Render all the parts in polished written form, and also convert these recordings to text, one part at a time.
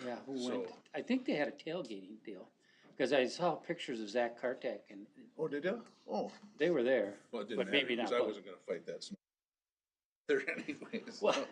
Yeah, who So- went? I think they had a tailgating deal, because I saw pictures of Zach Kartak and Oh, did you? Oh, they were there. Well, it didn't But matter, maybe because not I both. wasn't gonna fight that snow there anyways. Well,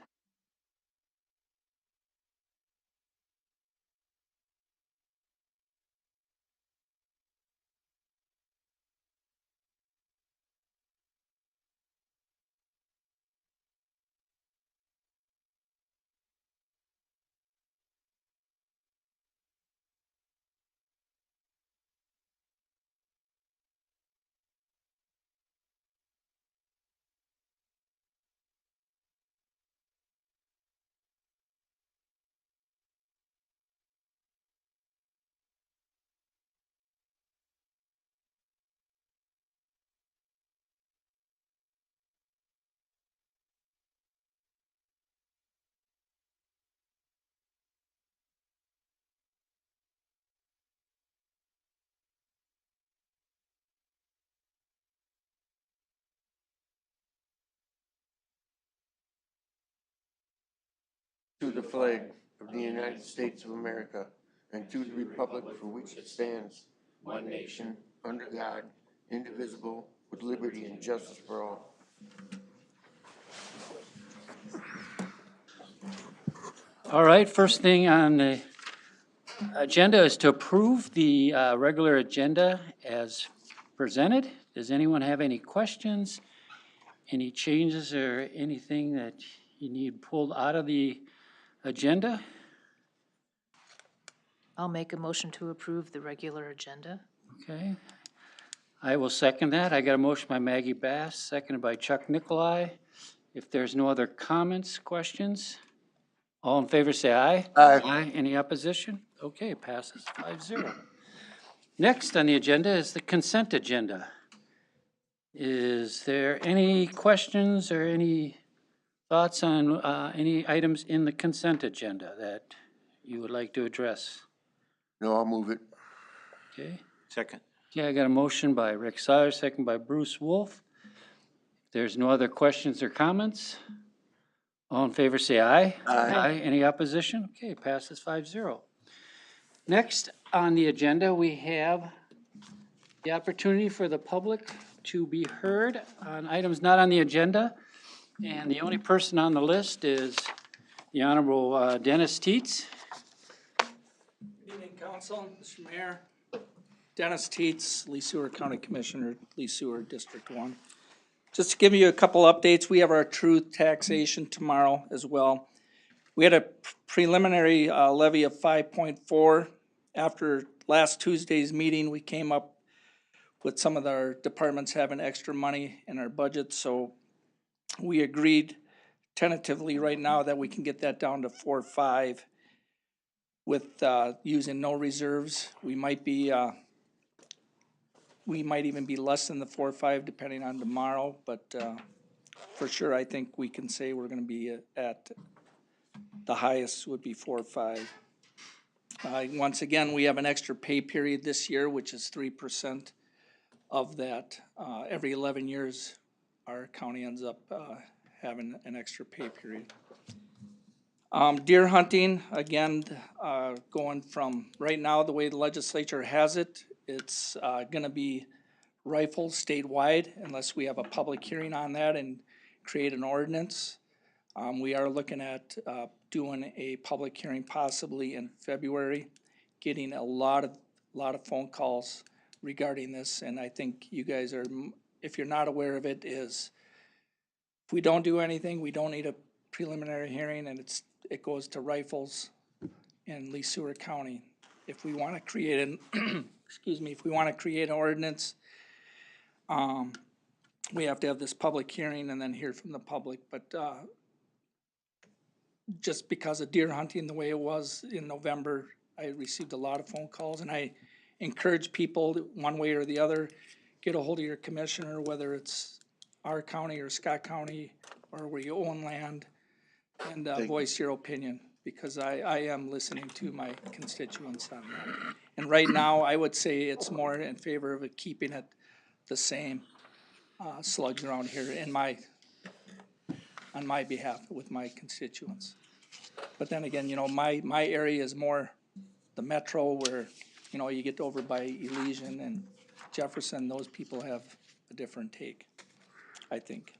to the flag of the United States of America and to the republic for which it stands, one nation, under God, indivisible, with liberty and justice for all. all right, first thing on the agenda is to approve the regular agenda as presented. Does anyone have any questions, any changes, or anything that you need pulled out of the agenda? I'll make a motion to approve the regular agenda. Okay. I will second that. I got a motion by Maggie Bass, seconded by Chuck Nicolai. If there's no other comments, questions, all in favor say aye. Aye. Aye. Any opposition? Okay, passes 5-0. Next on the agenda is the consent agenda. Is there any questions or any thoughts on any items in the consent agenda that you would like to address? No, I'll move it. Okay. second. Okay, I got a motion by Rick Sire, second by Bruce Wolf. If there's no other questions or comments, all in favor say aye. Aye. Any opposition? Okay, passes 5-0. Next on the agenda, we have the opportunity for the public to be heard on items not on the agenda. And the only person on the list is the Honorable Dennis Teets. Good evening, Council, Mr. Mayor. Dennis Teets, Lee Sewer County Commissioner, Lee Sewer District 1. Just to give you a couple updates, we have our truth taxation tomorrow as well. We had a preliminary levy of 5.4. After last Tuesday's meeting, we came up with some of our departments having extra money in our budget, so we agreed tentatively right now that we can get that down to 4.5 with using no reserves. We might even be less than the 4.5 depending on tomorrow, but for sure, I think we can say we're gonna be at the highest would be 4.5. Once again, we have an extra pay period this year, which is 3% of that. Every 11 years, our county ends up having an extra pay period. Deer hunting, again, going from right now, the way the legislature has it, it's gonna be rifles statewide unless we have a public hearing on that and create an ordinance. We are looking at doing a public hearing possibly in February, getting a lot of phone calls regarding this, and I think you guys are, if you're not aware of it, is if we don't do anything, we don't need a preliminary hearing, and it goes to rifles in Lee Sewer County. If we wanna create an, excuse me, if we wanna create an ordinance, we have to have this public hearing and then hear from the public, but, just because of deer hunting the way it was in November, I received a lot of phone calls, and I encourage people, one way or the other, get a hold of your commissioner, whether it's our county or Scott County, or where you own land, and voice your opinion, because I am listening to my constituents on that. And right now, I would say it's more in favor of keeping it the same, slugs around here on my behalf with my constituents. But then again, you know, my area is more the metro where, you know, you get over by Elysian and Jefferson, those people have a different take, I think.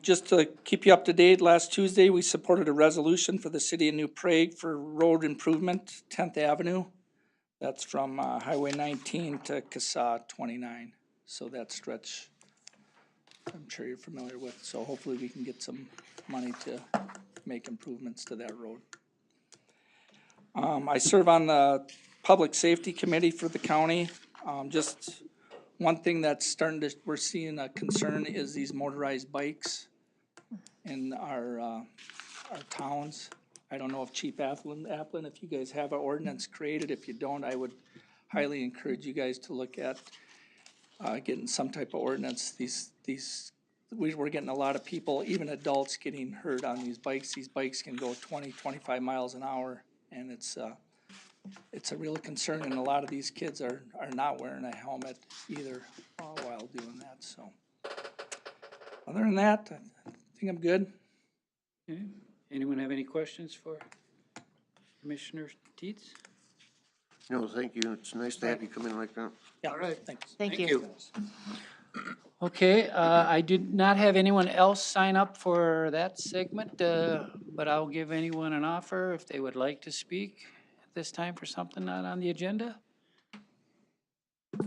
Just to keep you up to date, last Tuesday, we supported a resolution for the city of New Prague for road improvement, 10th Avenue. That's from Highway 19 to CASA 29. So that stretch, I'm sure you're familiar with. So hopefully we can get some money to make improvements to that road. I serve on the Public Safety Committee for the county. Just one thing that's starting to, we're seeing a concern is these motorized bikes in our towns. I don't know if Chief Applin, if you guys have an ordinance created. If you don't, I would highly encourage you guys to look at getting some type of ordinance. We're getting a lot of people, even adults, getting hurt on these bikes. These bikes can go 20, 25 miles an hour, and it's a real concern, and a lot of these kids are not wearing a helmet either while doing that, so. Other than that, I think I'm good. Okay. Anyone have any questions for Commissioner Teets? No, thank you. It's nice to have you come in like that. Yeah, All right. thanks. Thank you. Okay, I did not have anyone else sign up for that segment, but I'll give anyone an offer if they would like to speak at this time for something not on the agenda.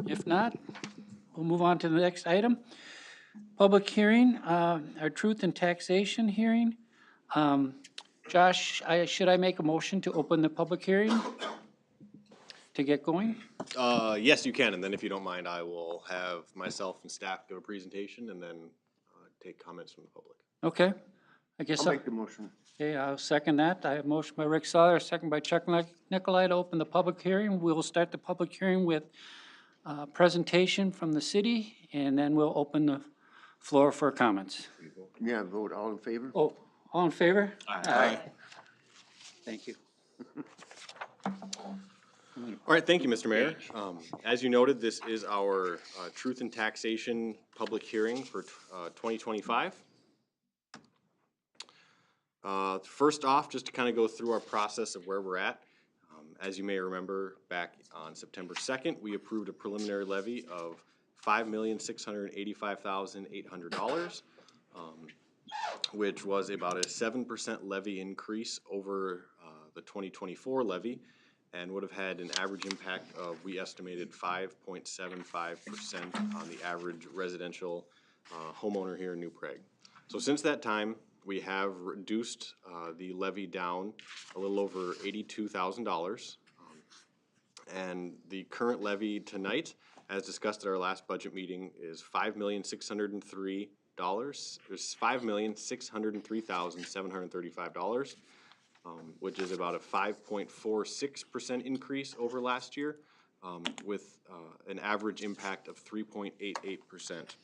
If not, we'll move on to the next item. Public hearing, our truth and taxation hearing. Josh, should I make a motion to open the public hearing to get going? Yes, you can, and then if you don't mind, I will have myself and staff give a presentation and then take comments from the public. Okay, I guess. I'll make the motion. Okay, I'll second that. I have a motion by Rick Sawyer, second by Chuck Nicolai to open the public hearing. We will start the public hearing with a presentation from the city, and then we'll open the floor for comments. Yeah, vote. All in favor? Oh, all in favor? Aye. Thank you. All right, thank you, Mr. Mayor. As you noted, this is our truth and taxation public hearing for 2025. First off, just to kind of go through our process of where we're at. As you may remember, back on September 2nd, we approved a preliminary levy of $5,685,800, which was about a 7% levy increase over the 2024 levy, and would have had an average impact of, we estimated, 5.75% on the average residential homeowner here in New Prague. So since that time, we have reduced the levy down a little over $82,000. And the current levy tonight, as discussed at our last budget meeting, is $5,603,735, which is about a 5.46% increase over last year, with an average impact of 3.88%.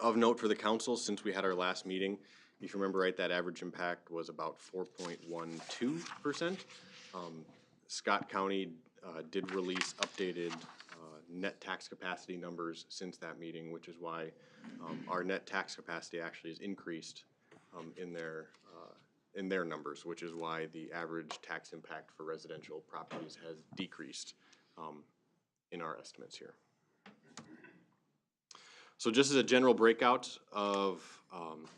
Of note for the council, since we had our last meeting, if you remember right, that average impact was about 4.12%. Scott County did release updated net tax capacity numbers since that meeting, which is why our net tax capacity actually has increased in their numbers, which is why the average tax impact for residential properties has decreased in our estimates here. So just as a general breakout of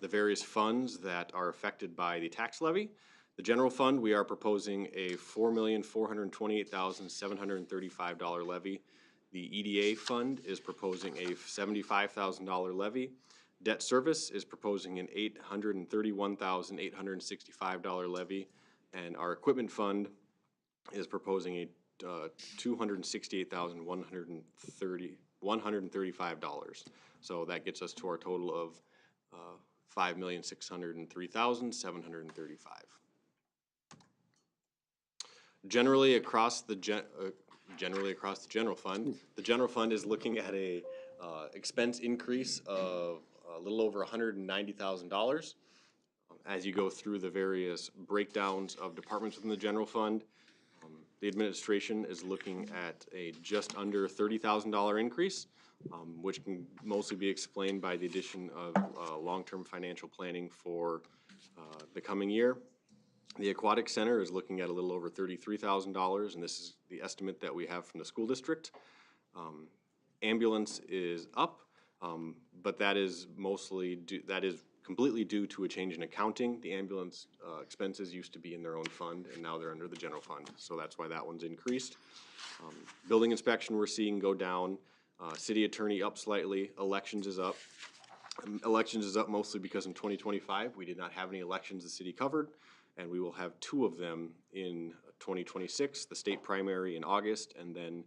the various funds that are affected by the tax levy, the general fund, we are proposing a $4,428,735 levy. The EDA fund is proposing a $75,000 levy. Debt service is proposing an $831,865 levy. And our equipment fund is proposing a $268,135. So that gets us to our total of $5,603,735. Generally across the general fund, the general fund is looking at a expense increase of a little over $190,000. As you go through the various breakdowns of departments within the general fund, the administration is looking at a just under $30,000 increase, which can mostly be explained by the addition of long-term financial planning for the coming year. The Aquatic Center is looking at a little over $33,000, and this is the estimate that we have from the school district. Ambulance is up, but that is completely due to a change in accounting. The ambulance expenses used to be in their own fund, and now they're under the general fund, so that's why that one's increased. Building inspection we're seeing go down. City attorney up slightly. Elections is up. Elections is up mostly because in 2025 we did not have any elections the city covered, and we will have 2 of them in 2026, the state primary in August, and then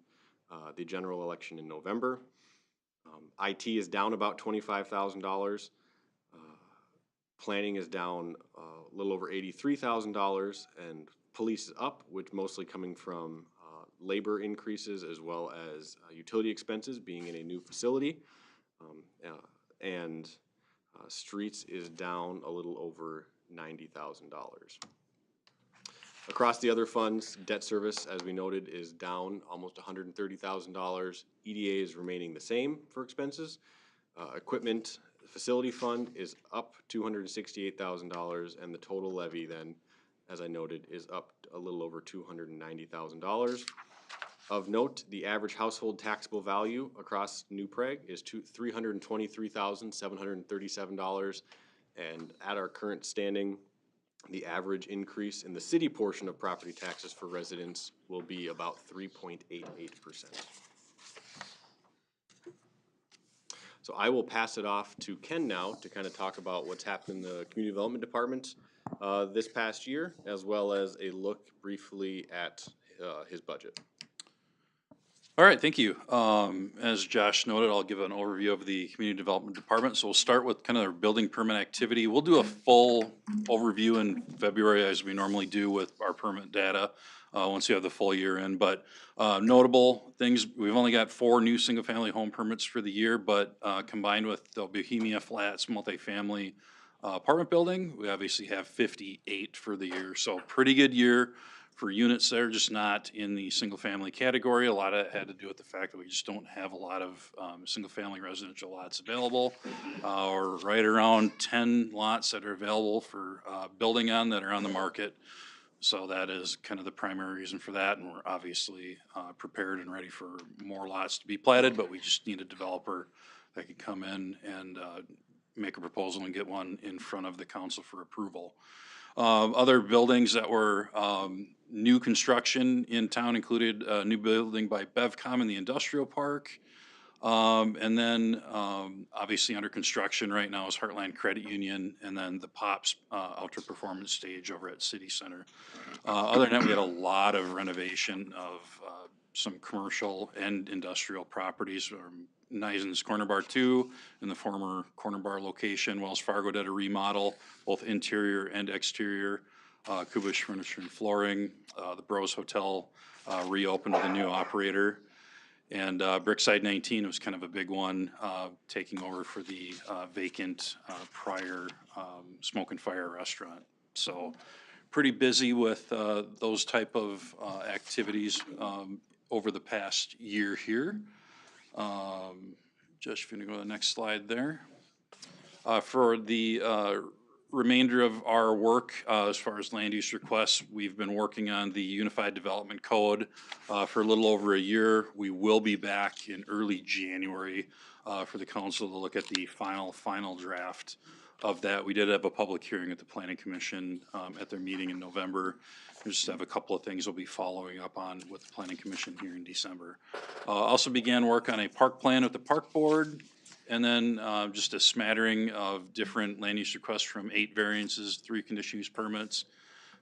the general election in November. IT is down about $25,000. Planning is down a little over $83,000, and police is up, which mostly coming from labor increases as well as utility expenses being in a new facility. And streets is down a little over $90,000. Across the other funds, debt service, as we noted, is down almost $130,000. EDA is remaining the same for expenses. Equipment facility fund is up $268,000, and the total levy then, as I noted, is up a little over $290,000. Of note, the average household taxable value across New Prague is $323,737, and at our current standing, the average increase in the city portion of property taxes for residents will be about 3.88%. So I will pass it off to Ken now to kind of talk about what's happened in the Community Development Department this past year, as well as a look briefly at his budget. All right, thank you. As Josh noted, I'll give an overview of the Community Development Department. So we'll start with kind of their building permit activity. We'll do a full overview in February as we normally do with our permit data once you have the full year in. But notable things, we've only got 4 new single-family home permits for the year, but combined with the Bohemia Flats multifamily apartment building, we obviously have 58 for the year. So pretty good year for units that are just not in the single-family category. A lot of it had to do with the fact that we just don't have a lot of single-family residential lots available, or right around 10 lots that are available for building on that are on the market. So that is kind of the primary reason for that, and we're obviously prepared and ready for more lots to be platted, but we just need a developer that could come in and make a proposal and get one in front of the council for approval. Other buildings that were new construction in town included a new building by Bevcom in the industrial park. And then obviously under construction right now is Heartland Credit Union, and then the POPs outdoor performance stage over at City Center. Other than that, we had a lot of renovation of some commercial and industrial properties. Nisen's Corner Bar 2 in the former Corner Bar location. Wells Fargo did a remodel, both interior and exterior. Kubish Furniture and Flooring. The Bros Hotel reopened with a new operator. And Brickside 19 was kind of a big one, taking over for the vacant prior Smoke and Fire restaurant. So pretty busy with those type of activities over the past year here. Josh, if you want to go to the next slide there. For the remainder of our work, as far as land use requests, we've been working on the Unified Development Code for a little over a year. We will be back in early January for the council to look at the final draft of that. We did have a public hearing at the Planning Commission at their meeting in November. We just have a couple of things we'll be following up on with the Planning Commission here in December. Also began work on a park plan with the Park Board, and then just a smattering of different land use requests from 8 variances, 3 conditional use permits,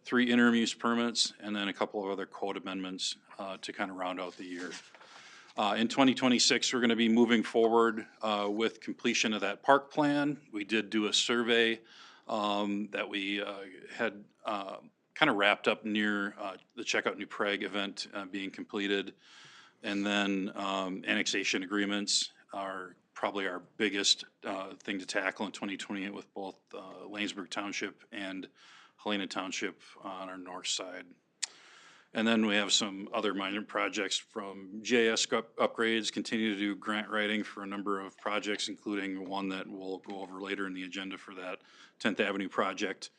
3 interim use permits, and then a couple of other code amendments to kind of round out the year. In 2026, we're going to be moving forward with completion of that park plan. We did do a survey that we had kind of wrapped up near the Checkout New Prague event being completed. And then annexation agreements are probably our biggest thing to tackle in 2028 with both Lanesburg Township and Helena Township on our north side. And then we have some other minor projects from GIS upgrades, continue to do grant writing for a number of projects, including one that we'll go over later in the agenda for that 10th Avenue project.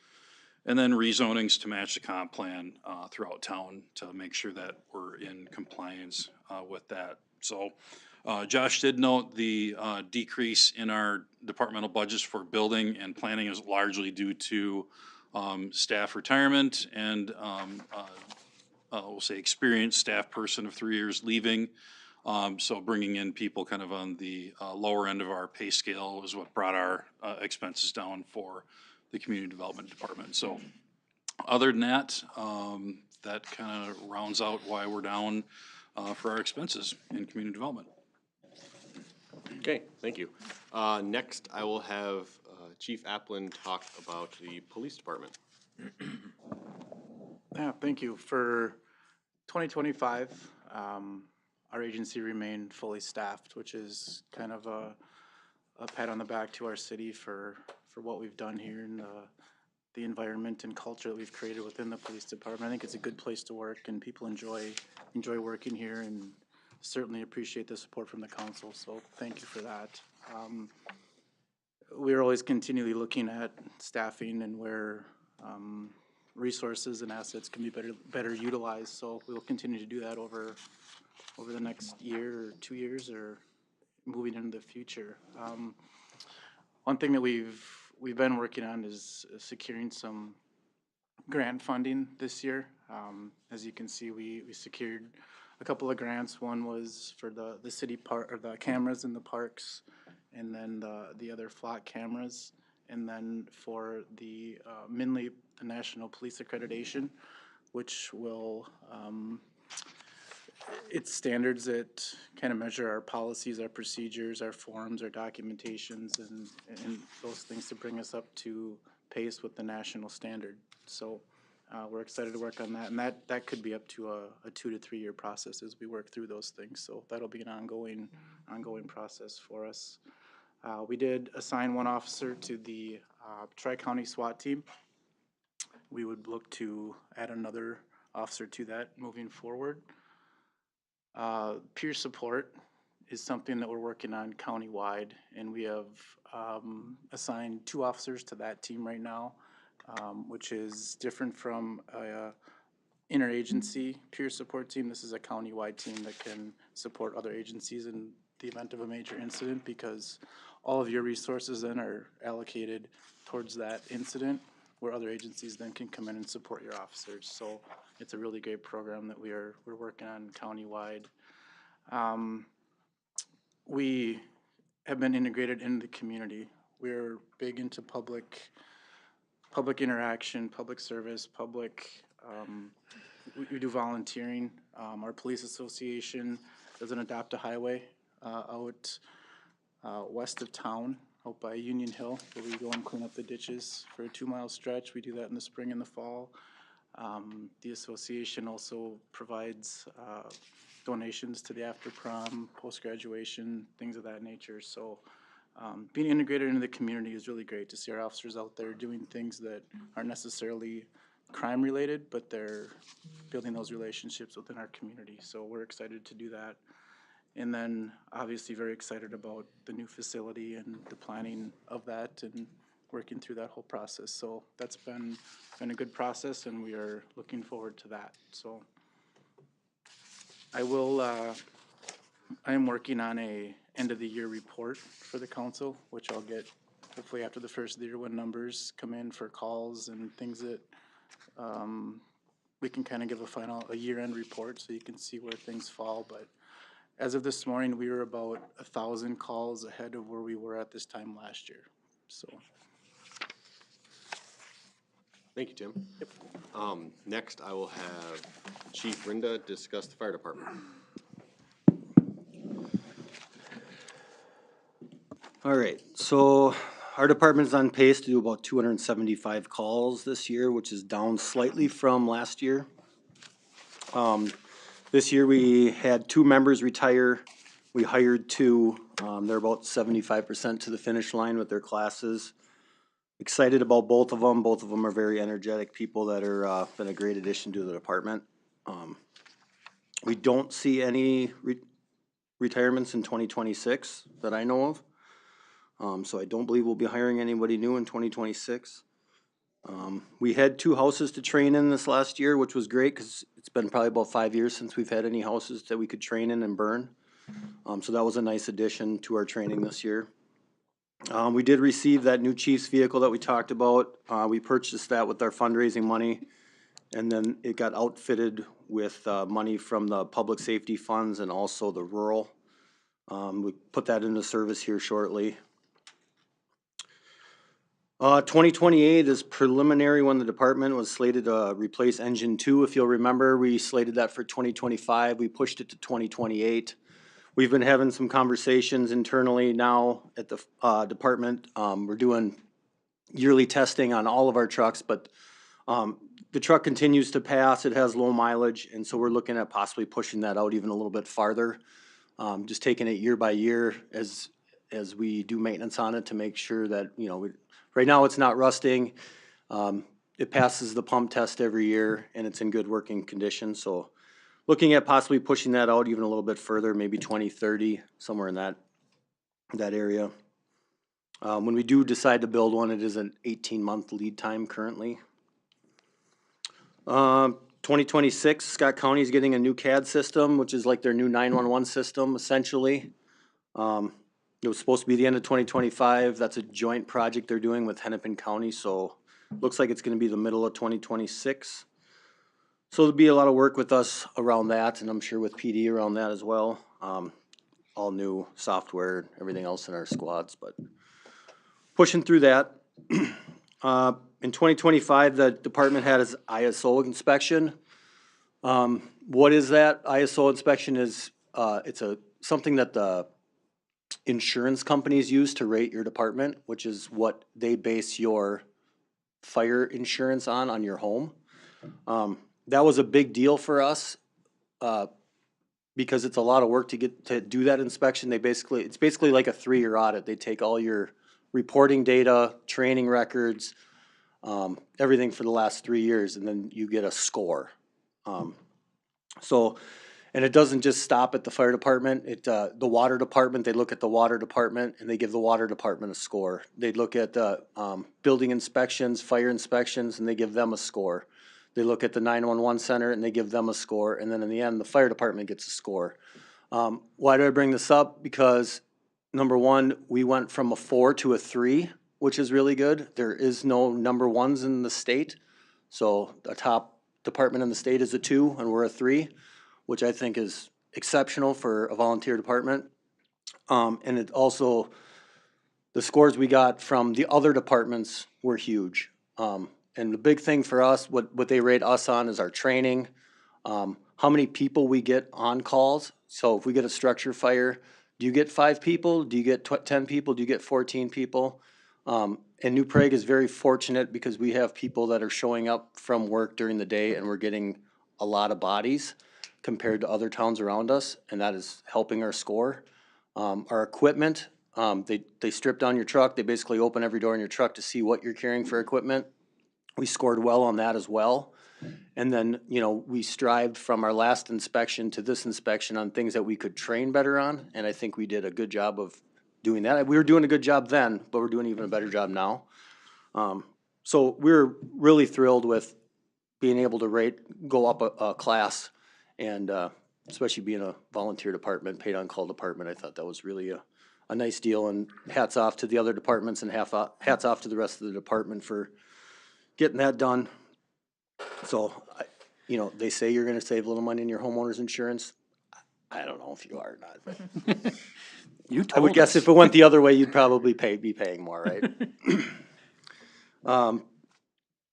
And then rezonings to match the comp plan throughout town to make sure that we're in compliance with that. So Josh did note the decrease in our departmental budgets for building and planning is largely due to staff retirement and we'll say experienced staff person of 3 years leaving. So bringing in people kind of on the lower end of our pay scale is what brought our expenses down for the community development department. So other than that, that kind of rounds out why we're down for our expenses in community development. Okay, thank you. Next, I will have Chief Applin talk about the police department. Yeah, thank you. For 2025, our agency remained fully staffed, which is kind of a pat on the back to our city for what we've done here and the environment and culture that we've created within the police department. I think it's a good place to work and people enjoy working here and certainly appreciate the support from the council, so thank you for that. We're always continually looking at staffing and where resources and assets can be better utilized, so we will continue to do that over the next year or 2 years or moving into the future. One thing that we've been working on is securing some grant funding this year. As you can see, we secured a couple of grants. One was for the city park, or the cameras in the parks, and then the other flock cameras, and then for the MNLE, the National Police Accreditation, which will it's standards that kind of measure our policies, our procedures, our forms, our documentations, and those things to bring us up to pace with the national standard. So we're excited to work on that, and that could be up to a 2 to 3 year process as we work through those things. So that'll be an ongoing process for us. We did assign one officer to the Tri-County SWAT team. We would look to add another officer to that moving forward. Peer support is something that we're working on countywide, and we have assigned 2 officers to that team right now, which is different from a interagency peer support team. This is a countywide team that can support other agencies in the event of a major incident, because all of your resources then are allocated towards that incident, where other agencies then can come in and support your officers. So it's a really great program that we're working on countywide. We have been integrated into the community. We're big into public interaction, public service, we do volunteering. Our police association does an adopt a highway out west of town, out by Union Hill, where we go and clean up the ditches for a 2-mile stretch. We do that in the spring and the fall. The association also provides donations to the after prom, post-graduation, things of that nature. So being integrated into the community is really great to see our officers out there doing things that aren't necessarily crime related, but they're building those relationships within our community. So we're excited to do that. And then obviously very excited about the new facility and the planning of that and working through that whole process. So that's been a good process, and we are looking forward to that. So I am working on a end of the year report for the council, which I'll get hopefully after the first of the year when numbers come in for calls and things that we can kind of give a year-end report so you can see where things fall. But as of this morning, we were about 1,000 calls ahead of where we were at this time last year. So. Thank you, Tim. Yep. Next, I will have Chief Rinda discuss the fire department. All right, so our department is on pace to do about 275 calls this year, which is down slightly from last year. This year we had 2 members retire. We hired 2. They're about 75% to the finish line with their classes. Excited about both of them. Both of them are very energetic people that are been a great addition to the department. We don't see any retirements in 2026 that I know of. So I don't believe we'll be hiring anybody new in 2026. We had 2 houses to train in this last year, which was great, cause it's been probably about 5 years since we've had any houses that we could train in and burn. So that was a nice addition to our training this year. We did receive that new chief's vehicle that we talked about. We purchased that with our fundraising money. And then it got outfitted with, money from the public safety funds and also the rural. We put that into service here shortly. 2028 is preliminary when the department was slated to replace engine 2. If you'll remember, we slated that for 2025. We pushed it to 2028. We've been having some conversations internally now at the department. We're doing yearly testing on all of our trucks, but the truck continues to pass. It has low mileage, and so we're looking at possibly pushing that out even a little bit farther. Just taking it year by year as we do maintenance on it to make sure that, you know, right now it's not rusting. It passes the pump test every year, and it's in good working condition, so looking at possibly pushing that out even a little bit further, maybe 2030, somewhere in that area. When we do decide to build one, it is an 18-month lead time currently. 2026, Scott County is getting a new CAD system, which is like their new 911 system, essentially. It was supposed to be the end of 2025. That's a joint project they're doing with Hennepin County, so looks like it's gonna be the middle of 2026. So there'll be a lot of work with us around that, and I'm sure with PD around that as well. All new software, everything else in our squads, but pushing through that. In 2025, the department had its ISO inspection. What is that? ISO inspection is, it's something that the insurance companies use to rate your department, which is what they base your fire insurance on your home. That was a big deal for us, because it's a lot of work to get to do that inspection. It's basically like a 3-year audit. They take all your reporting data, training records, everything for the last 3 years, and then you get a score. And it doesn't just stop at the fire department. The water department, they look at the water department and they give the water department a score. They look at the building inspections, fire inspections, and they give them a score. They look at the 911 center and they give them a score, and then in the end, the fire department gets a score. Why do I bring this up? Because number one, we went from a 4 to a 3, which is really good. There is no number 1s in the state. So the top department in the state is a 2 and we're a 3, which I think is exceptional for a volunteer department. And it also, the scores we got from the other departments were huge. And the big thing for us, what they rate us on is our training, how many people we get on calls. So if we get a structure fire, do you get 5 people? Do you get 10 people? Do you get 14 people? And New Prague is very fortunate because we have people that are showing up from work during the day, and we're getting a lot of bodies compared to other towns around us, and that is helping our score. Our equipment, they strip down your truck. They basically open every door in your truck to see what you're carrying for equipment. We scored well on that as well. And then, you know, we strived from our last inspection to this inspection on things that we could train better on, and I think we did a good job of doing that. We were doing a good job then, but we're doing even a better job now. So we're really thrilled with being able to go up a class, and especially being a volunteer department, paid on call department. I thought that was really a nice deal, and hats off to the other departments and hats off to the rest of the department for getting that done. So, you know, they say you're gonna save a little money in your homeowner's insurance. I don't know if you are or not, but You I would told guess us. if it went the other way, you'd probably be paying more, right?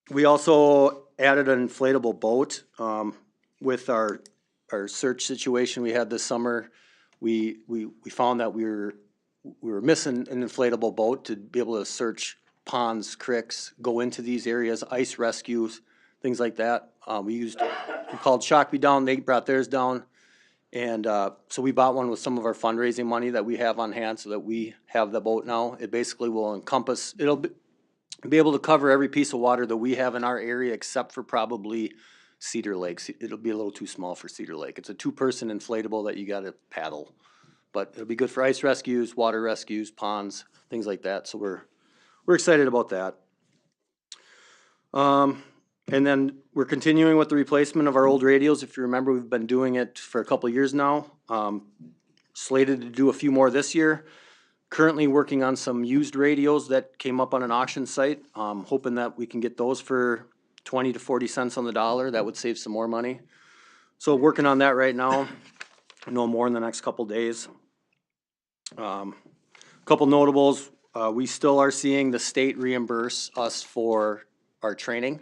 We also added an inflatable boat, with our search situation we had this summer. We found that we were missing an inflatable boat to be able to search ponds, creeks, go into these areas, ice rescues, things like that. We called Shock Me Down, they brought theirs down. And so we bought one with some of our fundraising money that we have on hand so that we have the boat now. It basically will encompass, it'll be able to cover every piece of water that we have in our area except for probably Cedar Lake. It'll be a little too small for Cedar Lake. It's a two-person inflatable that you gotta paddle. But it'll be good for ice rescues, water rescues, ponds, things like that, so we're excited about that. And then we're continuing with the replacement of our old radios. If you remember, we've been doing it for a couple of years now. Slated to do a few more this year. Currently working on some used radios that came up on an auction site. Hoping that we can get those for 20 to 40 cents on the dollar. That would save some more money. So working on that right now. No more in the next couple days. Couple notables. We still are seeing the state reimburse us for our training.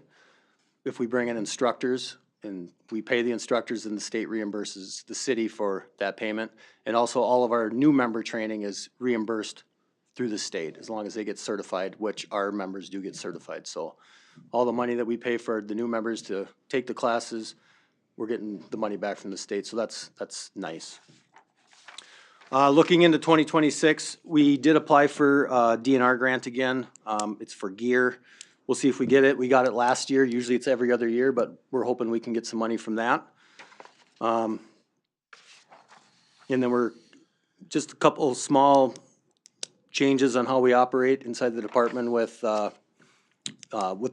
If we bring in instructors and we pay the instructors, and the state reimburses the city for that payment. And also all of our new member training is reimbursed through the state as long as they get certified, which our members do get certified. So all the money that we pay for the new members to take the classes, we're getting the money back from the state. So that's nice. Looking into 2026, we did apply for a DNR grant again. It's for gear. We'll see if we get it. We got it last year. Usually it's every other year, but we're hoping we can get some money from that. And then we're just a couple small changes on how we operate inside the department with the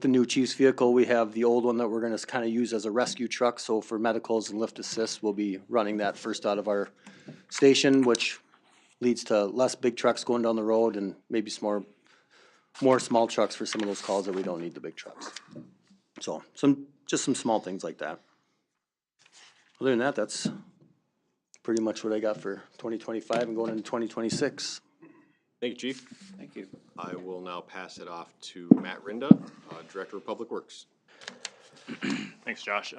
new chief's vehicle. We have the old one that we're gonna kind of use as a rescue truck. So for medicals and lift assists, we'll be running that first out of our station, which leads to less big trucks going down the road and maybe some more small trucks for some of those calls that we don't need the big trucks. So just some small things like that. Other than that, that's pretty much what I got for 2025 and going into 2026. Thank you, Chief. Thank you. I will now pass it off to Matt Rinda, Director of Public Works. Thanks, Josh.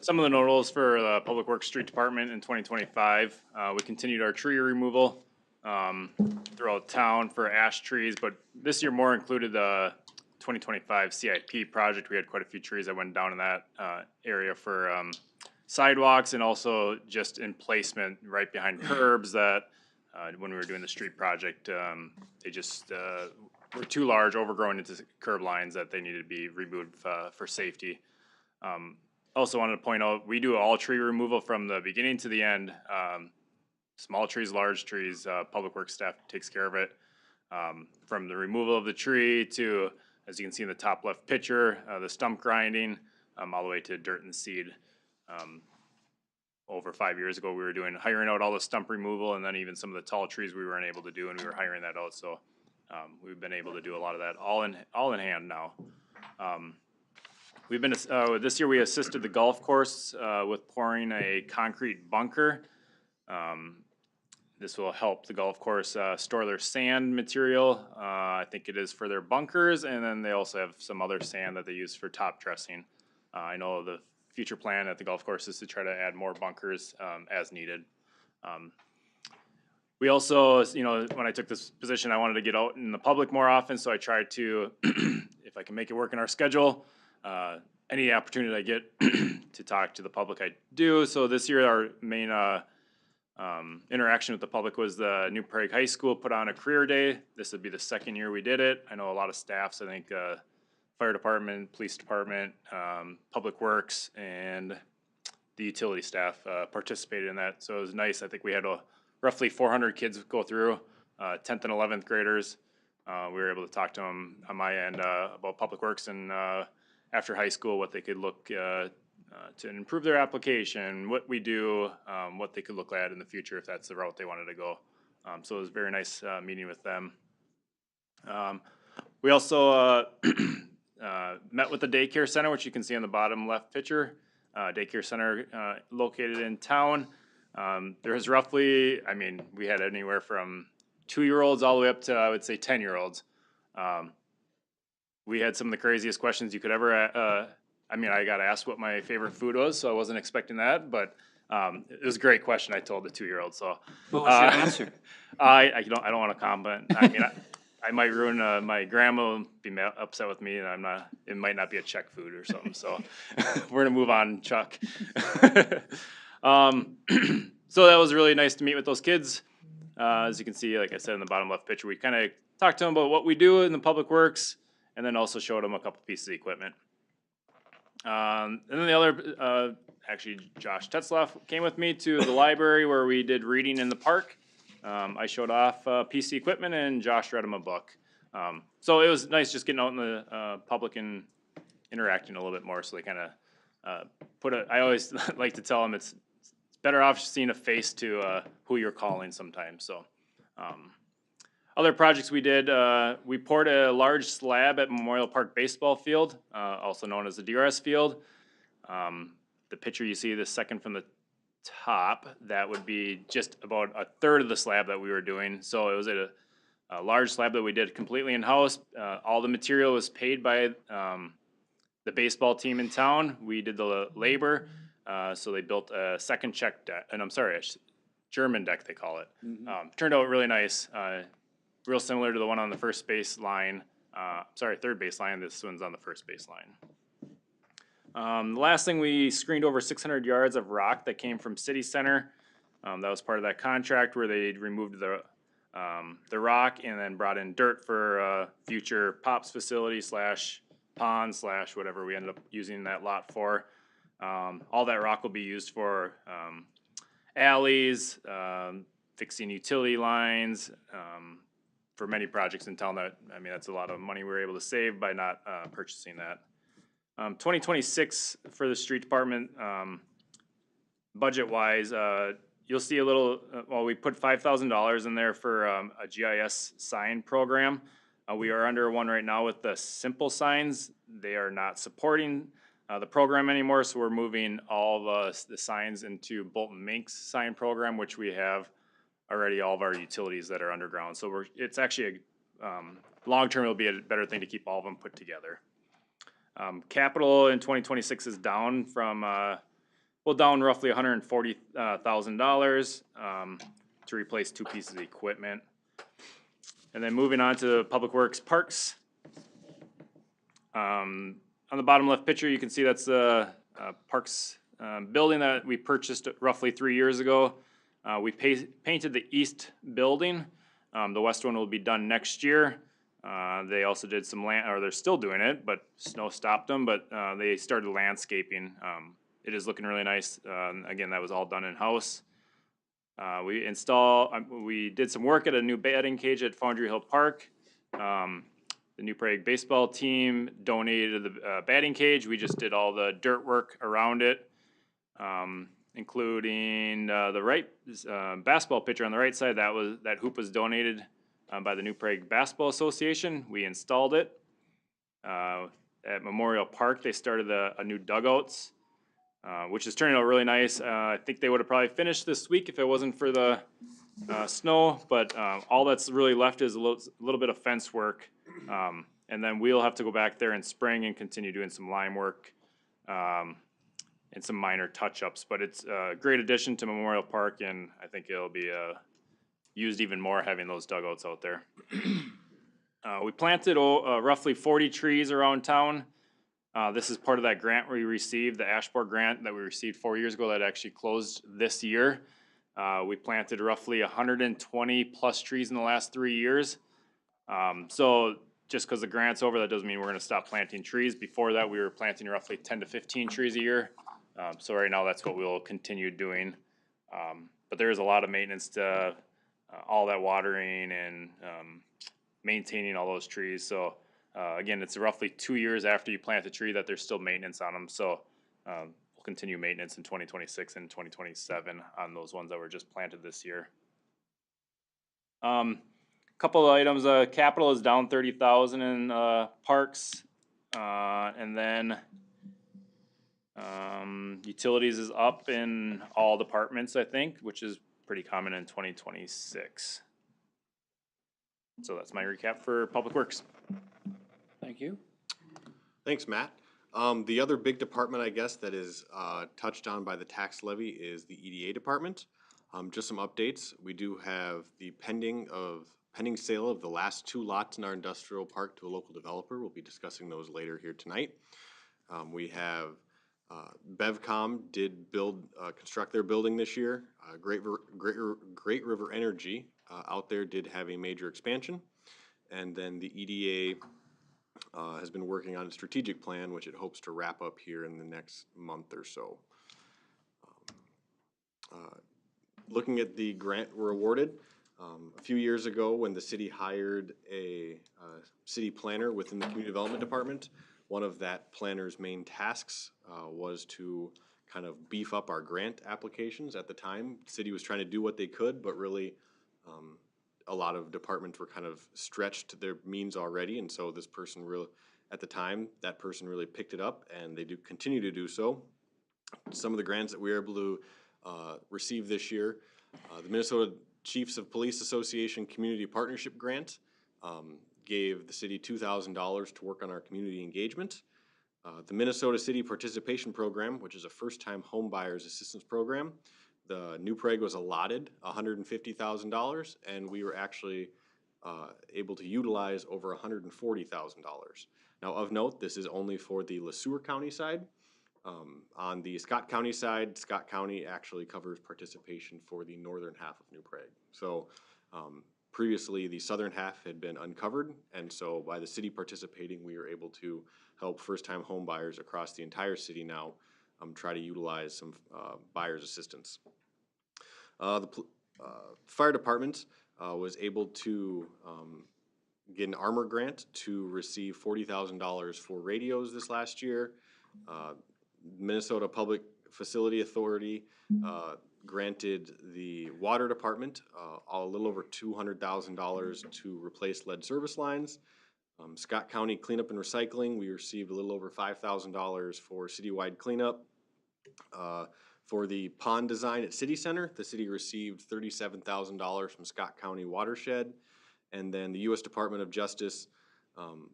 Some of the notables for the Public Works Street Department in 2025, we continued our tree removal throughout town for ash trees, but this year more included the 2025 CIP project. We had quite a few trees that went down in that area for sidewalks and also just in placement right behind curbs that when we were doing the street project, they just were too large, overgrown into curb lines that they needed to be removed for safety. Also wanted to point out, we do all tree removal from the beginning to the end. Small trees, large trees, Public Works staff takes care of it. From the removal of the tree to, as you can see in the top left picture, the stump grinding, all the way to dirt and seed. Over 5 years ago, we were hiring out all the stump removal, and then even some of the tall trees we weren't able to do, and we were hiring that out. So we've been able to do a lot of that all in hand now. We've been this year we assisted the golf course with pouring a concrete bunker. This will help the golf course store their sand material. I think it is for their bunkers, and then they also have some other sand that they use for top dressing. I know the future plan at the golf course is to try to add more bunkers as needed. We also, when I took this position, I wanted to get out in the public more often, so I tried to, if I can make it work in our schedule, any opportunity I get to talk to the public, I do. So this year, our main interaction with the public was the New Prague High School put on a career day. This would be the second year we did it. I know a lot of staffs, I think fire department, police department, public works, and the utility staff participated in that. So it was nice. I think we had roughly 400 kids go through, 10th and 11th graders. We were able to talk to them on my end about public works and after high school, what they could look to improve their application, what we do, what they could look at in the future if that's the route they wanted to go. So it was a very nice meeting with them. We also met with the daycare center, which you can see on the bottom left picture. Daycare center located in town. There is roughly, we had anywhere from 2-year-olds all the way up to, I would say, 10-year-olds. We had some of the craziest questions you could ever I got asked what my favorite food was, so I wasn't expecting that, but it was a great question. I told the 2-year-old. So What was your answer? I don't want to comment. I might ruin my grandma will be upset with me, and it might not be a Czech food or something. So we're gonna move on, Chuck. So that was really nice to meet with those kids. As you can see, like I said in the bottom left picture, we kind of talked to them about what we do in the public works, and then also showed them a couple pieces of equipment. And then the other, actually, Josh Tetzloff came with me to the library where we did reading in the park. I showed off PC equipment and Josh read him a book. So it was nice just getting out in the public and interacting a little bit more. So they kind of I always like to tell them it's better off seeing a face to who you're calling sometimes. So other projects we did, we poured a large slab at Memorial Park Baseball Field, also known as the DRS Field. The picture you see, the second from the top, that would be just about a third of the slab that we were doing. So it was a large slab that we did completely in-house. All the material was paid by the baseball team in town. We did the labor, so they built a second check deck, and I'm sorry, German deck they call it. Turned out really nice, real similar to the one on the first base line. Third base line. This one's on the first base line. The last thing, we screened over 600 yards of rock that came from City Center. That was part of that contract where they removed the rock and then brought in dirt for future Pops facility / pond / whatever we ended up using that lot for. All that rock will be used for alleys, fixing utility lines, for many projects in town. That's a lot of money we were able to save by not purchasing that. 2026 for the street department, budget-wise, you'll see a little, we put $5,000 in there for a GIS sign program. We are under one right now with the simple signs. They are not supporting the program anymore, so we're moving all the signs into Bolton Mink's sign program, which we have already all of our utilities that are underground. So it's actually long-term, it'll be a better thing to keep all of them put together. Capital in 2026 is down from, down roughly $140,000 to replace 2 pieces of equipment. And then moving on to Public Works Parks. On the bottom left picture, you can see that's the Parks building that we purchased roughly 3 years ago. We painted the east building. The west one will be done next year. They also did some they're still doing it, but snow stopped them, but they started landscaping. It is looking really nice. Again, that was all done in-house. We did some work at a new batting cage at Foundry Hill Park. The New Prague baseball team donated the batting cage. We just did all the dirt work around it, including the right basketball pitcher on the right side. That hoop was donated by the New Prague Basketball Association. We installed it. At Memorial Park, they started a new dugouts, which is turning out really nice. I think they would have probably finished this week if it wasn't for the snow, but all that's really left is a little bit of fence work. And then we'll have to go back there in spring and continue doing some lime work and some minor touch-ups. But it's a great addition to Memorial Park, and I think it'll be used even more having those dugouts out there. We planted roughly 40 trees around town. This is part of that grant we received, the Ashmore grant that we received 4 years ago that actually closed this year. We planted roughly 120 plus trees in the last 3 years. So just because the grant's over, that doesn't mean we're going to stop planting trees. Before that, we were planting roughly 10 to 15 trees a year. So right now, that's what we'll continue doing. But there is a lot of maintenance to all that watering and maintaining all those trees. So again, it's roughly 2 years after you plant a tree that there's still maintenance on them. So we'll continue maintenance in 2026 and 2027 on those ones that were just planted this year. Couple of items. Capital is down 30,000 in parks, and then utilities is up in all departments, I think, which is pretty common in 2026. So that's my recap for Public Works. Thank you. Thanks, Matt. The other big department, I guess, that is touched on by the tax levy is the EDA department. Just some updates. We do have the pending sale of the last 2 lots in our industrial park to a local developer. We'll be discussing those later here tonight. We have Bevcom did construct their building this year. Great River Energy out there did have a major expansion. And then the EDA has been working on a strategic plan, which it hopes to wrap up here in the next month or so. Looking at the grant we're awarded, a few years ago when the city hired a city planner within the community development department, one of that planner's main tasks was to kind of beef up our grant applications. At the time, the city was trying to do what they could, but really a lot of departments were kind of stretched to their means already, and so this person really, at the time, that person really picked it up, and they do continue to do so. Some of the grants that we were able to receive this year, the Minnesota Chiefs of Police Association Community Partnership Grant gave the city $2,000 to work on our community engagement. The Minnesota City Participation Program, which is a first-time home buyers assistance program, the New Prague was allotted $150,000, and we were actually able to utilize over $140,000. Now, of note, this is only for the LeSueur County side. On the Scott County side, Scott County actually covers participation for the northern half of New Prague. So previously, the southern half had been uncovered, and so by the city participating, we were able to help first-time home buyers across the entire city now try to utilize some buyer's assistance. The fire department was able to get an armor grant to receive $40,000 for radios this last year. Minnesota Public Facility Authority granted the water department a little over $200,000 to replace lead service lines. Scott County Cleanup and Recycling, we received a little over $5,000 for citywide cleanup. For the pond design at City Center, the city received $37,000 from Scott County Watershed. And then the U.S. Department of Justice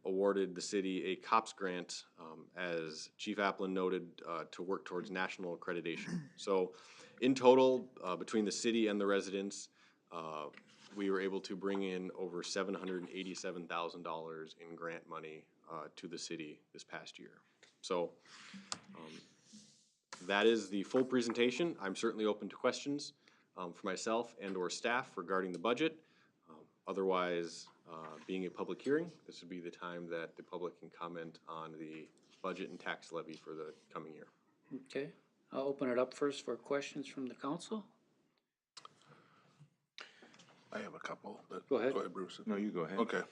awarded the city a COPS grant, as Chief Applin noted, to work towards national accreditation. So in total, between the city and the residents, we were able to bring in over $787,000 in grant money to the city this past year. So that is the full presentation. I'm certainly open to questions for myself and or staff regarding the budget. Otherwise, being a public hearing, this would be the time that the public can comment on the budget and tax levy for the coming year. Okay, I'll open it up first for questions from the council. I have a couple, but Go ahead. Bruce. No, you go ahead. Okay.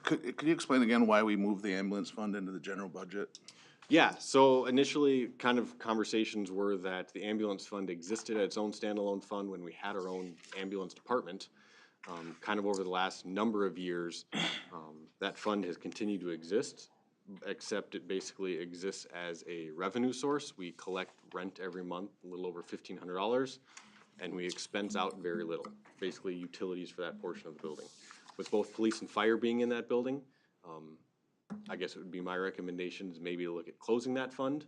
Could you explain again why we moved the ambulance fund into the general budget? Yeah, so initially, kind of conversations were that the ambulance fund existed as its own standalone fund when we had our own ambulance department. Kind of over the last number of years, that fund has continued to exist, except it basically exists as a revenue source. We collect rent every month, a little over $1,500, and we expense out very little, basically utilities for that portion of the building. With both police and fire being in that building, I guess it would be my recommendation is maybe to look at closing that fund,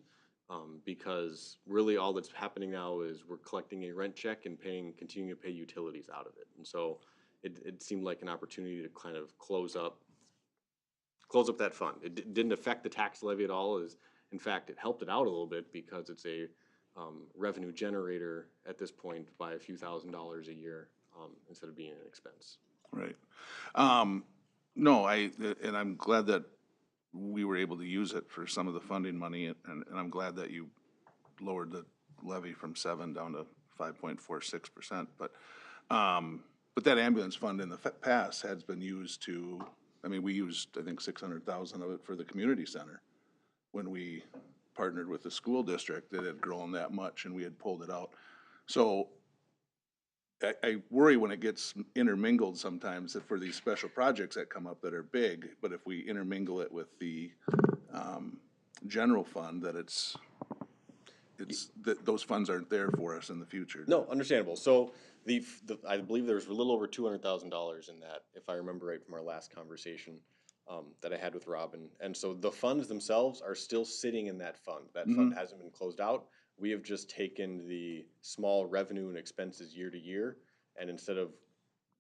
because really all that's happening now is we're collecting a rent check and continuing to pay utilities out of it. And so it seemed like an opportunity to kind of close up that fund. It didn't affect the tax levy at all. In fact, it helped it out a little bit because it's a revenue generator at this point by a few $1,000s a year instead of being an expense. Right. No, and I'm glad that we were able to use it for some of the funding money, and I'm glad that you lowered the levy from 7 down to 5.46%. But that ambulance fund in the past has been used to, I mean, we used, I think, 600,000 of it for the community center. When we partnered with the school district, it had grown that much and we had pulled it out. So I worry when it gets intermingled sometimes that for these special projects that come up that are big, but if we intermingle it with the general fund, that that those funds aren't there for us in the future. No, understandable. So I believe there's a little over $200,000 in that, if I remember right from our last conversation that I had with Robin. And so the funds themselves are still sitting in that fund. That fund hasn't been closed out. We have just taken the small revenue and expenses year to year, and instead of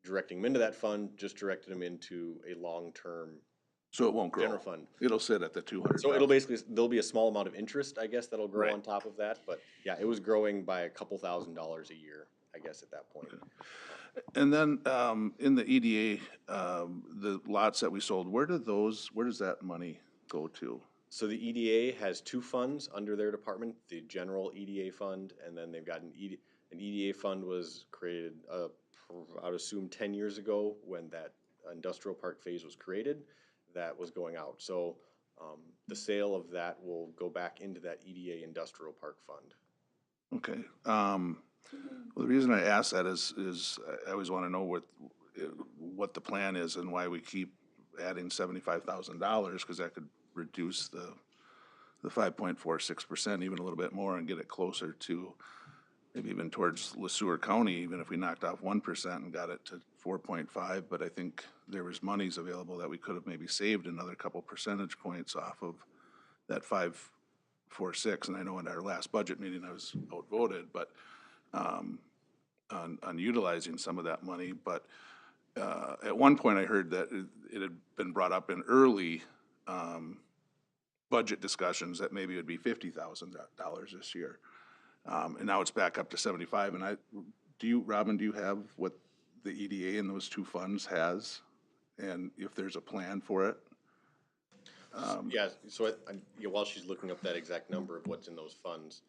directing them into that fund, just directed them into a long-term So it won't grow. general fund. It'll sit at the 200. So it'll basically, there'll be a small amount of interest, I guess, that'll grow Right. on top of that. But yeah, it was growing by a couple $1,000s a year, I guess, at that point. And then, in the EDA, the lots that we sold, where does that money go to? So the EDA has two funds under their department, the general EDA fund, and then they've got an EDA fund was created, I would assume 10 years ago when that industrial park phase was created, that was going out. So, the sale of that will go back into that EDA industrial park fund. Okay, well, the reason I ask that is I always wanna know what the plan is and why we keep adding $75,000, cause that could reduce the 5.46% even a little bit more and get it closer to maybe even towards LeSueur County, even if we knocked off 1% and got it to 4.5, but I think there was monies available that we could have maybe saved another couple percentage points off of that 5.46, and I know in our last budget meeting I was outvoted, but on utilizing some of that money, but at one point I heard that it had been brought up in early budget discussions that maybe it would be $50,000 this year. And now it's back up to 75, and Robin, do you have what the EDA in those two funds has? And if there's a plan for it? Yeah, so while she's looking up that exact number of what's in those funds,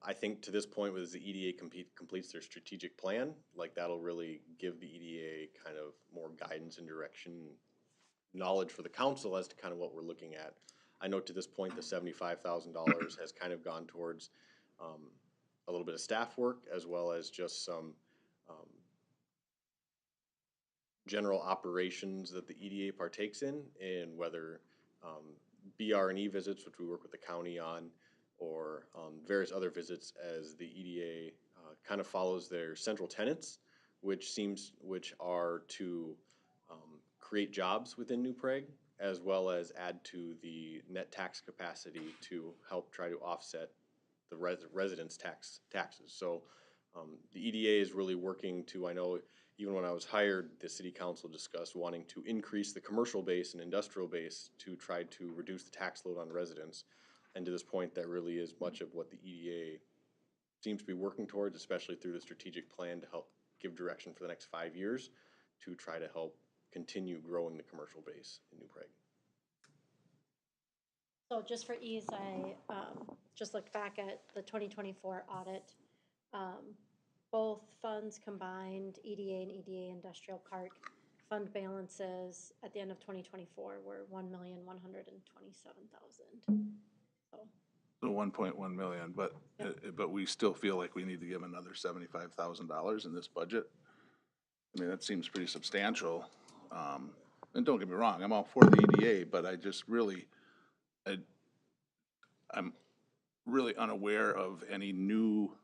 I think to this point, as the EDA completes their strategic plan, like that'll really give the EDA kind of more guidance and direction, knowledge for the council as to kind of what we're looking at. I know to this point, the $75,000 has kind of gone towards a little bit of staff work as well as just some general operations that the EDA partakes in whether BR&E visits, which we work with the county on, or various other visits as the EDA kind of follows their central tenets, which are to create jobs within New Prague, as well as add to the net tax capacity to help try to offset the residents' taxes. So the EDA is really working to, I know even when I was hired, the city council discussed wanting to increase the commercial base and industrial base to try to reduce the tax load on residents. And to this point, that really is much of what the EDA seems to be working towards, especially through the strategic plan to help give direction for the next 5 years to try to help continue growing the commercial base in New Prague. So just for ease, I just looked back at the 2024 audit. Both funds combined, EDA and EDA Industrial Park, fund balances at the end of 2024 were $1,127,000. So 1.1 million, but we still feel like we need to give another $75,000 in this budget. I mean, that seems pretty substantial. And don't get me wrong, I'm all for the EDA, but I'm really unaware of any new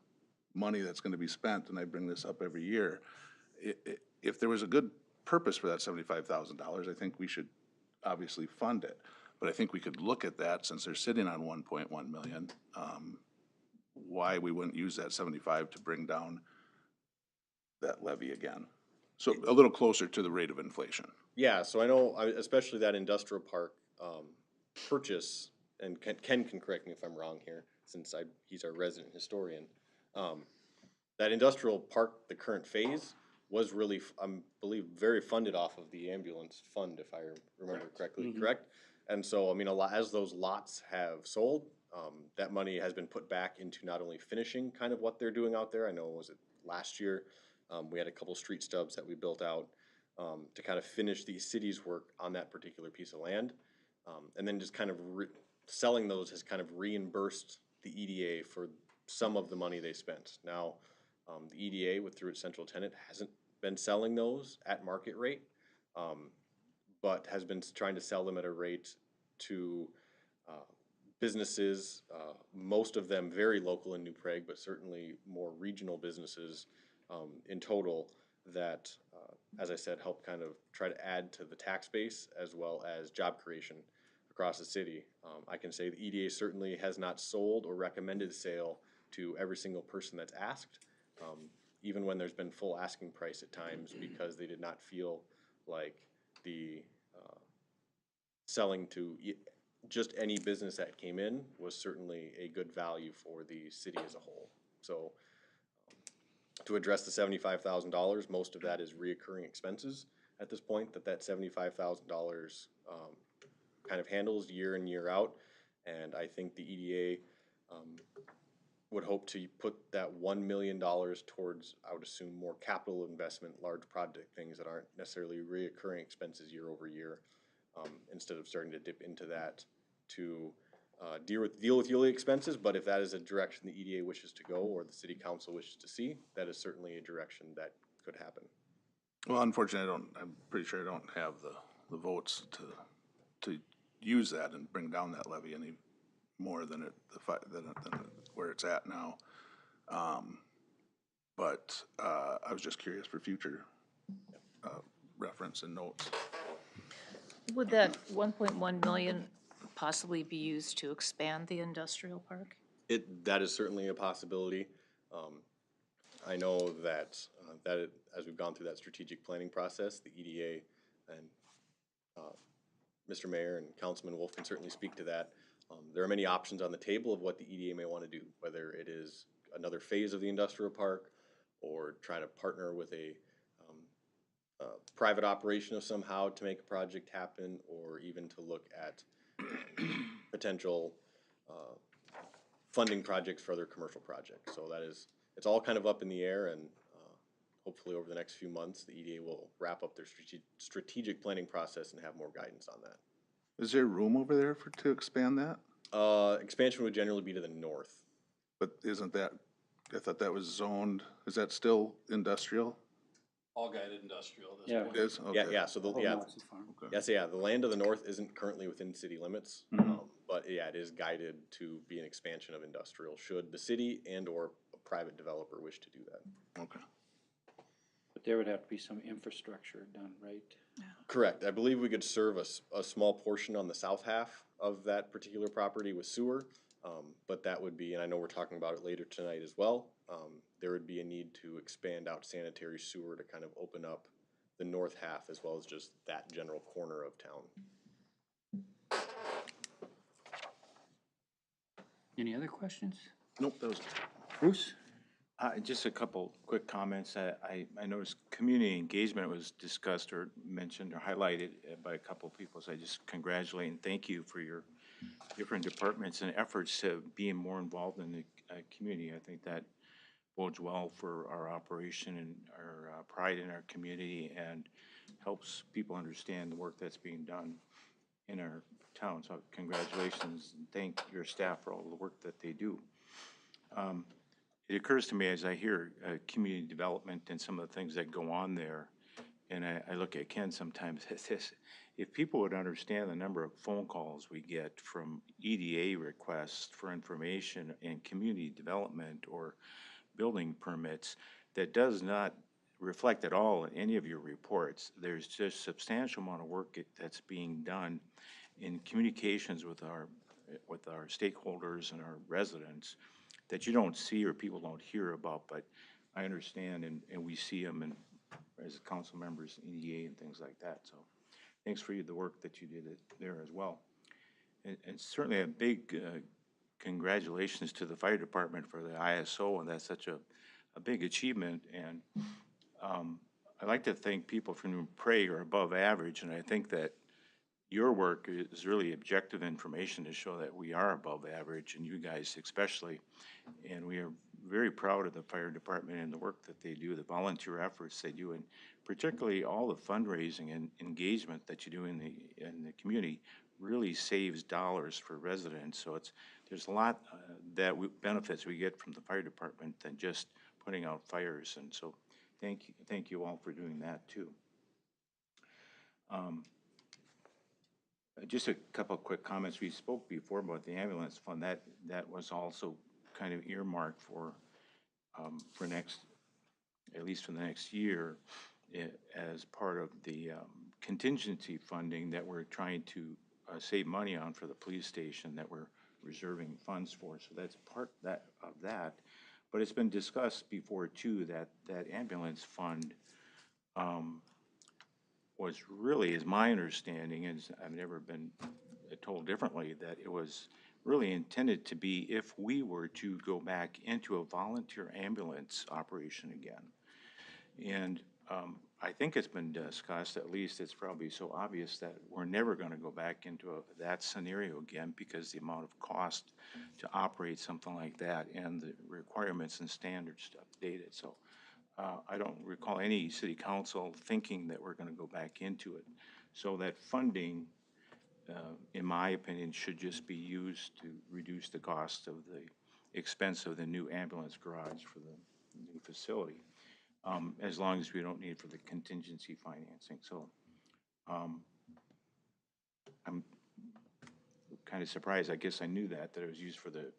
money that's gonna be spent, and I bring this up every year. If there was a good purpose for that $75,000, I think we should obviously fund it. But I think we could look at that, since they're sitting on 1.1 million, why we wouldn't use that 75 to bring down that levy again. So a little closer to the rate of inflation. Yeah, so I know, especially that industrial park purchase, and Ken can correct me if I'm wrong here, since he's our resident historian. That industrial park, the current phase, was really, I believe, very funded off of the ambulance fund, if I remember correctly, correct? And so, I mean, as those lots have sold, that money has been put back into not only finishing kind of what they're doing out there. I know, was it last year, we had a couple street stubs that we built out to kind of finish the city's work on that particular piece of land. And then just kind of selling those has kind of reimbursed the EDA for some of the money they spent. Now, the EDA, through its central tenant, hasn't been selling those at market rate, but has been trying to sell them at a rate to businesses, most of them very local in New Prague, but certainly more regional businesses in total that, as I said, help kind of try to add to the tax base as well as job creation across the city. I can say the EDA certainly has not sold or recommended sale to every single person that's asked, even when there's been full asking price at times, because they did not feel like the selling to just any business that came in was certainly a good value for the city as a whole. So to address the $75,000. Most of that is reoccurring expenses at this point that $75,000 kind of handles year in, year out. And I think the EDA would hope to put that $1 million towards, I would assume, more capital investment, large project things that aren't necessarily reoccurring expenses year over year, instead of starting to dip into that to deal with yearly expenses. But if that is a direction the EDA wishes to go or the city council wishes to see, that is certainly a direction that could happen. Well, unfortunately, I'm pretty sure I don't have the votes to use that and bring down that levy any more than where it's at now. But I was just curious for future reference and notes. Would that 1.1 million possibly be used to expand the industrial park? That is certainly a possibility. I know that as we've gone through that strategic planning process, the EDA and Mr. Mayor and Councilman Wolf can certainly speak to that. There are many options on the table of what the EDA may want to do, whether it is another phase of the industrial park or try to partner with a private operation of somehow to make a project happen, or even to look at potential funding projects for other commercial projects. So it's all kind of up in the air, and hopefully over the next few months, the EDA will wrap up their strategic planning process and have more guidance on that. Is there room over there to expand that? Expansion would generally be to the north. But isn't that, I thought that was zoned, is that still industrial? All guided industrial at this Yeah. point. It is? Okay. Yeah, so Okay. the land of the north isn't currently within city limits, but yeah, it is guided to be an expansion of industrial should the city and or a private developer wish to do that. Okay. But there would have to be some infrastructure done, right? Correct. I believe we could serve a small portion on the south half of that particular property with sewer, but that would be, and I know we're talking about it later tonight as well, there would be a need to expand out sanitary sewer to kind of open up the north half as well as just that general corner of town. Any other questions? Nope, that was. Bruce? Just a couple quick comments. I noticed community engagement was discussed or mentioned or highlighted by a couple of people. So I just congratulate and thank you for your different departments and efforts to being more involved in the community. I think that bodes well for our operation and our pride in our community and helps people understand the work that's being done in our town. So congratulations and thank your staff for all the work that they do. It occurs to me as I hear community development and some of the things that go on there, and I look at Ken sometimes as this, if people would understand the number of phone calls we get from EDA requests for information and community development or building permits, that does not reflect at all in any of your reports. There's just substantial amount of work that's being done in communications with our stakeholders and our residents that you don't see or people don't hear about, but I understand and we see them and as council members, EDA and things like that. So thanks for the work that you did there as well. And certainly a big congratulations to the fire department for the ISO, and that's such a big achievement. And I like to think people from Prague are above average, and I think that your work is really objective information to show that we are above average, and you guys especially. And we are very proud of the fire department and the work that they do, the volunteer efforts they do, and particularly all the fundraising and engagement that you do in the community really saves dollars for residents. So there's a lot benefits we get from the fire department than just putting out fires. And so thank you all for doing that too. Just a couple of quick comments. We spoke before about the ambulance fund. That was also kind of earmarked for next, at least for the next year, as part of the contingency funding that we're trying to save money on for the police station that we're reserving funds for. So that's part of that. But it's been discussed before too that ambulance fund was really, is my understanding, and I've never been told differently, that it was really intended to be if we were to go back into a volunteer ambulance operation again. And I think it's been discussed, at least it's probably so obvious that we're never going to go back into that scenario again because the amount of cost to operate something like that and the requirements and standards to update it. So I don't recall any city council thinking that we're going to go back into it. So that funding, in my opinion, should just be used to reduce the cost of the expense of the new ambulance garage for the new facility. As long as we don't need for the contingency financing. So I'm kind of surprised. I guess I knew that it was used for the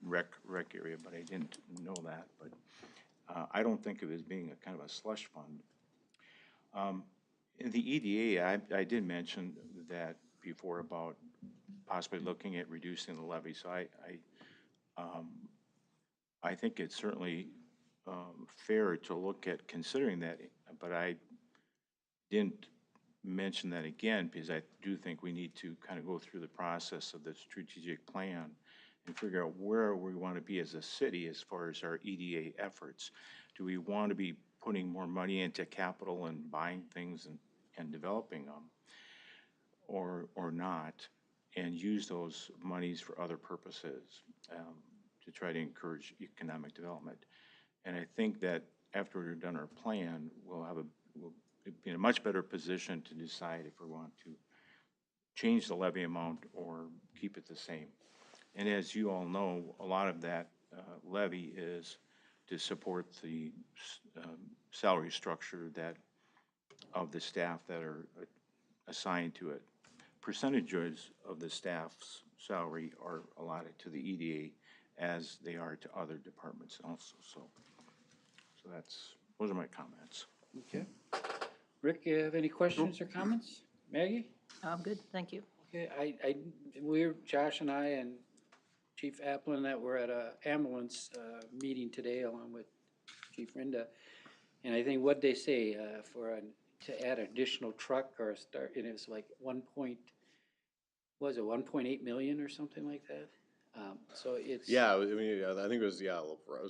rec area, but I didn't know that. But I don't think of it as being a kind of a slush fund. In the EDA, I did mention that before about possibly looking at reducing the levy. So I think it's certainly fair to look at considering that, but I didn't mention that again because I do think we need to kind of go through the process of the strategic plan and figure out where we want to be as a city as far as our EDA efforts. Do we want to be putting more money into capital and buying things and developing them, or not, and use those monies for other purposes to try to encourage economic development? And I think that after we've done our plan, we'll be in a much better position to decide if we want to change the levy amount or keep it the same. And as you all know, a lot of that levy is to support the salary structure of the staff that are assigned to it. Percentages of the staff's salary are allotted to the EDA as they are to other departments also. So those are my comments. Okay. Rick, you have any questions or comments? Maggie? I'm good, thank you. Okay, Josh and I and Chief Applin that were at a ambulance meeting today along with Chief Rinda. And I think what they say to add an additional truck or a start, and it was like 1.8 million or something like that? So it's. Yeah, I mean, I think it was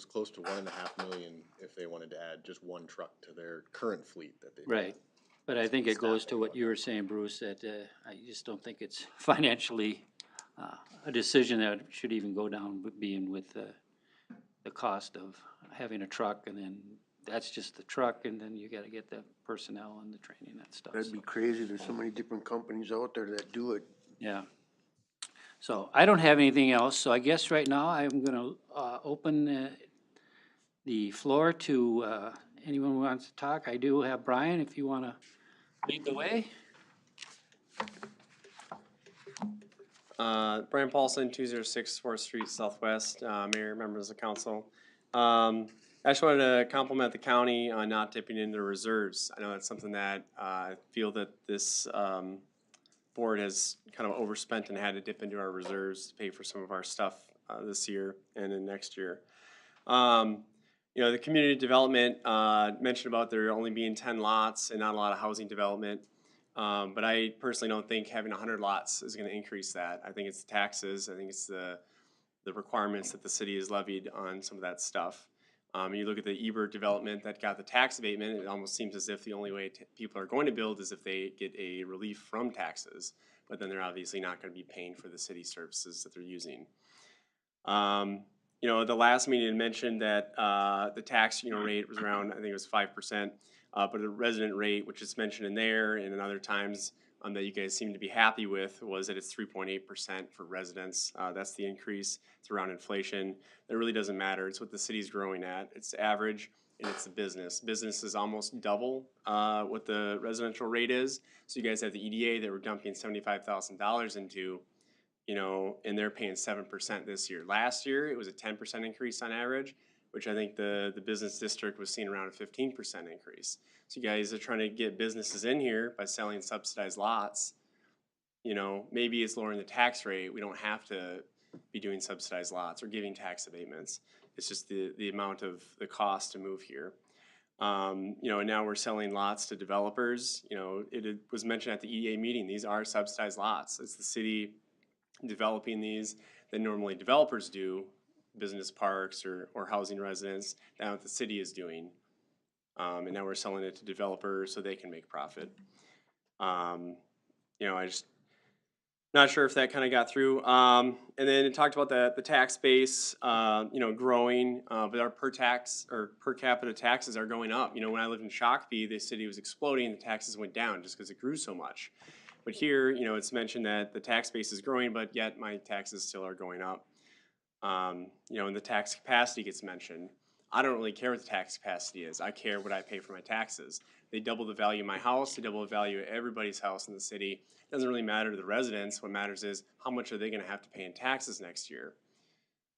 close to 1.5 million if they wanted to add just one truck to their current fleet that they. Right, but I think it goes to what you were saying, Bruce, that I just don't think it's financially a decision that should even go down, being with the cost of having a truck, and then that's just the truck, and then you gotta get the personnel and the training and stuff. That'd be crazy. There's so many different companies out there that do it. Yeah. So I don't have anything else, so I guess right now I'm gonna open the floor to anyone who wants to talk. I do have Brian, if you wanna lead the way. Brian Paulson, 206 4th Street Southwest, Mayor, members of council. I just wanted to compliment the county on not dipping into reserves. I know that's something that I feel that this board has kind of overspent and had to dip into our reserves to pay for some of our stuff this year and then next year. You know, the community development mentioned about there only being 10 lots and not a lot of housing development. But I personally don't think having 100 lots is going to increase that. I think it's the taxes. I think it's the requirements that the city has levied on some of that stuff. You look at the Ebert development that got the tax abatement, it almost seems as if the only way people are going to build is if they get a relief from taxes, but then they're obviously not going to be paying for the city services that they're using. You know, the last meeting mentioned that the tax rate was around, I think it was 5%, but the resident rate, which is mentioned in there and in other times that you guys seem to be happy with, was that it's 3.8% for residents. That's the increase. It's around inflation. That really doesn't matter. It's what the city's growing at. It's average, and it's the business. Business is almost double what the residential rate is. So you guys have the EDA that we're dumping $75,000 into, you know, and they're paying 7% this year. Last year, it was a 10% increase on average, which I think the business district was seeing around a 15% increase. So you guys are trying to get businesses in here by selling subsidized lots. You know, maybe it's lowering the tax rate. We don't have to be doing subsidized lots or giving tax abatements. It's just the amount of the cost to move here. You know, and now we're selling lots to developers. You know, it was mentioned at the EDA meeting, these are subsidized lots. It's the city developing these than normally developers do, business parks or housing residents, than what the city is doing. And now we're selling it to developers so they can make profit. You know, I just not sure if that kind of got through. And then it talked about the tax base, you know, growing, but our per capita taxes are going up. You know, when I lived in Shakopee, the city was exploding, the taxes went down just because it grew so much. But here, you know, it's mentioned that the tax base is growing, but yet my taxes still are going up. You know, and the tax capacity gets mentioned. I don't really care what the tax capacity is. I care what I pay for my taxes. They double the value of my house. They double the value of everybody's house in the city. It doesn't really matter to the residents. What matters is how much are they going to have to pay in taxes next year,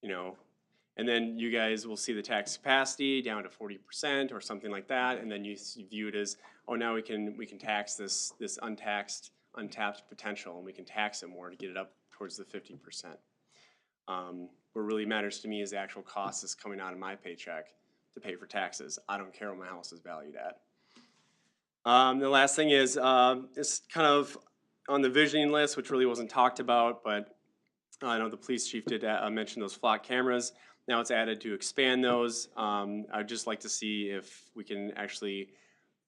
you know? And then you guys will see the tax capacity down to 40% or something like that, and then you view it as, oh, now we can tax this untapped potential, and we can tax it more to get it up towards the 50%. What really matters to me is the actual cost that's coming out of my paycheck to pay for taxes. I don't care what my house is valued at. The last thing is, it's kind of on the visioning list, which really wasn't talked about, but I know the police chief did mention those flock cameras. Now it's added to expand those. I'd just like to see if we can actually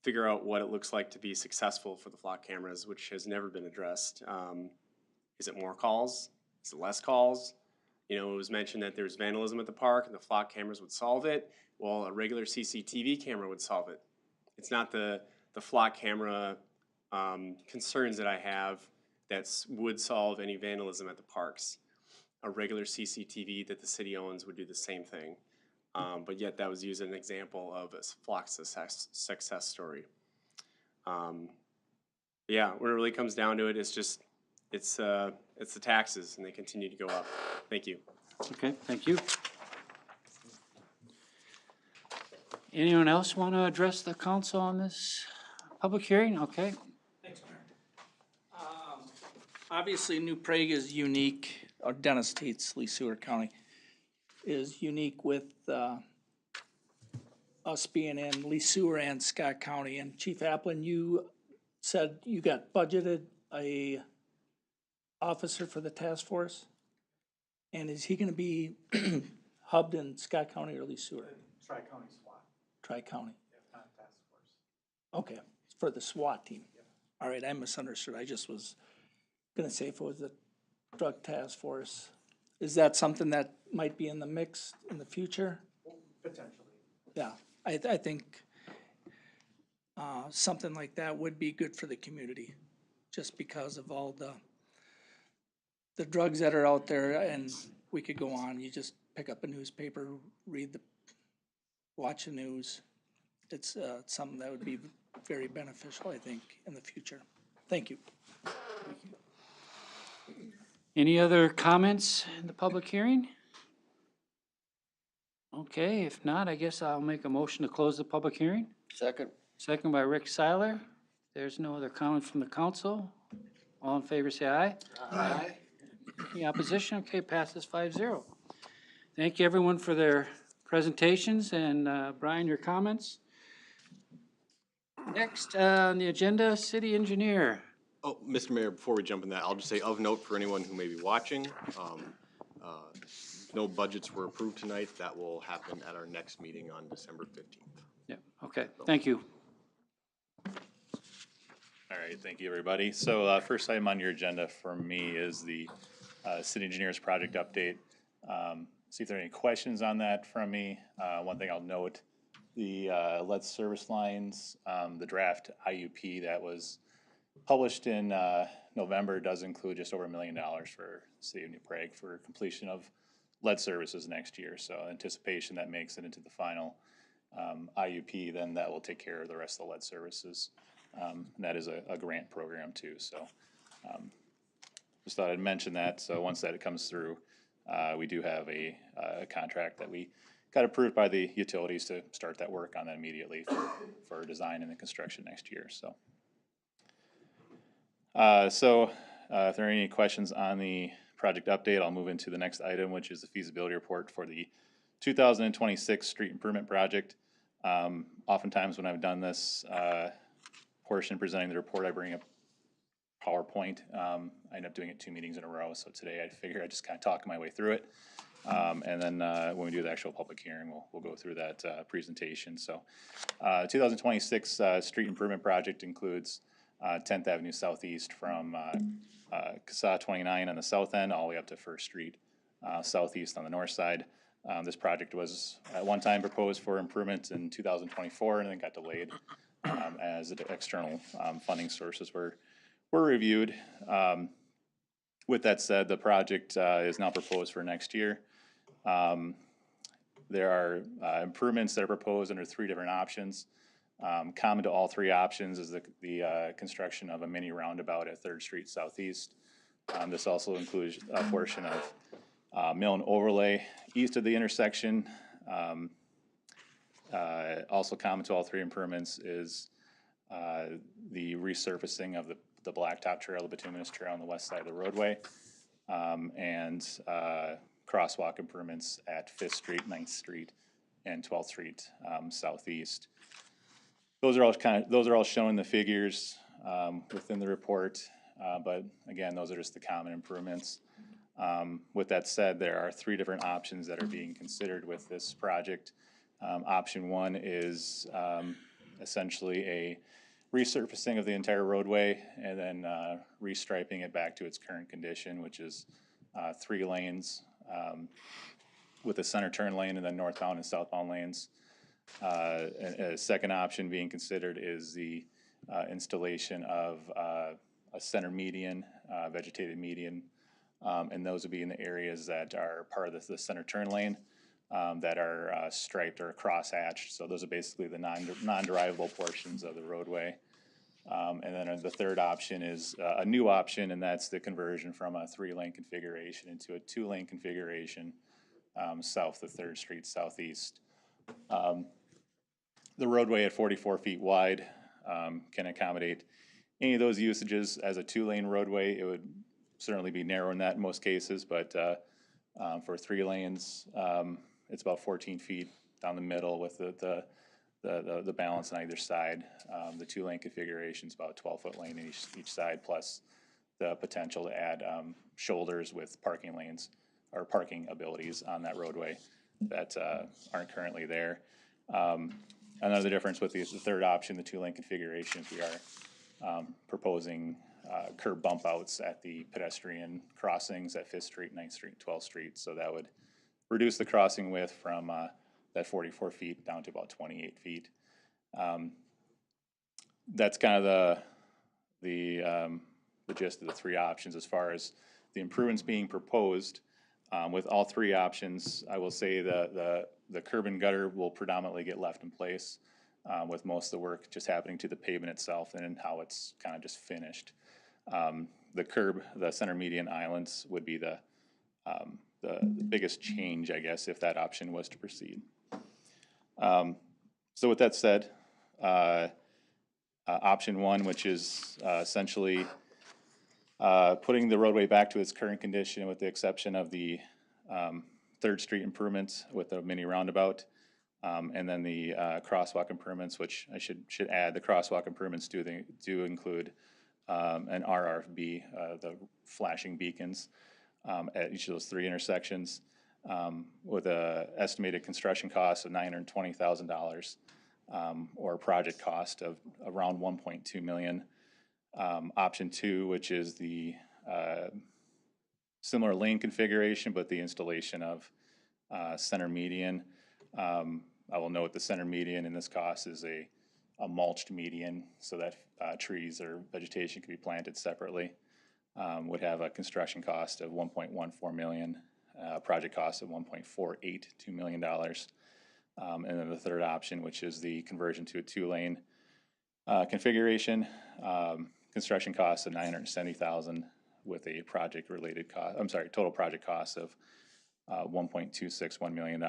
figure out what it looks like to be successful for the flock cameras, which has never been addressed. Is it more calls? Is it less calls? You know, it was mentioned that there's vandalism at the park and the flock cameras would solve it. Well, a regular CCTV camera would solve it. It's not the flock camera concerns that I have that would solve any vandalism at the parks. A regular CCTV that the city owns would do the same thing. But yet that was used as an example of a flock success story. Yeah, when it really comes down to it, it's just, it's the taxes and they continue to go up. Thank you. Okay, thank you. Anyone else want to address the council on this public hearing? Okay. Thanks, Mayor. Obviously, New Prague is unique, or Dennis Tate's Lee Sewer County is unique with us being in Lee Sewer and Scott County. And Chief Applin, you said you got budgeted a officer for the task force? And is he gonna be hubbed in Scott County or Lee Sewer? Tri-county SWAT, Tri-county, not task force. okay, for the SWAT team. All right, I misunderstood, I just was gonna say if it was the drug task force. Is that something that might be in the mix in the future? Potentially. Yeah, I think something like that would be good for the community, just because of all the drugs that are out there, and we could go on, you just pick up a newspaper, watch the news. It's something that would be very beneficial, I think, in the future. Thank you. Any other comments in the public hearing? Okay, if not, I guess I'll make a motion to close the public hearing. Second. Second by Rick Seiler. There's no other comments from the council. All in favor, say aye. Aye. Any opposition? Okay, passes 5-0. Thank you, everyone, for their presentations, and Brian, your comments. Next on the agenda, city engineer. Oh, Mr. Mayor, before we jump in that, I'll just say of note for anyone who may be watching, no budgets were approved tonight. That will happen at our next meeting on December 15th. Yeah, okay, thank you. All right, thank you, everybody. So first item on your agenda for me is the city engineer's project update. See if there are any questions on that from me. One thing I'll note, the lead service lines, the draft IUP that was published in November does include just over $1 million for the city of New Prague for completion of lead services next year. So anticipation that makes it into the final IUP, then that will take care of the rest of the lead services. And that is a grant program too. So just thought I'd mention that. So once that comes through, we do have a contract that we got approved by the utilities to start that work on that immediately for design and the construction next year. So, if there are any questions on the project update, I'll move into the next item, which is the feasibility report for the 2026 street improvement project. Oftentimes when I've done this portion presenting the report, I bring up PowerPoint. I ended up doing it 2 meetings in a row, so today I figured I'd just kind of talk my way through it. And then when we do the actual public hearing, we'll go through that presentation. So 2026 street improvement project includes 10th Avenue Southeast from CASA 29 on the south end all the way up to First Street Southeast on the north side. This project was at one time proposed for improvement in 2024 and then got delayed as the external funding sources were reviewed. With that said, the project is now proposed for next year. There are improvements that are proposed under 3 different options. Common to all 3 options is the construction of a mini roundabout at 3rd Street Southeast. This also includes a portion of mill and overlay east of the intersection. Also common to all 3 improvements is the resurfacing of the blacktop trail, the bituminous trail on the west side of the roadway, and crosswalk improvements at 5th Street, 9th Street, and 12th Street Southeast. Those are all shown in the figures within the report, but again, those are just the common improvements. With that said, there are 3 different options that are being considered with this project. Option 1 is essentially a resurfacing of the entire roadway and then restriping it back to its current condition, which is 3 lanes with a center turn lane and then northbound and southbound lanes. A second option being considered is the installation of a center median, vegetated median, and those would be in the areas that are part of the center turn lane that are striped or cross-hatched. So those are basically the non-drivable portions of the roadway. And then the third option is a new option, and that's the conversion from a 3-lane configuration into a 2-lane configuration south of 3rd Street Southeast. The roadway at 44 feet wide can accommodate any of those usages. As a 2-lane roadway, it would certainly be narrow in that in most cases, but for 3 lanes, it's about 14 feet down the middle with the balance on either side. The 2-lane configuration is about a 12-foot lane in each side, plus the potential to add shoulders with parking lanes or parking abilities on that roadway that aren't currently there. Another difference with the third option, the 2-lane configuration, is we are proposing curb bump outs at the pedestrian crossings at 5th Street, 9th Street, 12th Street. So that would reduce the crossing width from that 44 feet down to about 28 feet. That's kind of the gist of the 3 options as far as the improvements being proposed. With all 3 options, I will say the curb and gutter will predominantly get left in place, with most of the work just happening to the pavement itself and how it's kind of just finished. The curb, the center median islands would be the biggest change, I guess, if that option was to proceed. So with that said, option 1, which is essentially putting the roadway back to its current condition with the exception of the 3rd Street improvements with the mini roundabout, and then the crosswalk improvements, which I should add, the crosswalk improvements do include an RRB, the flashing beacons, at each of those 3 intersections, with an estimated construction cost of $920,000, or a project cost of around $1.2 million. Option 2, which is the similar lane configuration, but the installation of center median. I will note the center median in this cost is a mulched median, so that trees or vegetation can be planted separately. Would have a construction cost of $1.14 million, project cost of $1.482 million. And then the third option, which is the conversion to a 2-lane configuration, construction cost of $970,000 with a project-related cost. I'm sorry, total project cost of $1.261 million.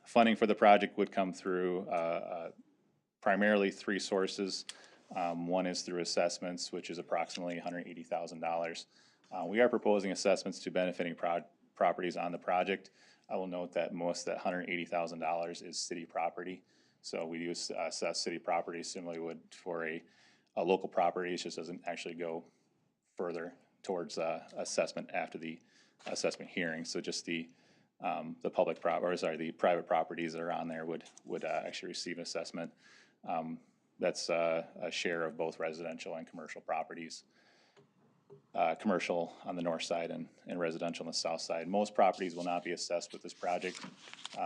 Funding for the project would come through primarily 3 sources. One is through assessments, which is approximately $180,000. We are proposing assessments to benefiting properties on the project. I will note that most of that $180,000 is city property. So we do assess city property similarly would for a local properties, just doesn't actually go further towards assessment after the assessment hearing. So just the public the private properties that are on there would actually receive an assessment. That's a share of both residential and commercial properties. Commercial on the north side and residential on the south side. Most properties will not be assessed with this project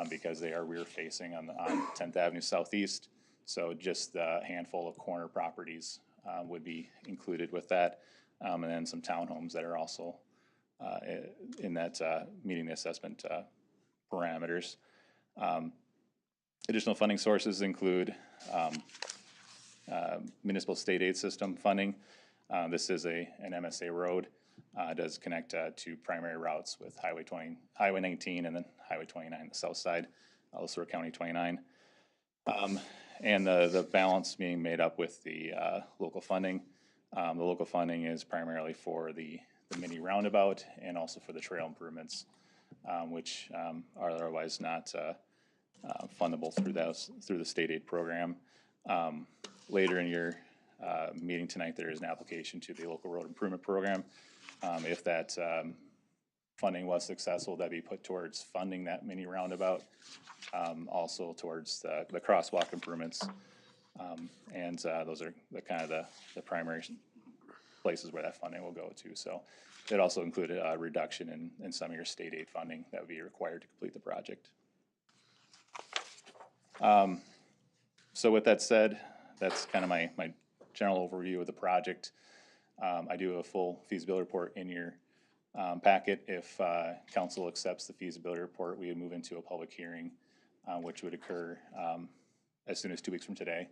because they are rear facing on 10th Avenue Southeast. So just a handful of corner properties would be included with that. And then some townhomes that are also in that meeting the assessment parameters. Additional funding sources include municipal state aid system funding. This is an MSA road. It does connect to primary routes with Highway 19 and then Highway 29, the south side, also County 29. And the balance being made up with the local funding. The local funding is primarily for the mini roundabout and also for the trail improvements, which are otherwise not fundable through the state aid program. Later in your meeting tonight, there is an application to the local road improvement program. If that funding was successful, that'd be put towards funding that mini roundabout, also towards the crosswalk improvements. And those are the primary places where that funding will go to. So it also included a reduction in some of your state aid funding that would be required to complete the project. So with that said, that's kind of my general overview of the project. I do have a full feasibility report in your packet. If council accepts the feasibility report, we would move into a public hearing, which would occur as soon as 2 weeks from today.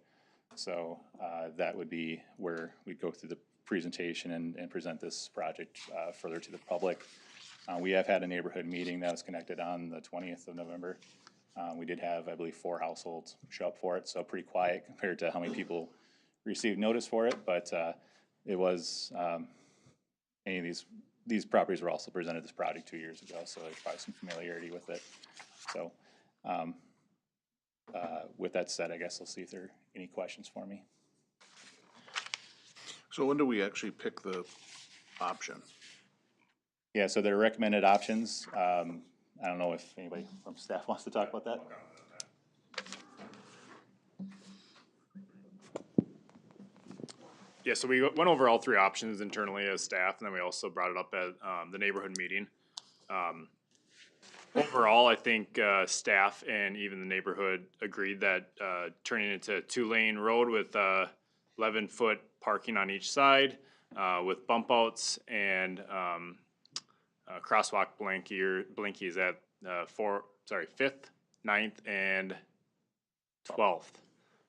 So that would be where we'd go through the presentation and present this project further to the public. We have had a neighborhood meeting that was connected on the 20th of November. We did have, I believe, 4 households show up for it, so pretty quiet compared to how many people received notice for it, but it was, any of these properties were also presented this project 2 years ago, so there's probably some familiarity with it. So with that said, I guess I'll see if there are any questions for me. So when do we actually pick the option? Yeah, so there are recommended options. I don't know if anybody from staff wants to talk about that. Yeah, so we went over all 3 options internally as staff, and then we also brought it up at the neighborhood meeting. Overall, I think staff and even the neighborhood agreed that turning it into a 2-lane road with 11-foot parking on each side with bump outs and crosswalk blinkies at 5th, 9th, and 12th.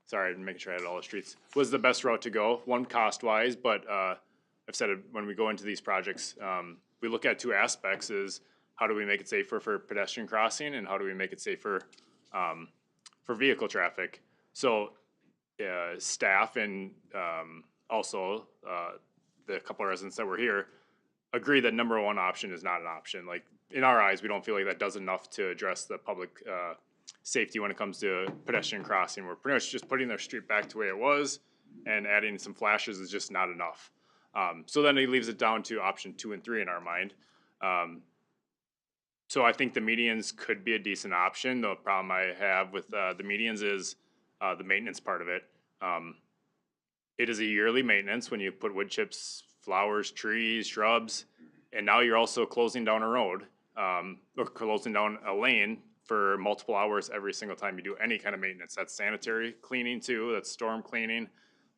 Sorry, I'm making sure I had all the streets. Was the best route to go, one cost-wise, but I've said it, when we go into these projects, we look at 2 aspects: is how do we make it safer for pedestrian crossing, and how do we make it safer for vehicle traffic? So staff and also the couple of residents that were here agree that number 1 option is not an option. Like, in our eyes, we don't feel like that does enough to address the public safety when it comes to pedestrian crossing. We're pretty much just putting their street back to the way it was, and adding some flashes is just not enough. So then it leaves it down to option 2 and 3 in our mind. So I think the medians could be a decent option. The problem I have with the medians is the maintenance part of it. It is a yearly maintenance when you put wood chips, flowers, trees, shrubs, and now you're also closing down a road or closing down a lane for multiple hours every single time you do any kind of maintenance. That's sanitary cleaning too, that's storm cleaning,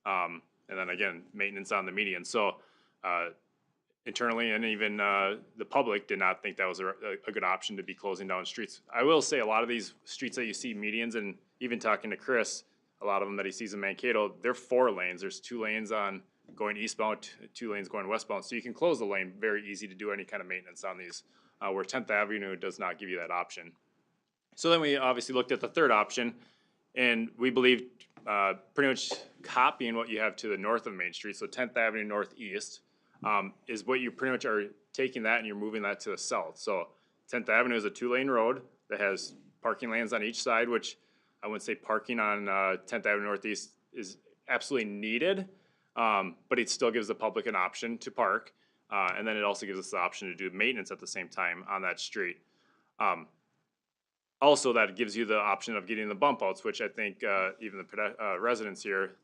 and then again, maintenance on the median. So internally and even the public did not think that was a good option to be closing down streets. I will say a lot of these streets that you see medians, and even talking to Chris, a lot of them that he sees in Mankato, they're 4 lanes. There's 2 lanes on going eastbound, 2 lanes going westbound. So you can close the lane, very easy to do any kind of maintenance on these, where 10th Avenue does not give you that option. So then we obviously looked at the 3rd option, and we believe pretty much copying what you have to the north of Main Street, so 10th Avenue Northeast, is what you pretty much are taking that and you're moving that to the south. So 10th Avenue is a 2-lane road that has parking lanes on each side, which I wouldn't say parking on 10th Avenue Northeast is absolutely needed, but it still gives the public an option to park. And then it also gives us the option to do maintenance at the same time on that street. Also, that gives you the option of getting the bump outs, which I think even the residents here,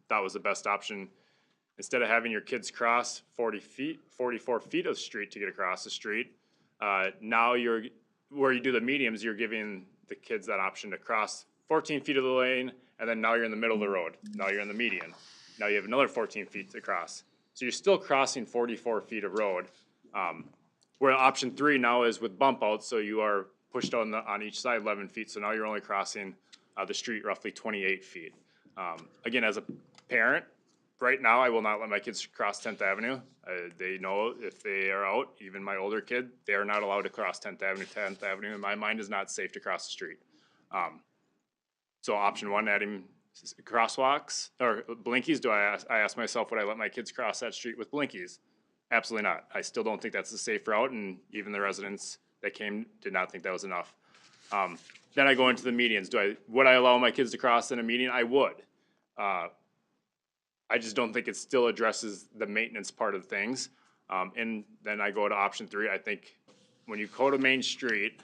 that was the best option. Instead of having your kids cross 44 feet of street to get across the street, now where you do the mediums, you're giving the kids that option to cross 14 feet of the lane, and then now you're in the middle of the road. Now you're in the median. Now you have another 14 feet to cross. So you're still crossing 44 feet of road. Where option 3 now is with bump outs, so you are pushed on each side 11 feet, so now you're only crossing the street roughly 28 feet. Again, as a parent, right now I will not let my kids cross 10th Avenue. They know if they are out, even my older kid, they are not allowed to cross 10th Avenue. 10th Avenue, in my mind, is not safe to cross the street. So option 1, adding crosswalks or blinkies. I ask myself, would I let my kids cross that street with blinkies? Absolutely not. I still don't think that's a safe route, and even the residents that came did not think that was enough. Then I go into the medians. Would I allow my kids to cross in a median? I would. I just don't think it still addresses the maintenance part of things. And then I go to option 3. I think when you go to Main Street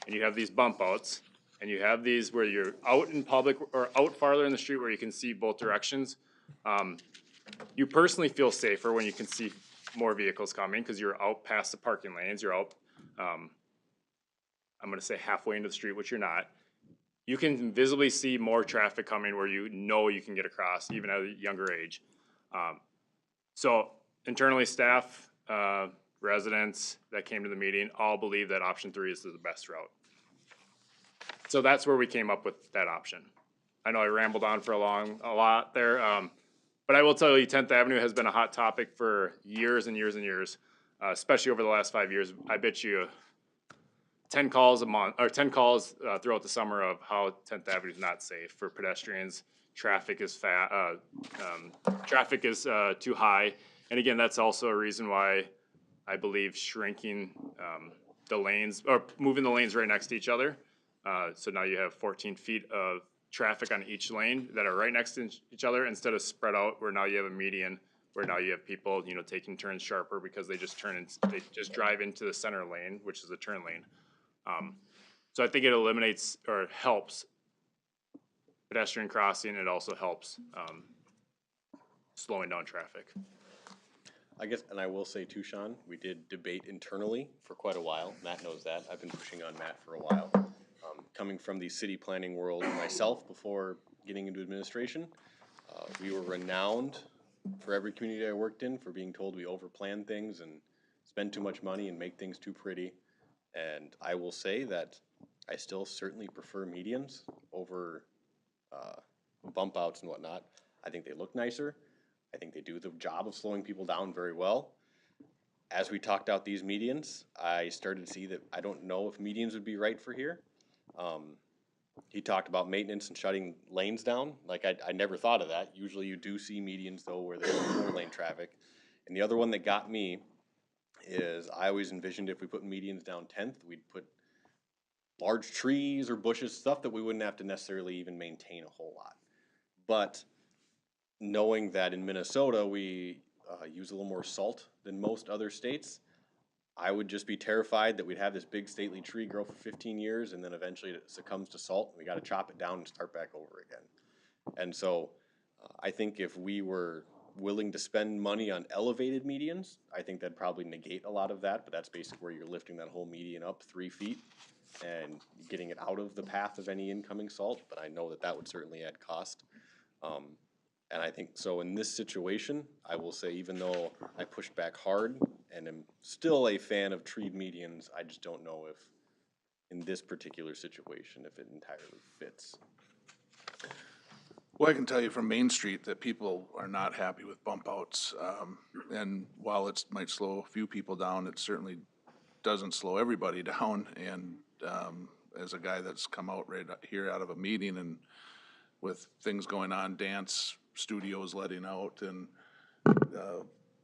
and you have these bump outs and you have these where you're out in public or out farther in the street where you can see both directions, you personally feel safer when you can see more vehicles coming because you're out past the parking lanes. You're out, I'm going to say halfway into the street, which you're not. You can visibly see more traffic coming where you know you can get across, even at a younger age. So internally, staff, residents that came to the meeting all believe that option 3 is the best route. So that's where we came up with that option. I know I rambled on for a lot there, but I will tell you 10th Avenue has been a hot topic for years and years and years, especially over the last 5 years. I bet you 10 calls a month, or 10 calls throughout the summer of how 10th Avenue is not safe for pedestrians. Traffic is too high. And again, that's also a reason why I believe shrinking the lanes, or moving the lanes right next to each other. So now you have 14 feet of traffic on each lane that are right next to each other instead of spread out where now you have a median, where now you have people, taking turns sharper because they just drive into the center lane, which is the turn lane. So I think it eliminates or helps pedestrian crossing. It also helps slowing down traffic. I guess, and I will say too, Sean, we did debate internally for quite a while. Matt knows that. I've been pushing on Matt for a while. Coming from the city planning world myself before getting into administration, we were renowned for every community I worked in for being told we overplan things and spend too much money and make things too pretty. And I will say that I still certainly prefer medians over bump outs and whatnot. I think they look nicer. I think they do the job of slowing people down very well. As we talked out these medians, I started to see that I don't know if medians would be right for here. He talked about maintenance and shutting lanes down. Like I never thought of that. Usually you do see medians though where there's 4-lane traffic. And the other one that got me is I always envisioned if we put medians down 10th, we'd put large trees or bushes, stuff that we wouldn't have to necessarily even maintain a whole lot. But knowing that in Minnesota we use a little more salt than most other states, I would just be terrified that we'd have this big stately tree grow for 15 years and then eventually it succumbs to salt and we got to chop it down and start back over again. And so I think if we were willing to spend money on elevated medians, I think that'd probably negate a lot of that, but that's basically where you're lifting that whole median up 3 feet and getting it out of the path of any incoming salt, but I know that that would certainly add cost. And I think so in this situation, I will say even though I pushed back hard and am still a fan of treed medians, I just don't know if in this particular situation, if it entirely fits. Well, I can tell you from Main Street that people are not happy with bump outs. And while it might slow a few people down, it certainly doesn't slow everybody down. And as a guy that's come out right here out of a meeting and with things going on, dance studios letting out and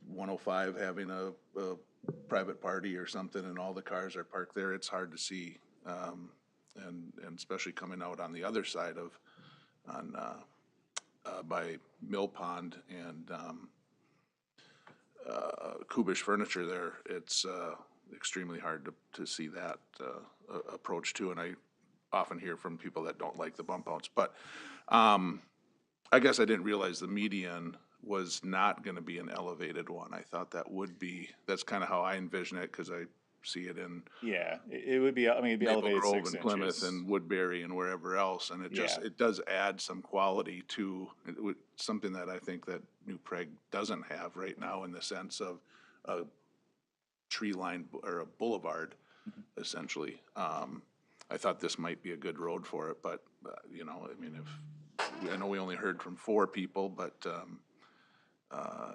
105 having a private party or something and all the cars are parked there, it's hard to see. And especially coming out on the other side by Mill Pond and, Kubish Furniture there, it's, extremely hard to see that, approach too, and I often hear from people that don't like the bump outs, but, I guess I didn't realize the median was not gonna be an elevated one. I thought that would be, that's kinda how I envision it, cause I see it in Yeah, it would be, I mean, it'd be Maple elevated Grove 6 and Plymouth inches. and Woodbury and wherever else, and it just, Yeah. it does add some quality to, it would, something that I think that New Prague doesn't have right now in the sense of a tree line or a boulevard, essentially. I thought this might be a good road for it, but, you know, I mean, I know we only heard from 4 people, but,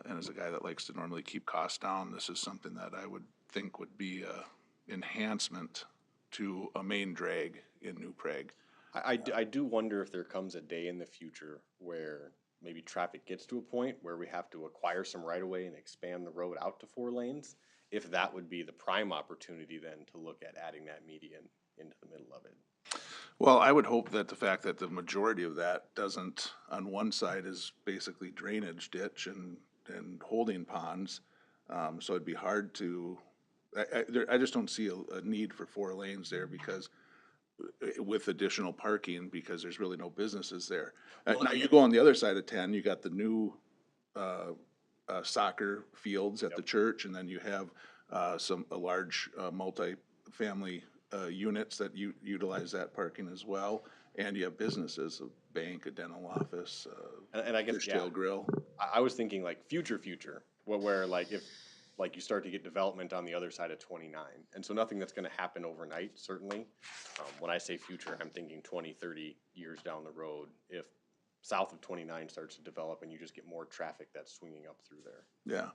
and as a guy that likes to normally keep costs down, this is something that I would think would be a enhancement to a main drag in New Prague. I do wonder if there comes a day in the future where maybe traffic gets to a point where we have to acquire some right of way and expand the road out to 4 lanes. If that would be the prime opportunity then to look at adding that median into the middle of it. Well, I would hope that the fact that the majority of that doesn't, on one side is basically drainage ditch and holding ponds. So it'd be hard to, I just don't see a need for 4 lanes there because with additional parking, because there's really no businesses there. Now you go on the other side of 10, you got the new, soccer fields at the church, and then you have, a large, multi-family, units that utilize that parking as well. And you have businesses, a bank, a dental office, And I guess, fishtail grill. I was thinking like future, where like if, like you start to get development on the other side of 29. And so nothing that's gonna happen overnight, certainly. When I say future, I'm thinking 20, 30 years down the road. If south of 29 starts to develop and you just get more traffic that's swinging up through there. Yeah.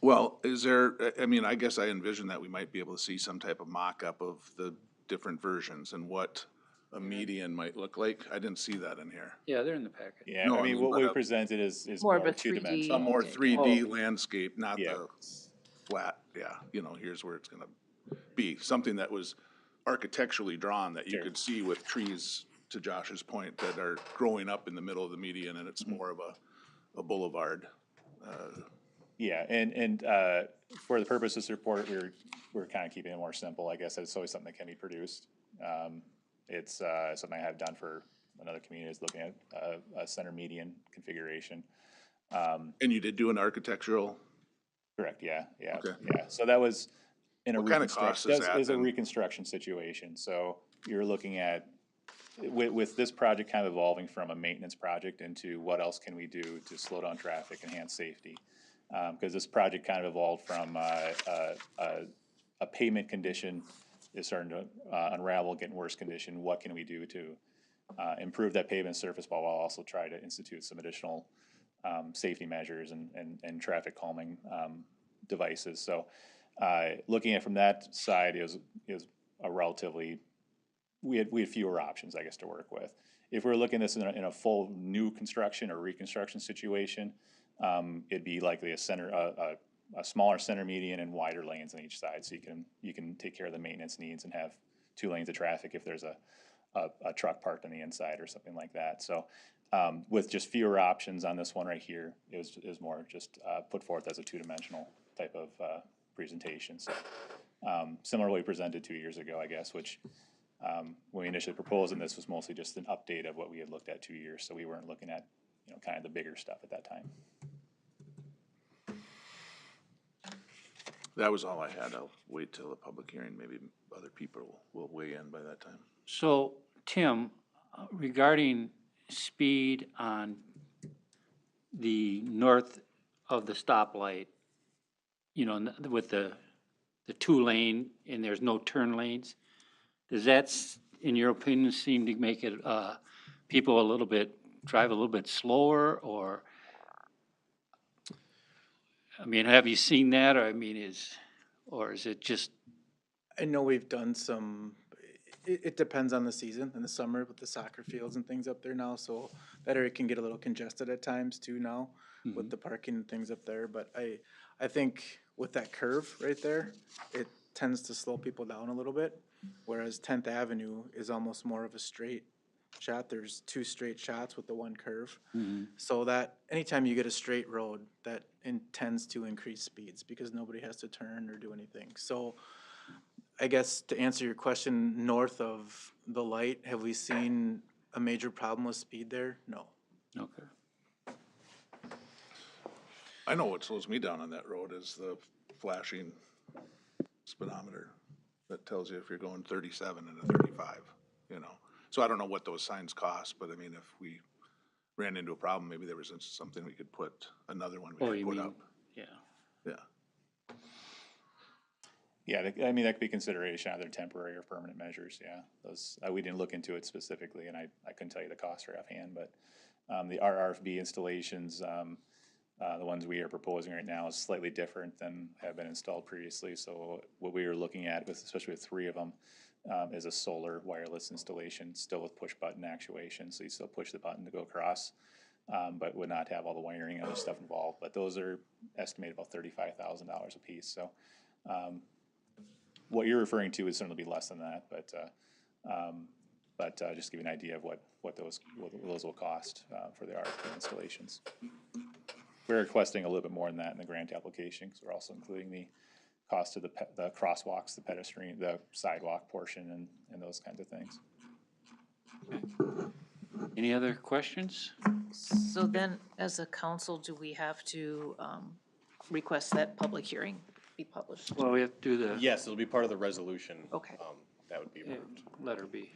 Well, is there, I mean, I guess I envision that we might be able to see some type of mock-up of the different versions and what a median might look like. I didn't see that in here. Yeah, they're in the packet. Yeah, No, I I mean, mean, what but we a- presented is More more of a 3D. two-dimensional. A more 3D Oh. landscape, not Yeah. the flat, yeah, you know, here's where it's gonna be. Something that was architecturally drawn that you Sure. could see with trees, to Josh's point, that are growing up in the middle of the median and it's more of a boulevard. Yeah, and for the purpose of this report, we're kind of keeping it more simple. I guess it's always something that can be produced. It's something I have done for another community is looking at a center median configuration. And you did do an architectural, Correct, yeah. Okay. Yeah, so that was in a What kind of cost reconstruction, is that that was a then? reconstruction situation. So you're looking at, with this project kind of evolving from a maintenance project into what else can we do to slow down traffic, enhance safety? Because this project kind of evolved from a pavement condition is starting to unravel, get in worse condition. What can we do to improve that pavement surface while also try to institute some additional safety measures and traffic calming devices? So looking at it from that side, it was a relatively, we had fewer options, I guess, to work with. If we're looking at this in a full new construction or reconstruction situation, it'd be likely a smaller center median and wider lanes on each side, so you can take care of the maintenance needs and have 2 lanes of traffic if there's a truck parked on the inside or something like that. So with just fewer options on this one right here, it was more just put forth as a 2-dimensional type of presentation. So similar to what we presented 2 years ago, I guess, which when we initially proposed, and this was mostly just an update of what we had looked at 2 years, so we weren't looking at, kind of the bigger stuff at that time. That was all I had. I'll wait till the public hearing. Maybe other people will weigh in by that time. So, Tim, regarding speed on the north of the stoplight, with the 2-lane and there's no turn lanes, does that, in your opinion, seem to make it, people drive a little bit slower, or, I mean, have you seen that, or, I mean, or is it just, I know we've done some, it depends on the season. In the summer with the soccer fields and things up there now, so that area can get a little congested at times too now with the parking and things up there. But I think with that curve right there, it tends to slow people down a little bit, whereas 10th Avenue is almost more of a straight shot, there's 2 straight shots with the 1 curve. Mhm. So that anytime you get a straight road, that intends to increase speeds because nobody has to turn or do anything. So I guess to answer your question, north of the light, have we seen a major problem with speed there? No. Okay. I know what slows me down on that road is the flashing speedometer that tells you if you're going 37 and a 35, you know? So I don't know what those signs cost, but I mean, if we ran into a problem, maybe there was something we could put, another one we Oh, could you put mean, up. yeah. Yeah. Yeah, I mean, that could be consideration, either temporary or permanent measures, yeah. Those, we didn't look into it specifically, and I couldn't tell you the cost right offhand, but the RRFB installations, the ones we are proposing right now is slightly different than have been installed previously. So what we were looking at, especially with 3 of them, is a solar wireless installation, still with push button actuation. So you still push the button to go across, but would not have all the wiring and other stuff involved. But those are estimated about $35,000 a piece. So what you're referring to is certainly be less than that, but just to give you an idea of what those will cost for the RFP installations. We're requesting a little bit more than that in the grant application, because we're also including the cost of the crosswalks, the pedestrian, the sidewalk portion, and those kinds of things. Any other questions? So then, as a council, do we have to request that public hearing be published? Well, we have to do the Yes, it'll be part of the resolution. Okay. That would be approved. letter B.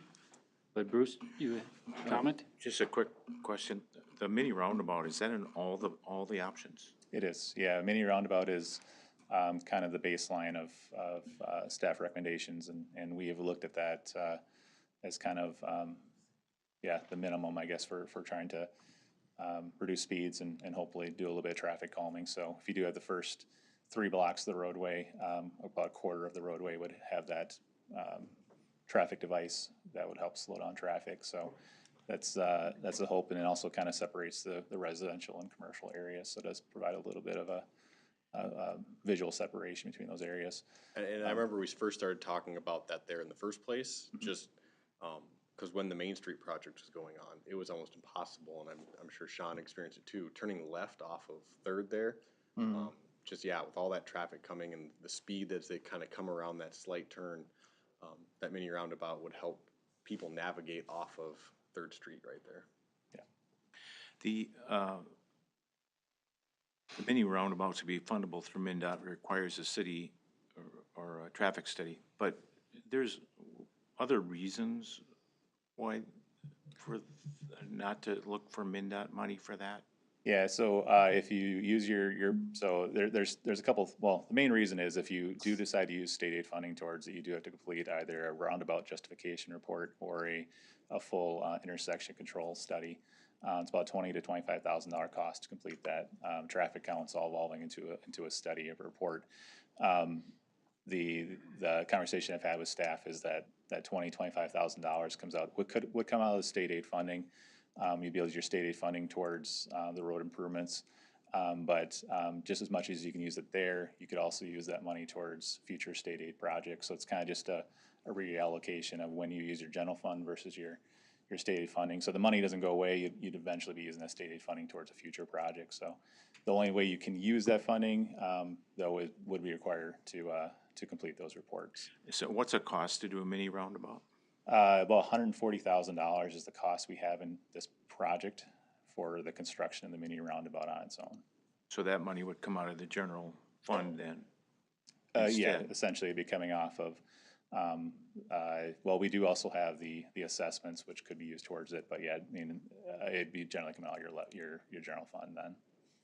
But Bruce, you comment? Just a quick question. The mini roundabout, is that in all the options? It is, yeah. Mini roundabout is kind of the baseline of staff recommendations, and we have looked at that as kind of, the minimum, I guess, for trying to reduce speeds and hopefully do a little bit of traffic calming. So if you do have the first 3 blocks of the roadway, about a quarter of the roadway would have that traffic device that would help slow down traffic. So that's the hope, and it also kind of separates the residential and commercial areas. So it does provide a little bit of a visual separation between those areas. And I remember we first started talking about that there in the first place, just because when the Main Street project was going on, it was almost impossible, and I'm sure Sean experienced it too, turning left off of 3rd there. Just, with all that traffic coming and the speed as they kind of come around that slight turn, that mini roundabout would help people navigate off of 3rd Street right there. The mini roundabout to be fundable through MnDOT requires a city or a traffic study, but there's other reasons why not to look for MnDOT money for that? Yeah, so if you use so there's a couple, well, the main reason is if you do decide to use state aid funding towards it, you do have to complete either a roundabout justification report or a full intersection control study. It's about $20,000 to $25,000 cost to complete that. Traffic counts all evolving into a study of a report. The conversation I've had with staff is that $20,000 to $25,000 comes out, would come out of the state aid funding. You'd be able to use your state aid funding towards the road improvements. But just as much as you can use it there, you could also use that money towards future state aid projects. So it's kind of just a reallocation of when you use your general fund versus your state aid funding. So the money doesn't go away. You'd eventually be using that state aid funding towards a future project. So the only way you can use that funding, though, it would be required to complete those reports. So what's it cost to do a mini roundabout? About $140,000 is the cost we have in this project for the construction of the mini roundabout on its own. So that money would come out of the general fund then? Yeah, essentially it'd be coming off of, well, we do also have the assessments, which could be used towards it, but yeah, I mean, it'd be generally coming out of your general fund then.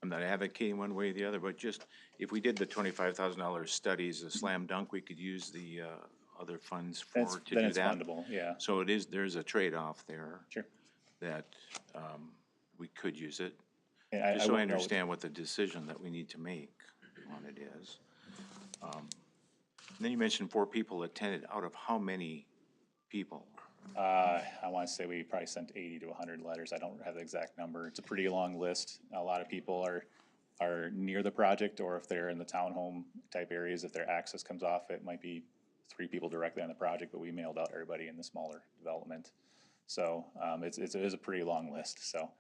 I'm not advocating one way or the other, but just if we did the $25,000 studies, a slam dunk, we could use the other funds to do that. Then it's fundable, yeah. So there's a trade-off there. Sure. That we could use it. And just so I understand what the decision that we need to make on it is. Then you mentioned 4 people attended. Out of how many people? I want to say we probably sent 80 to 100 letters. I don't have the exact number. It's a pretty long list. A lot of people are near the project, or if they're in the townhome type areas, if their access comes off, it might be 3 people directly on the project, but we mailed out everybody in the smaller development. So, it is a pretty long list, so.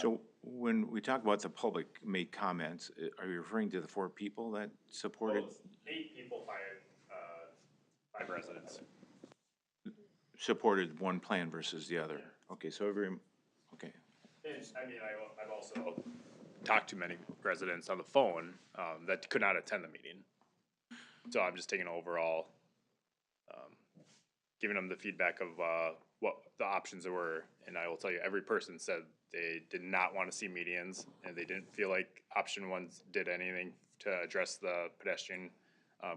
So when we talk about the public made comments, are you referring to the 4 people that supported, 8 people, 5 residents. supported one plan versus the other? Okay, so okay. And, I mean, I've also talked to many residents on the phone, that could not attend the meeting. So I'm just taking overall, giving them the feedback of, what the options were. And I will tell you, every person said they did not want to see medians, and they didn't feel like option 1 did anything to address the pedestrian,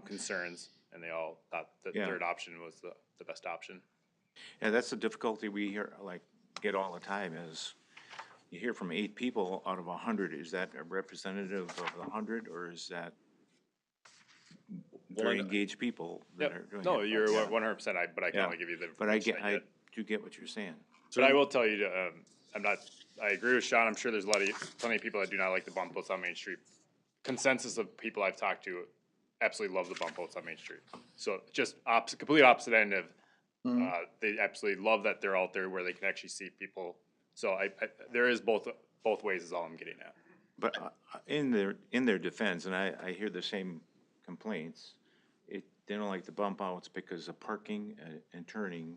concerns. And they all thought the Yeah. third option was the best option. Yeah, that's the difficulty we get all the time is you hear from 8 people out of 100. Is that a representative of the 100, or is that very engaged people that are doing it? No, you're 100%, but I can only give you the But I information get, I do get what you're saying. But I will tell you, I agree with Sean. I'm sure there's plenty of people that do not like the bump outs on Main Street. Consensus of people I've talked to absolutely love the bump outs on Main Street. So just complete opposite end of, they absolutely love that they're out there where they can actually see people. So there is both ways is all I'm getting at. But in their defense, and I hear the same complaints, they don't like the bump outs because of parking and turning,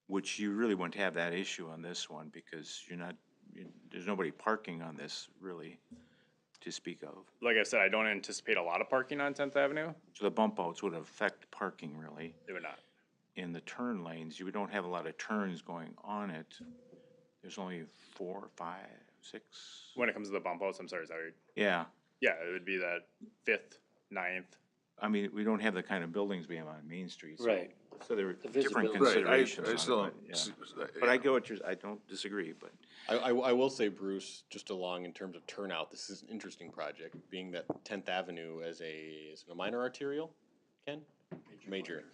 which you really wouldn't have that issue on this one because there's nobody parking on this really to speak of. Like I said, I don't anticipate a lot of parking on 10th Avenue. So the bump outs would affect parking really. They would not. In the turn lanes, you don't have a lot of turns going on it. There's only 4, 5, 6. When it comes to the bump outs, I'm sorry, Yeah. Yeah, it would be that 5th, 9th. I mean, we don't have the kind of buildings we have on Main Street. So, Right. So there were The different visibility. considerations I on still it, don't but, but I get what I don't disagree, but. I will say, Bruce, just along in terms of turnout, this is an interesting project, being that 10th Avenue is it a minor arterial, Ken? Major.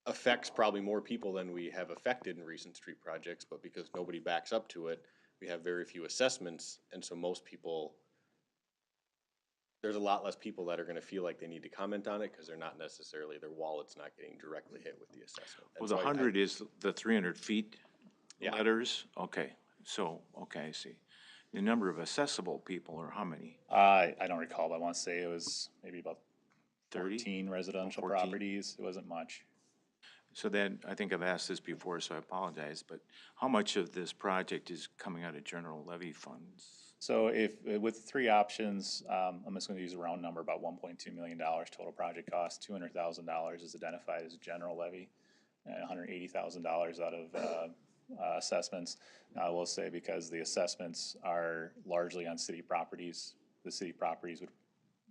Affects probably more people than we have affected in recent street projects, but because nobody backs up to it, we have very few assessments, and so most people, there's a lot less people that are gonna feel like they need to comment on it, because they're not necessarily, their wallet's not getting directly hit with the assessment. Well, the 100 is the 300 feet Yeah. letters? Okay, so, okay, I see. The number of accessible people are how many? I don't recall, but I want to say it was maybe about 30? 13 residential 14? properties. It wasn't much. So then, I think I've asked this before, so I apologize, but how much of this project is coming out of general levy funds? So with 3 options, I'm just gonna use a round number, about $1.2 million total project cost. $200,000 is identified as general levy, and $180,000 out of assessments. Now, I will say, because the assessments are largely on city properties, the city properties would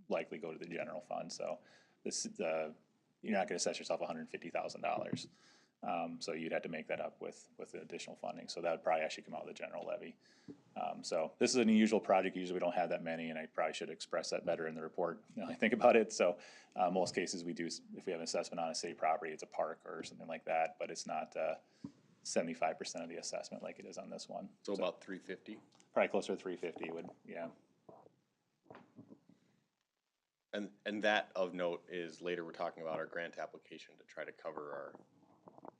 likely go to the general fund, so you're not gonna assess yourself $150,000. So you'd have to make that up with additional funding, so that would probably actually come out of the general levy. So this is an unusual project. Usually we don't have that many, and I probably should express that better in the report when I think about it. So most cases we do, if we have an assessment on a city property, it's a park or something like that, but it's not 75% of the assessment like it is on this one. So about 350? Probably closer to 350 would, yeah. And that of note is later we're talking about our grant application to try to cover our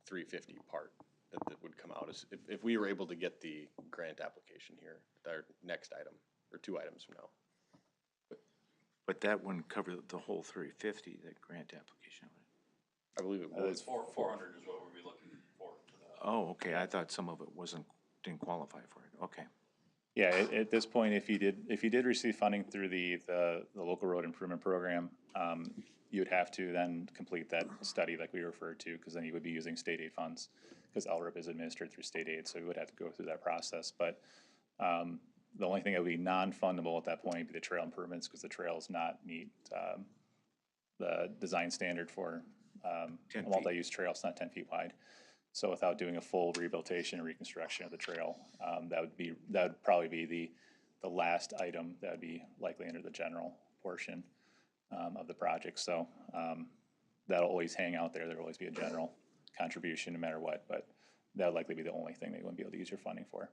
350 part that would come out if we were able to get the grant application here, our next item, or 2 items from now. But that wouldn't cover the whole 350, that grant application. I believe it was. 400 is what we'd be looking for. Oh, okay, I thought some of it didn't qualify for it, okay. Yeah, at this point, if you did receive funding through the local road improvement program, you would have to then complete that study like we referred to, because then you would be using state aid funds, because LRIP is administered through state aid, so you would have to go through that process. But the only thing that would be non-fundable at that point would be the trail improvements, because the trails not meet the design standard for a multi-use trail. It's not 10 feet wide. So without doing a full rehabilitation and reconstruction of the trail, that would probably be the last item that would be likely under the general portion of the project. So that'll always hang out there. There'll always be a general contribution no matter what, but that would likely be the only thing that you wouldn't be able to use your funding for.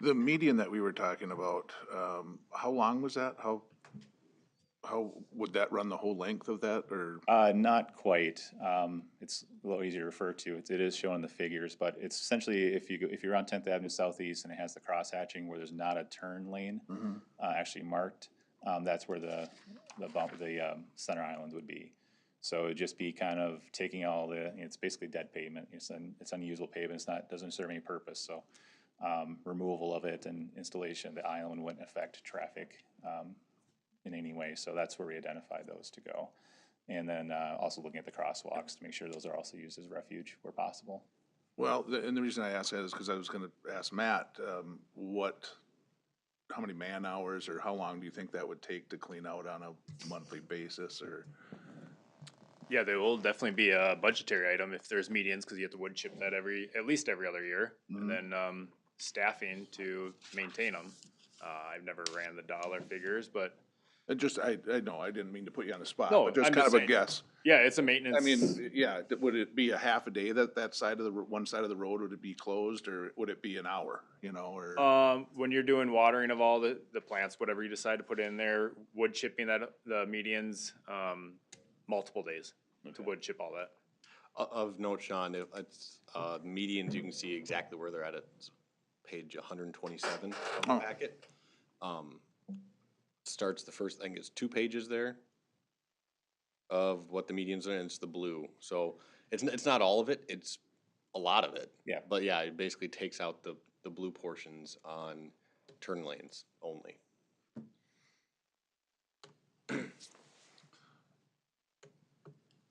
The median that we were talking about, how long was that? how, would that run the whole length of that, or? Not quite. It's a little easier to refer to. It is shown in the figures, but it's essentially if you're on 10th Avenue Southeast and it has the cross hatching where there's not a turn lane actually marked, that's where the center island would be. So it'd just be kind of taking all the, it's basically dead pavement. It's unusable pavement. Doesn't serve any purpose. So removal of it and installation of the island wouldn't affect traffic in any way. So that's where we identified those to go. And then also looking at the crosswalks to make sure those are also used as refuge where possible. Well, and the reason I asked that is because I was gonna ask Matt, how many man hours or how long do you think that would take to clean out on a monthly basis, or? Yeah, there will definitely be a budgetary item if there's medians, because you have to wood chip that at least every other year. And then staffing to maintain them. I've never ran the dollar figures, but. I know, I didn't mean to put you on the spot, No, but just I'm kind just of a saying. guess. Yeah, it's a maintenance. I mean, yeah, would it be a half a day that side of one side of the road, would it be closed, or would it be an hour, or? When you're doing watering of all the plants, whatever you decide to put in there, wood chipping the medians, multiple days to wood chip all that. Of note, Sean, it's medians, you can see exactly where they're at. It's page 127 of the packet. Starts the first, I think it's 2 pages there of what the medians are, and it's the blue. So it's not all of it, it's a lot of it. Yeah. But yeah, it basically takes out the blue portions on turn lanes only.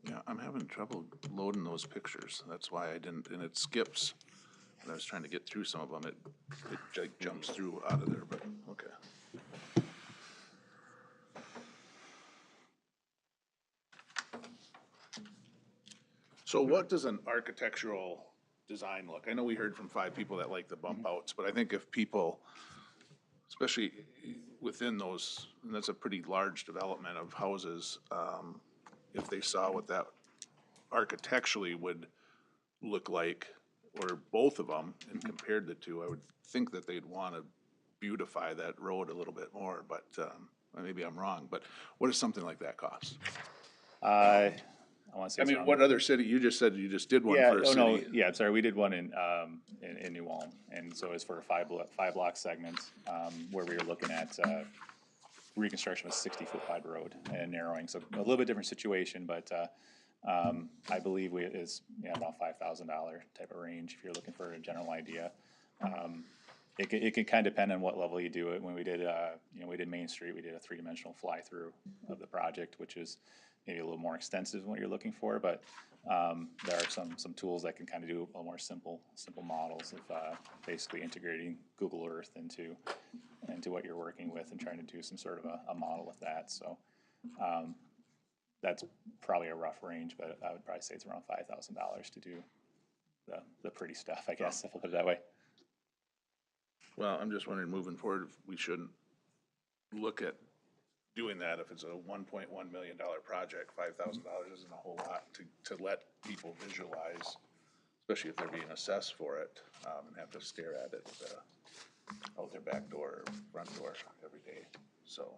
Yeah, I'm having trouble loading those pictures. That's why I didn't, and it skips. And I was trying to get through some of them. It jumps through out of there, but, okay. So what does an architectural design look? I know we heard from 5 people that like the bump outs, but I think if people, especially within those, and that's a pretty large development of houses, if they saw what that architecturally would look like, or both of them, and compared the two, I would think that they'd want to beautify that road a little bit more, but maybe I'm wrong. But what does something like that cost? I want to say. I mean, what other city? You just said you just did one for a city. No, yeah, I'm sorry, we did one in New Ulm, and so it's for a five block segment, where we were looking at reconstruction of a 60-foot wide road and narrowing, so a little bit different situation, but I believe it's about $5,000 type of range if you're looking for a general idea. It can kind of depend on what level you do it. When we did, we did Main Street, we did a 3-dimensional fly-through of the project, which is maybe a little more extensive than what you're looking for, but there are some tools that can kind of do a little more simple models of basically integrating Google Earth into what you're working with and trying to do some sort of a model with that. So that's probably a rough range, but I would probably say it's around $5,000 to do the pretty stuff, I guess, if we'll put it that way. Well, I'm just wondering, moving forward, if we shouldn't look at doing that if it's a $1.1 million project. $5,000 isn't a whole lot to let people visualize, especially if they're being assessed for it, and have to stare at it out their back door or front door every day. So,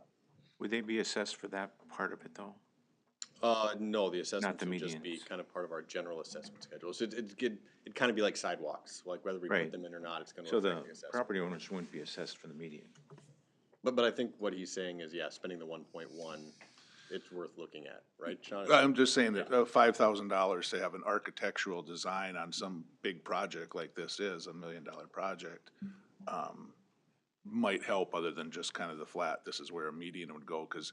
Would they be assessed for that part of it, though? No, the assessment the would just be medians. kind of part of our general assessment schedule. So it'd kind of be like sidewalks, like whether we put Right. them in or not, it's gonna So affect the the assessment. property owners wouldn't be assessed for the median. But I think what he's saying is, yeah, spending the 1.1, it's worth looking at, right, Sean? I'm just saying that $5,000 to have an architectural design on some big project like this is, $1 million project, might help other than just kind of the flat, this is where a median would go, because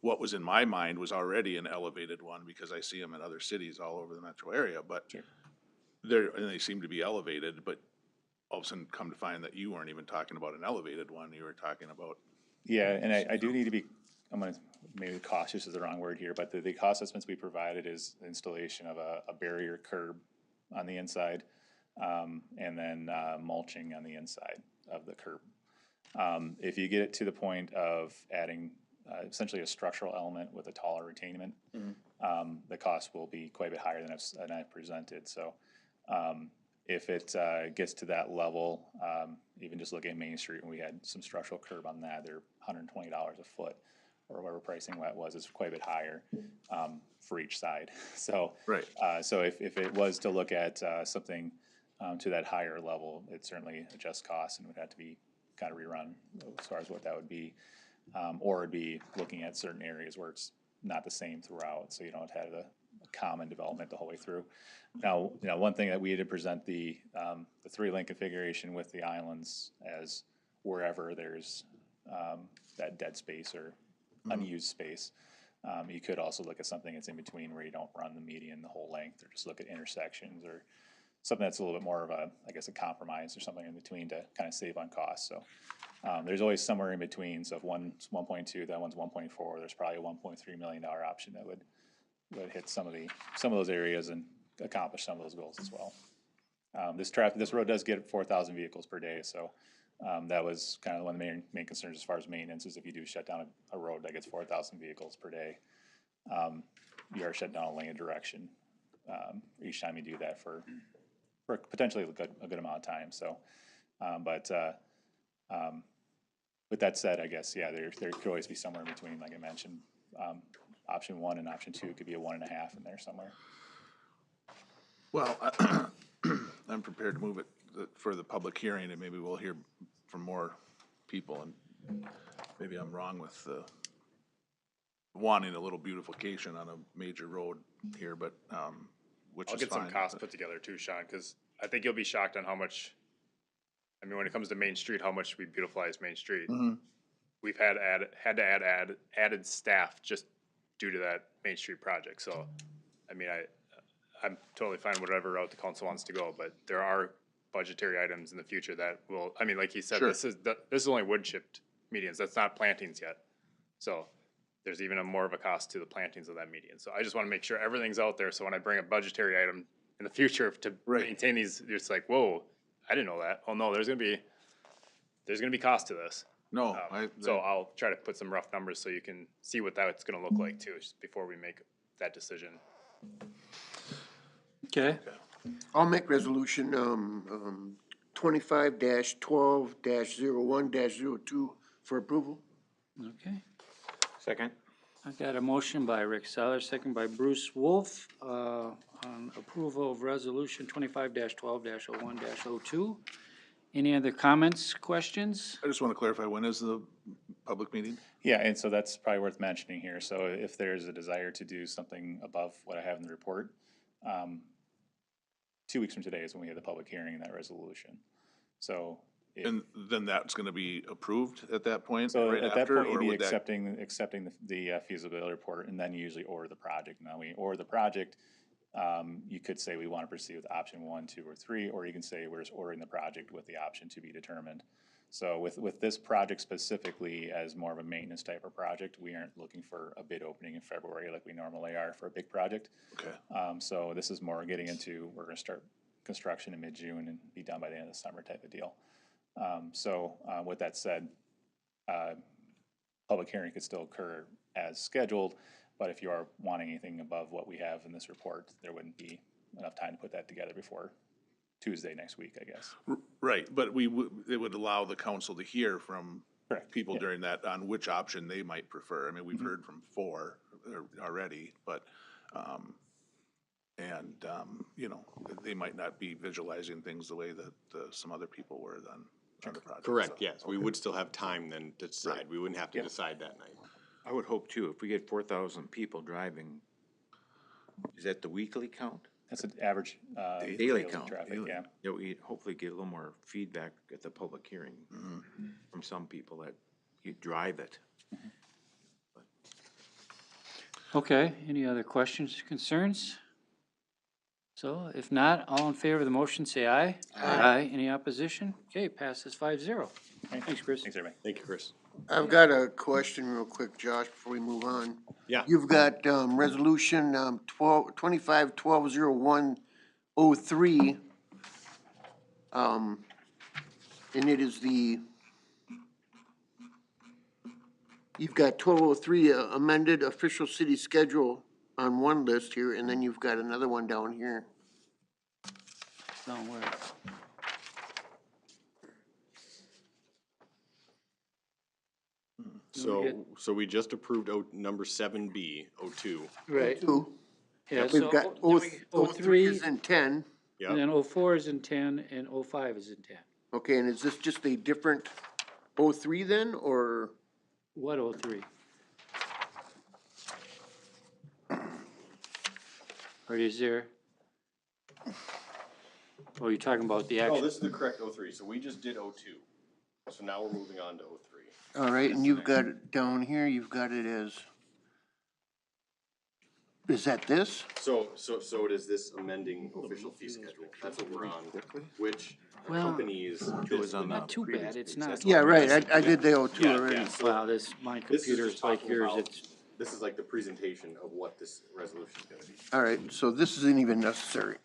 what was in my mind was already an elevated one, because I see them in other cities all over the metro area, but and they seem to be elevated, but all of a sudden come to find that you weren't even talking about an elevated one, you were talking about. Yeah, and I do need to be, I'm gonna, maybe cautious is the wrong word here, but the cost estimates we provided is the installation of a barrier curb on the inside, and then mulching on the inside of the curb. If you get it to the point of adding essentially a structural element with a taller retainment, the cost will be quite a bit higher than I've presented. So if it gets to that level, even just looking at Main Street, when we had some structural curb on that, they're $120 a foot. or whatever pricing that was, is quite a bit higher, for each side. So, Right. so if it was to look at, something, to that higher level, it'd certainly adjust costs and would have to be kind of rerun as far as what that would be. Or it'd be looking at certain areas where it's not the same throughout, so you don't have a common development the whole way through. Now, one thing that we had to present the 3-lane configuration with the islands as wherever there's, that dead space or unused space. You could also look at something that's in between where you don't run the median the whole length, or just look at intersections, or something that's a little bit more of a, I guess, a compromise or something in between to kind of save on costs. So there's always somewhere in between. So if one's 1.2, that one's 1.4, there's probably a $1.3 million option that would hit some of those areas and accomplish some of those goals as well. This road does get 4,000 vehicles per day, so that was kind of one of the main concerns as far as maintenance, is if you do shut down a road that gets 4,000 vehicles per day, you are shut down a lane of direction each time you do that for potentially a good amount of time. So, with that said, I guess, yeah, there could always be somewhere in between, like I mentioned. Option 1 and option 2 could be a 1.5 in there somewhere. Well, I'm prepared to move it for the public hearing, and maybe we'll hear from more people, and maybe I'm wrong with wanting a little beautification on a major road here, but, which I'll is get some fine. costs put together too, Sean, because I think you'll be shocked on how much, I mean, when it comes to Main Street, how much we beautifies Main Street. We've had to add added staff just due to that Main Street project. So, I mean, I'm totally fine whatever route the council wants to go, but there are budgetary items in the future that will, I mean, like he said, Sure. this is only wood chipped medians. That's not plantings yet. So there's even more of a cost to the plantings of that median. So I just want to make sure everything's out there. So when I bring a budgetary item in the future to maintain these, it's like, whoa, I didn't know that. Oh no, there's gonna be cost to this. No, So I'll try to put some rough numbers so you can see what that's gonna look like too, just before we make that decision. Okay. I'll make resolution, 25-12-01-02 for approval. Okay. Second. I've got a motion by Rick Seiler, second by Bruce Wolf, on approval of resolution 25-12-01-02. Any other comments, questions? I just want to clarify, when is the public meeting? Yeah, and so that's probably worth mentioning here. So if there's a desire to do something above what I have in the report, 2 weeks from today is when we have the public hearing in that resolution. So. And then that's gonna be approved at that point, So right at that after, point, or you'd be would that? accepting the feasibility report, and then you usually order the project. Now, we order the project, you could say we want to proceed with option 1, 2, or 3, or you can say we're just ordering the project with the option to be determined. So with this project specifically, as more of a maintenance type of project, we aren't looking for a bid opening in February like we normally are for a big project. Okay. So this is more getting into, we're gonna start construction in mid-June and be done by the end of the summer type of deal. With that said, public hearing could still occur as scheduled, but if you are wanting anything above what we have in this report, there wouldn't be enough time to put that together before Tuesday next week, I guess. Right, but it would allow the council to hear from Correct. people Yeah. during that on which option they might prefer. I mean, we've heard from 4 already, but, you know, they might not be visualizing things the way that some other people were then on the project. Correct, so. yes. We would still have time then to decide. We wouldn't have to decide that night. I would hope too, if we get 4,000 people driving, is that the weekly count? That's an average, Daily count. traffic, daily. yeah. Yeah, we hopefully get a little more feedback at the public hearing from some people that you drive it. Okay, any other questions, concerns? So if not, all in favor of the motion, say aye. Aye. Any opposition? Okay, passes 5-0. Thanks, Chris. Thanks, everybody. Thank you, Chris. I've got a question real quick, Josh, before we move on. Yeah. You've got, resolution, 25-12-01-03. And it is you've got 1203 amended official city schedule on one list here, and then you've got another one down here. Don't worry. So we just approved number 7B, 02. Right. Two, Yeah, we've so got then O we- three 03, is in 10. and Yep. then 04 is in 10, and 05 is in 10. Okay, and is this just a different O3 then, or? What 03? Or is there? Oh, you're talking about the No, actual, this is the correct 03, so we just did 02. So now we're moving on to 03. All right, and you've got it down here, you've got it as, is that this? So it is this amending official fee schedule, that's what we're on, which Well, companies. not too bad, it's not. Yeah, right, I did the O2 Yeah, already. yeah, so Wow, my this is computer's just like talking yours, about- it's, This is like the presentation of what this resolution is gonna be. All right, so this isn't even necessary.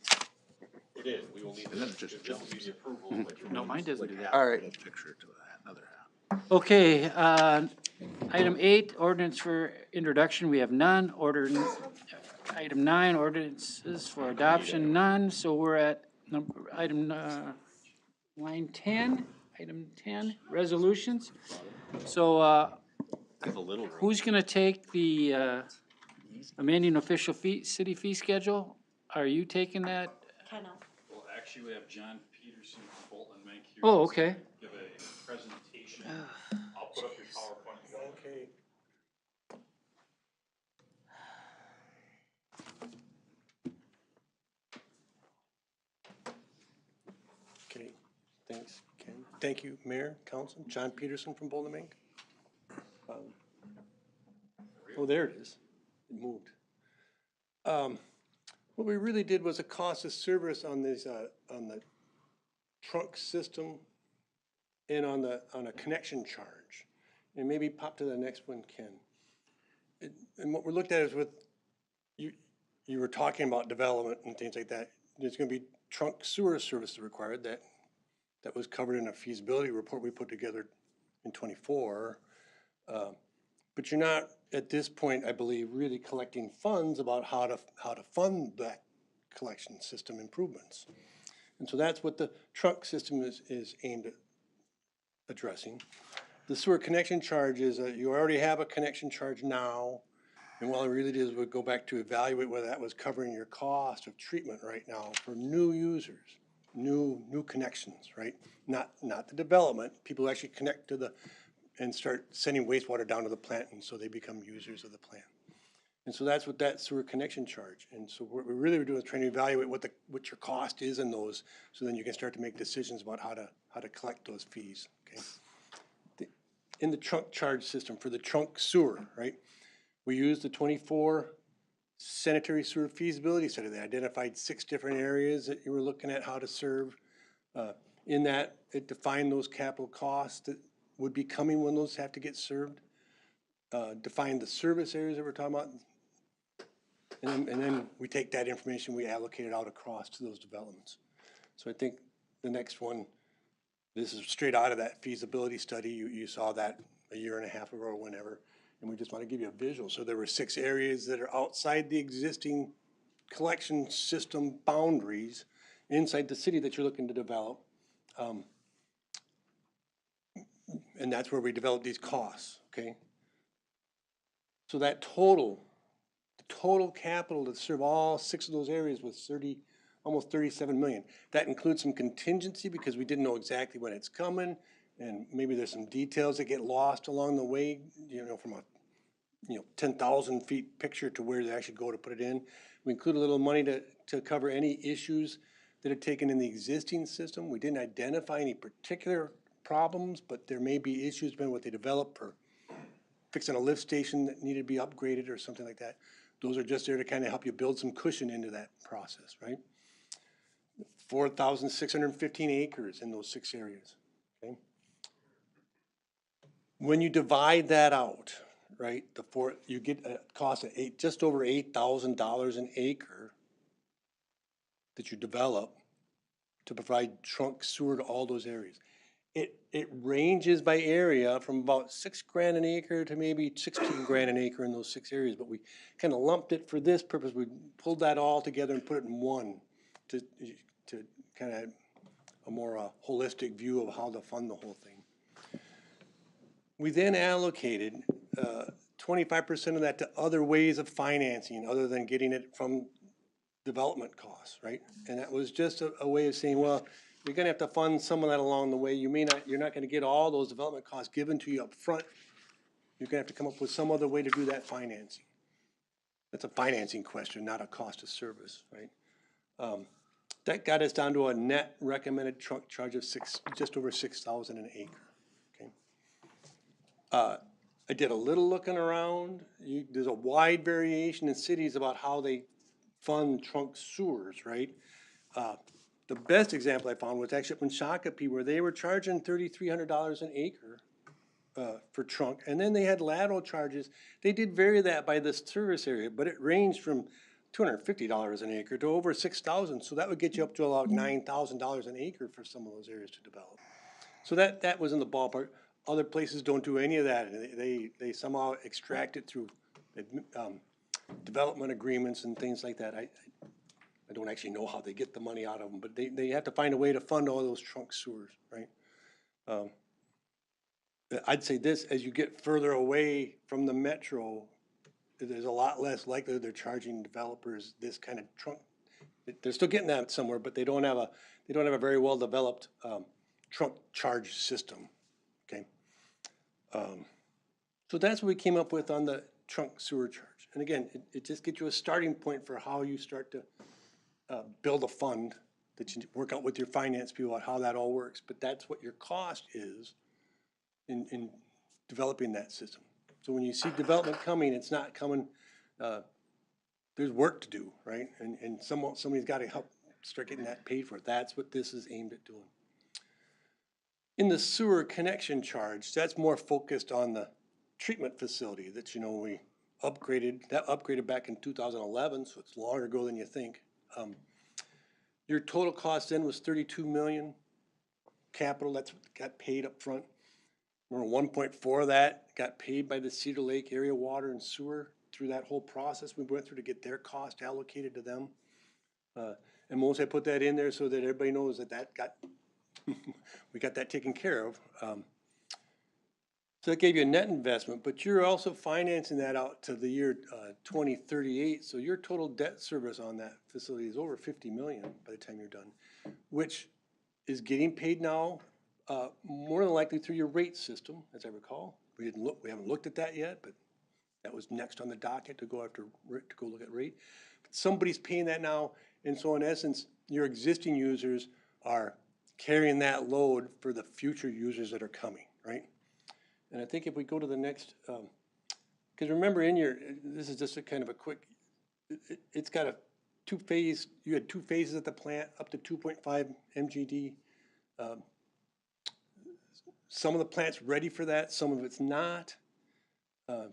It is, we will need to, this will be the approval, but you're. no, mine doesn't do that. All right, Picture to that, another half. Okay, item 8, ordinance for introduction, we have none. Item 9, ordinances for adoption, none. So we're at line 10, item 10, resolutions. So I have a little room. who's gonna take the amending official city fee schedule? Are you taking that? Kennel. Well, actually, we have John Peterson from Bolton and Mike here. Oh, okay. Give a presentation. I'll put up your PowerPoint. okay. Okay, thanks, Ken. Thank you, Mayor, Council. John Peterson from Bolton Mink. Oh, there it is. It moved. What we really did was a cost of service on this, on the trunk system and on a connection charge. And maybe pop to the next one, Ken. And what we looked at is with, you were talking about development and things like that. There's gonna be trunk sewer service required that was covered in a feasibility report we put together in '24. But you're not, at this point, I believe, really collecting funds about how to fund that collection system improvements. And so that's what the trunk system is aimed at addressing. The sewer connection charge is, you already have a connection charge now. And what it really did is we go back to evaluate whether that was covering your cost of treatment right now for new users, new connections, right? Not the development, people actually connect to and start sending wastewater down to the plant, and so they become users of the plant. And so that's what that sewer connection charge. And so what we really were doing is trying to evaluate what your cost is in those, so then you can start to make decisions about how to collect those fees, okay? In the trunk charge system for the trunk sewer, right? We used the '24 sanitary sewer feasibility study. They identified 6 different areas that you were looking at how to serve. In that, it defined those capital costs that would be coming when those have to get served. Defined the service areas that we're talking about. And then we take that information, we allocate it out across to those developments. So I think the next one, this is straight out of that feasibility study. You saw that a year and a half ago or whenever. And we just want to give you a visual. So there were 6 areas that are outside the existing collection system boundaries inside the city that you're looking to develop. And that's where we develop these costs, okay? So that the total capital to serve all 6 of those areas was almost 37 million. That includes some contingency because we didn't know exactly when it's coming, and maybe there's some details that get lost along the way, from a 10,000 feet picture to where they actually go to put it in. We include a little money to cover any issues that are taken in the existing system. We didn't identify any particular problems, but there may be issues with what they develop for fixing a lift station that needed to be upgraded or something like that. Those are just there to kind of help you build some cushion into that process, right? 4,615 acres in those 6 areas, okay? When you divide that out, right, you get a cost of just over $8,000 an acre that you develop to provide trunk sewer to all those areas. It ranges by area from about $6,000 an acre to maybe $16,000 an acre in those 6 areas, but we kind of lumped it for this purpose. We pulled that all together and put it in one to kind of a more holistic view of how to fund the whole thing. We then allocated 25% of that to other ways of financing other than getting it from development costs, right? And that was just a way of saying, well, you're gonna have to fund some of that along the way. You're not gonna get all those development costs given to you up front. You're gonna have to come up with some other way to do that financing. That's a financing question, not a cost of service, right? That got us down to a net recommended trunk charge of just over 6,000 an acre, okay? I did a little looking around. There's a wide variation in cities about how they fund trunk sewers, right? The best example I found was actually up in Shakopee, where they were charging $3,300 an acre for trunk, and then they had lateral charges. They did vary that by the service area, but it ranged from $250 an acre to over 6,000. So that would get you up to about $9,000 an acre for some of those areas to develop. So that was in the ballpark. Other places don't do any of that. They somehow extract it through development agreements and things like that. I don't actually know how they get the money out of them, but they have to find a way to fund all those trunk sewers, right? I'd say this, as you get further away from the metro, there's a lot less likelihood they're charging developers this kind of trunk. They're still getting that somewhere, but they don't have a very well developed trunk charge system. Okay. So that's what we came up with on the trunk sewer charge. And again, it just gets you a starting point for how you start to build a fund that you work out with your finance people on how that all works. But that's what your cost is in developing that system. So when you see development coming, it's not coming, there's work to do, right? And somebody's got to help start getting that paid for. That's what this is aimed at doing. In the sewer connection charge, that's more focused on the treatment facility that, we upgraded. That upgraded back in 2011, so it's longer ago than you think. Your total cost then was 32 million capital. That's what got paid up front. Remember, 1.4 of that got paid by the Cedar Lake area water and sewer through that whole process we went through to get their cost allocated to them. And most I put that in there so that everybody knows that got we got that taken care of. So that gave you a net investment, but you're also financing that out to the year 2038. So your total debt service on that facility is over 50 million by the time you're done, which is getting paid now more than likely through your rate system, as I recall. We haven't looked at that yet, but that was next on the docket to go look at rate. But somebody's paying that now, and so in essence, your existing users are carrying that load for the future users that are coming, right? And I think if we go to the next, because remember this is just a kind of a quick, it's got a two-phase, you had two phases at the plant, up to 2.5 MGD. Some of the plant's ready for that, some of it's not.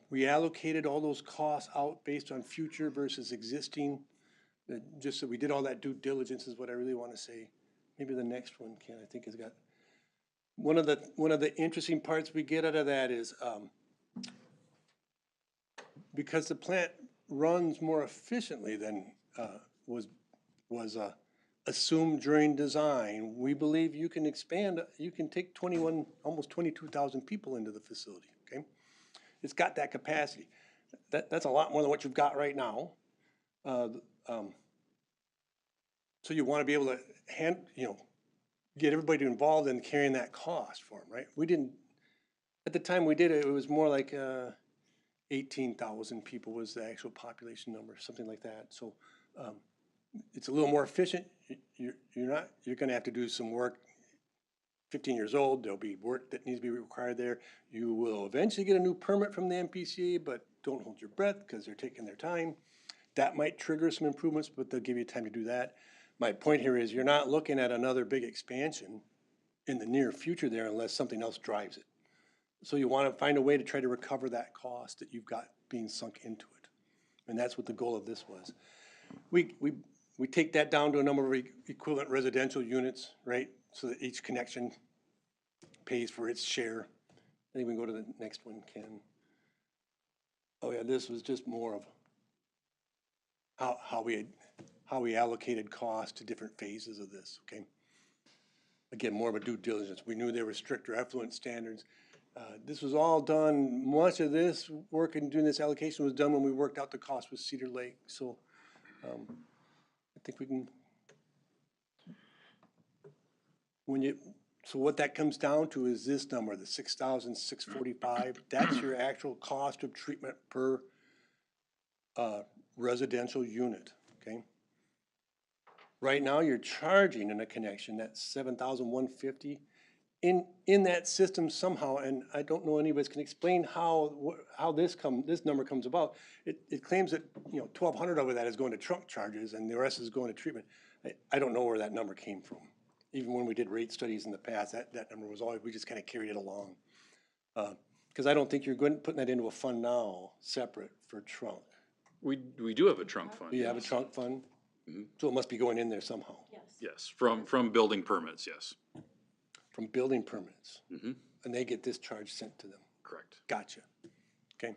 We allocated all those costs out based on future versus existing. Just so we did all that due diligence is what I really want to say. Maybe the next one, Ken, I think has got. One of the interesting parts we get out of that is because the plant runs more efficiently than was assumed during design, we believe you can expand, you can take almost 22,000 people into the facility, okay? It's got that capacity. That's a lot more than what you've got right now. So you want to be able to get everybody involved in carrying that cost for them, right? We didn't, at the time we did it, it was more like 18,000 people was the actual population number, something like that. So it's a little more efficient. You're going to have to do some work. 15 years old, there'll be work that needs to be required there. You will eventually get a new permit from the MPCA, but don't hold your breath because they're taking their time. That might trigger some improvements, but they'll give you time to do that. My point here is you're not looking at another big expansion in the near future there unless something else drives it. So you want to find a way to try to recover that cost that you've got being sunk into it. And that's what the goal of this was. We take that down to a number of equivalent residential units, right? So that each connection pays for its share. I think we can go to the next one, Ken. Oh yeah, this was just more of how we allocated costs to different phases of this, okay? Again, more of a due diligence. We knew there were stricter effluent standards. This was all done, much of this work and doing this allocation was done when we worked out the cost with Cedar Lake, so, I think we can. So what that comes down to is this number, the 6,645, that's your actual cost of treatment per, residential unit, okay? Right now, you're charging in a connection, that's 7,150. In that system somehow, and I don't know any of us can explain how this number comes about. It claims that, 1,200 of that is going to trunk charges and the rest is going to treatment. I don't know where that number came from. Even when we did rate studies in the past, that number was always, we just kind of carried it along. Because I don't think you're putting that into a fund now, separate for trunk. We do have a trunk fund. Do you have a trunk fund? So it must be going in there somehow. Yes, from building permits, yes. From building permits. And they get this charge sent to them. Correct. Gotcha. Okay.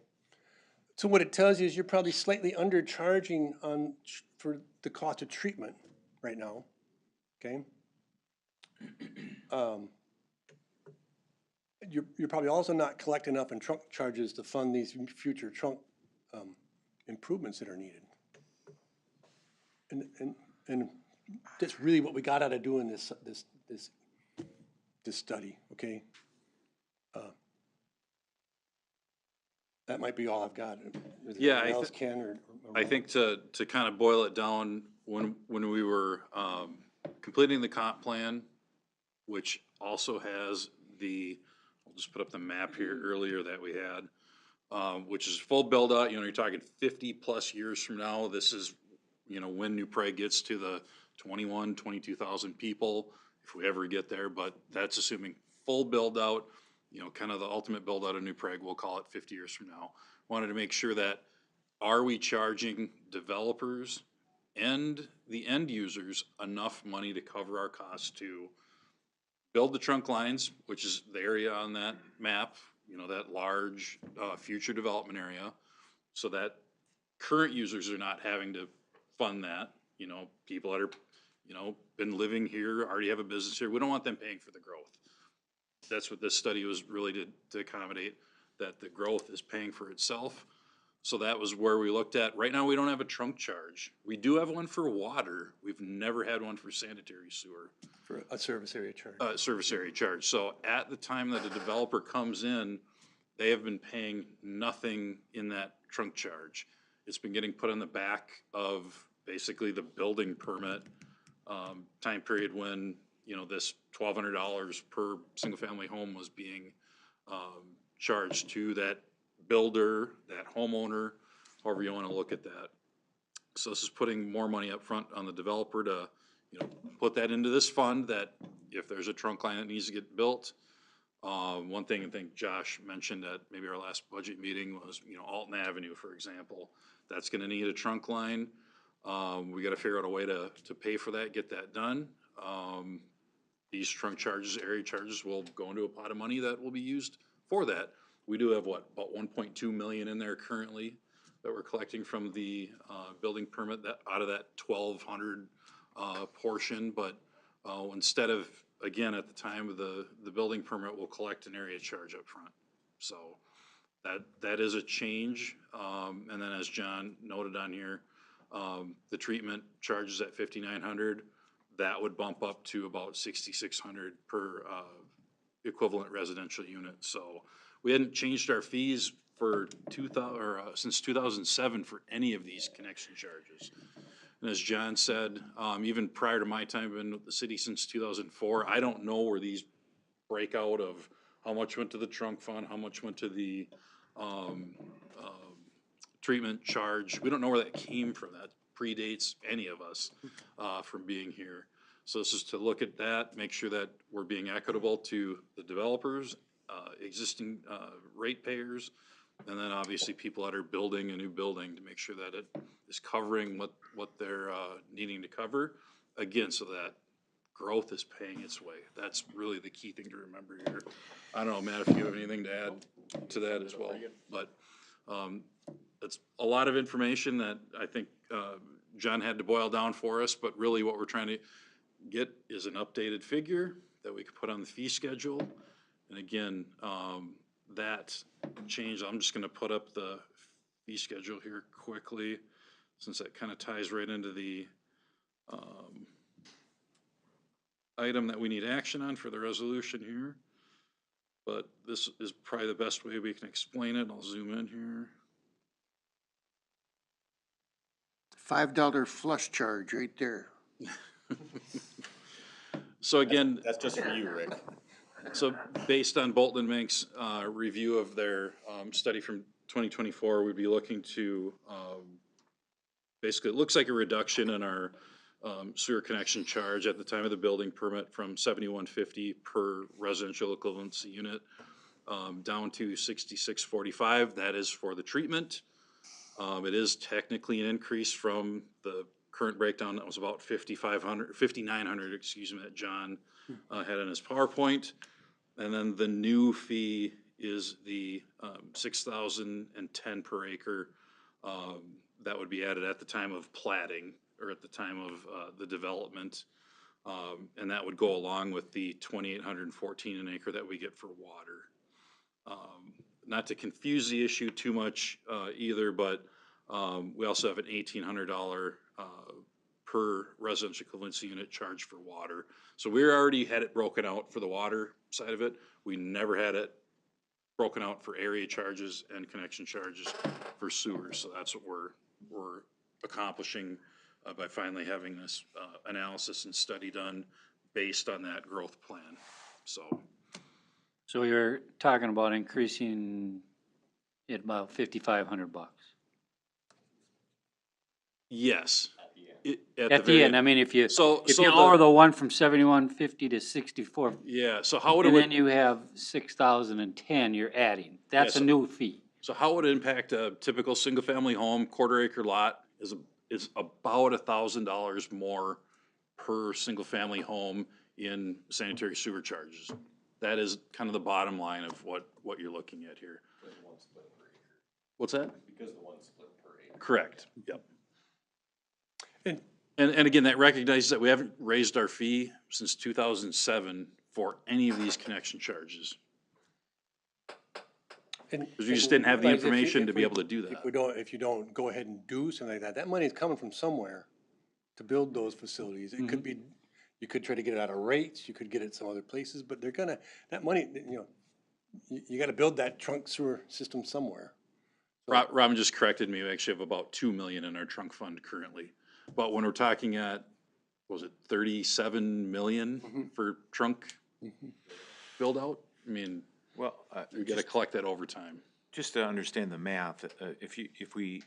So what it tells you is you're probably slightly undercharging for the cost of treatment right now. Okay. You're probably also not collecting enough in trunk charges to fund these future trunk improvements that are needed. And that's really what we got out of doing this study, okay? That might be all I've got. Is there anything else, Ken, or I think to kind of boil it down, when we were completing the comp plan, which also has I'll just put up the map here earlier that we had, which is full build out, you're talking 50+ years from now. This is, when New Prague gets to the 22,000 people, if we ever get there, but that's assuming full build out, kind of the ultimate build out of New Prague, we'll call it 50 years from now. Wanted to make sure that, are we charging developers and the end users enough money to cover our costs to build the trunk lines, which is the area on that map, that large future development area, so that current users are not having to fund that. People that are, been living here, already have a business here, we don't want them paying for the growth. That's what this study was really to accommodate, that the growth is paying for itself. So that was where we looked at. Right now, we don't have a trunk charge. We do have one for water. We've never had one for sanitary sewer. For a service area charge. Service area charge. So at the time that a developer comes in, they have been paying nothing in that trunk charge. It's been getting put on the back of basically the building permit time period when, this $1,200 per single-family home was being charged to that builder, that homeowner, however you want to look at that. So this is putting more money up front on the developer to, put that into this fund, that if there's a trunk line that needs to get built. One thing I think Josh mentioned at maybe our last budget meeting was, Alton Avenue, for example, that's gonna need a trunk line. We gotta figure out a way to pay for that, get that done. These trunk charges, area charges will go into a pot of money that will be used for that. We do have about 1.2 million in there currently that we're collecting from the building permit, that out of that 1,200 portion, but instead of, again, at the time of the building permit, we'll collect an area charge up front. So that is a change. And then as John noted on here, the treatment charges at 5,900, that would bump up to about 6,600 per equivalent residential unit. So we hadn't changed our fees for since 2007 for any of these connection charges. And as John said, even prior to my time in the city since 2004, I don't know where these break out of how much went to the trunk fund, how much went to the treatment charge. We don't know where that came from. That predates any of us from being here. So this is to look at that, make sure that we're being equitable to the developers, existing ratepayers, and then obviously people that are building a new building to make sure that it is covering what they're needing to cover. Again, so that growth is paying its way. That's really the key thing to remember here. I don't know, Matt, if you have anything to add to that as well. But it's a lot of information that I think John had to boil down for us, but really what we're trying to get is an updated figure that we could put on the fee schedule. And again, that change, I'm just gonna put up the fee schedule here quickly, since that kind of ties right into the item that we need action on for the resolution here. But this is probably the best way we can explain it. I'll zoom in here. $5 flush charge right there. So again, That's just for you, Rick. so based on Bolton and Manx review of their study from 2024, we'd be looking to, basically, it looks like a reduction in our sewer connection charge at the time of the building permit from $71.50 per residential equivalency unit down to $66.45. That is for the treatment. It is technically an increase from the current breakdown that was about 5,900, excuse me, that John had in his PowerPoint. And then the new fee is the 6,010 per acre that would be added at the time of platting or at the time of the development. And that would go along with the 2,814 an acre that we get for water. Not to confuse the issue too much either, but we also have an $1,800 per residential equivalency unit charge for water. So we already had it broken out for the water side of it. We never had it broken out for area charges and connection charges for sewers. So that's what we're accomplishing by finally having this analysis and study done based on that growth plan. So you're talking about increasing it about $5,500. Yes. At the end, I mean, if you So lower the one from 71.50 to 64, yeah, so how would and it, then you have 6,010 you're adding, that's a Yes. new fee. so how would it impact a typical single-family home, quarter-acre lot is about $1,000 more per single-family home in sanitary sewer charges. That is kind of the bottom line of what you're looking at here. What's that? Because the one split per acre. Correct, yep. And And again, that recognizes that we haven't raised our fee since 2007 for any of these connection charges. Because we just didn't have the realize if you- information if to be we- able to do that. If you don't go ahead and do something like that, that money is coming from somewhere to build those facilities. It could be, you could try to get it out of rates, you could get it some other places, but they're gonna, that money, you gotta build that trunk sewer system somewhere. Robin just corrected me, we actually have about 2 million in our trunk fund currently. But when we're talking at, was it 37 million for trunk build out? I mean, Well, we gotta collect that over time. just to understand the math, if we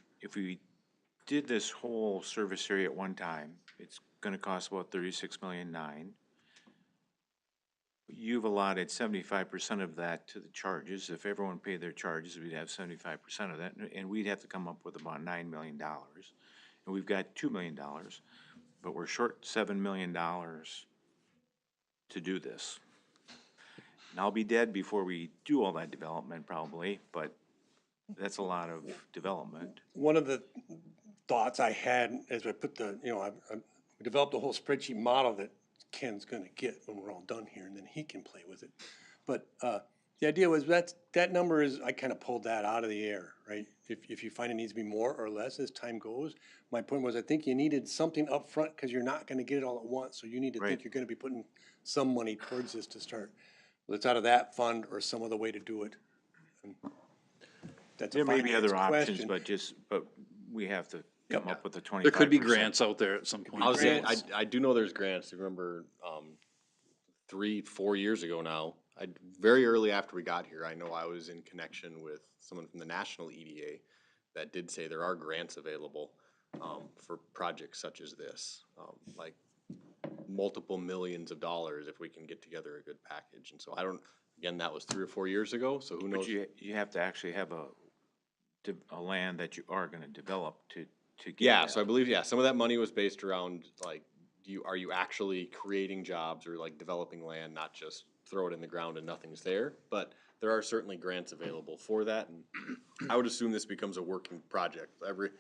did this whole service area at one time, it's gonna cost about 36,900,000. You've allotted 75% of that to the charges. If everyone paid their charges, we'd have 75% of that, and we'd have to come up with about $9 million. And we've got $2 million, but we're short $7 million to do this. And I'll be dead before we do all that development probably, but that's a lot of development. One of the thoughts I had as I put the, I developed a whole spreadsheet model that Ken's gonna get when we're all done here, and then he can play with it. But the idea was that number is, I kind of pulled that out of the air, right? If you find it needs to be more or less as time goes. My point was, I think you needed something up front because you're not gonna get it all at once, so you need to think you're gonna be putting some money towards this to start. Whether it's out of that fund or some other way to do it. And that's a There may be finance other options, question. but we have to come up with a 25%. There could be grants out there at some point. I was saying, I do know there's grants. I remember 3-4 years ago now, very early after we got here, I know I was in connection with someone from the national EDA that did say there are grants available for projects such as this, like multiple millions of dollars if we can get together a good package. And so again, that was 3 or 4 years ago, so who knows? But you have to actually have a land that you are gonna develop to get. Yeah, so I believe, some of that money was based around, like, are you actually creating jobs or like developing land, not just throw it in the ground and nothing's there? But there are certainly grants available for that, and I would assume this becomes a working project. Every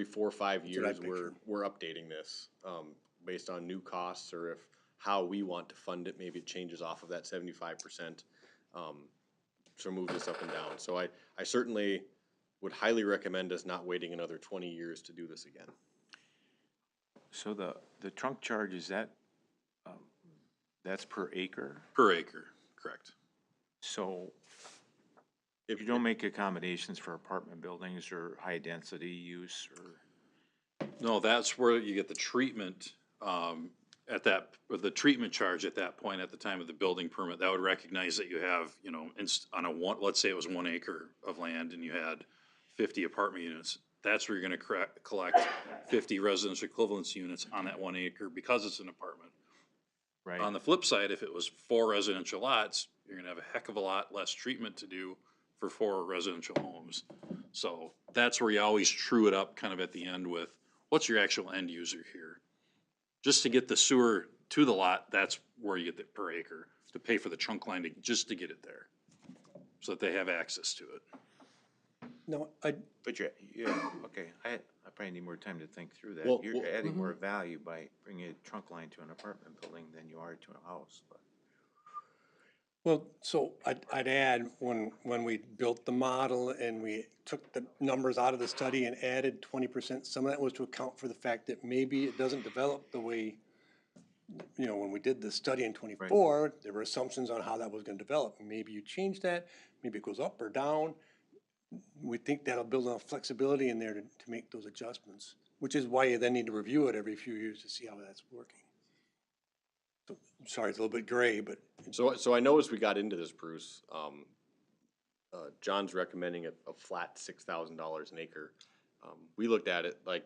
4 or 5 years, we're updating this, based on new costs, or if how we want to fund it, maybe it changes off of that 75%. to move this up and down. So I certainly would highly recommend us not waiting another 20 years to do this again. So the trunk charge, is that, that's per acre? Per acre, correct. So if you don't make accommodations for apartment buildings or high-density use, or? No, that's where you get the treatment, at that, or the treatment charge at that point, at the time of the building permit, that would recognize that you have, you know, on a one, let's say it was 1 acre of land and you had 50 apartment units. That's where you're gonna collect 50 residential equivalence units on that 1 acre because it's an apartment. Right. On the flip side, if it was 4 residential lots, you're gonna have a heck of a lot less treatment to do for 4 residential homes. So that's where you always true it up kind of at the end with, what's your actual end user here? Just to get the sewer to the lot, that's where you get the per acre, to pay for the trunk line just to get it there, so that they have access to it. No, But you're, yeah, okay, I probably need more time to think through that. Well, You're adding mm-hmm. more value by bringing a trunk line to an apartment building than you are to a house, but. well, so I'd add, when we built the model and we took the numbers out of the study and added 20%, some of that was to account for the fact that maybe it doesn't develop the way, you know, when we did the study in 24, there were assumptions on how that was gonna develop. Maybe you change that, maybe it goes up or down. We think that'll build enough flexibility in there to make those adjustments, which is why you then need to review it every few years to see how that's working. So, I'm sorry, it's a little bit gray, but. So I know as we got into this, Bruce, John's recommending a flat $6,000 an acre. We looked at it, like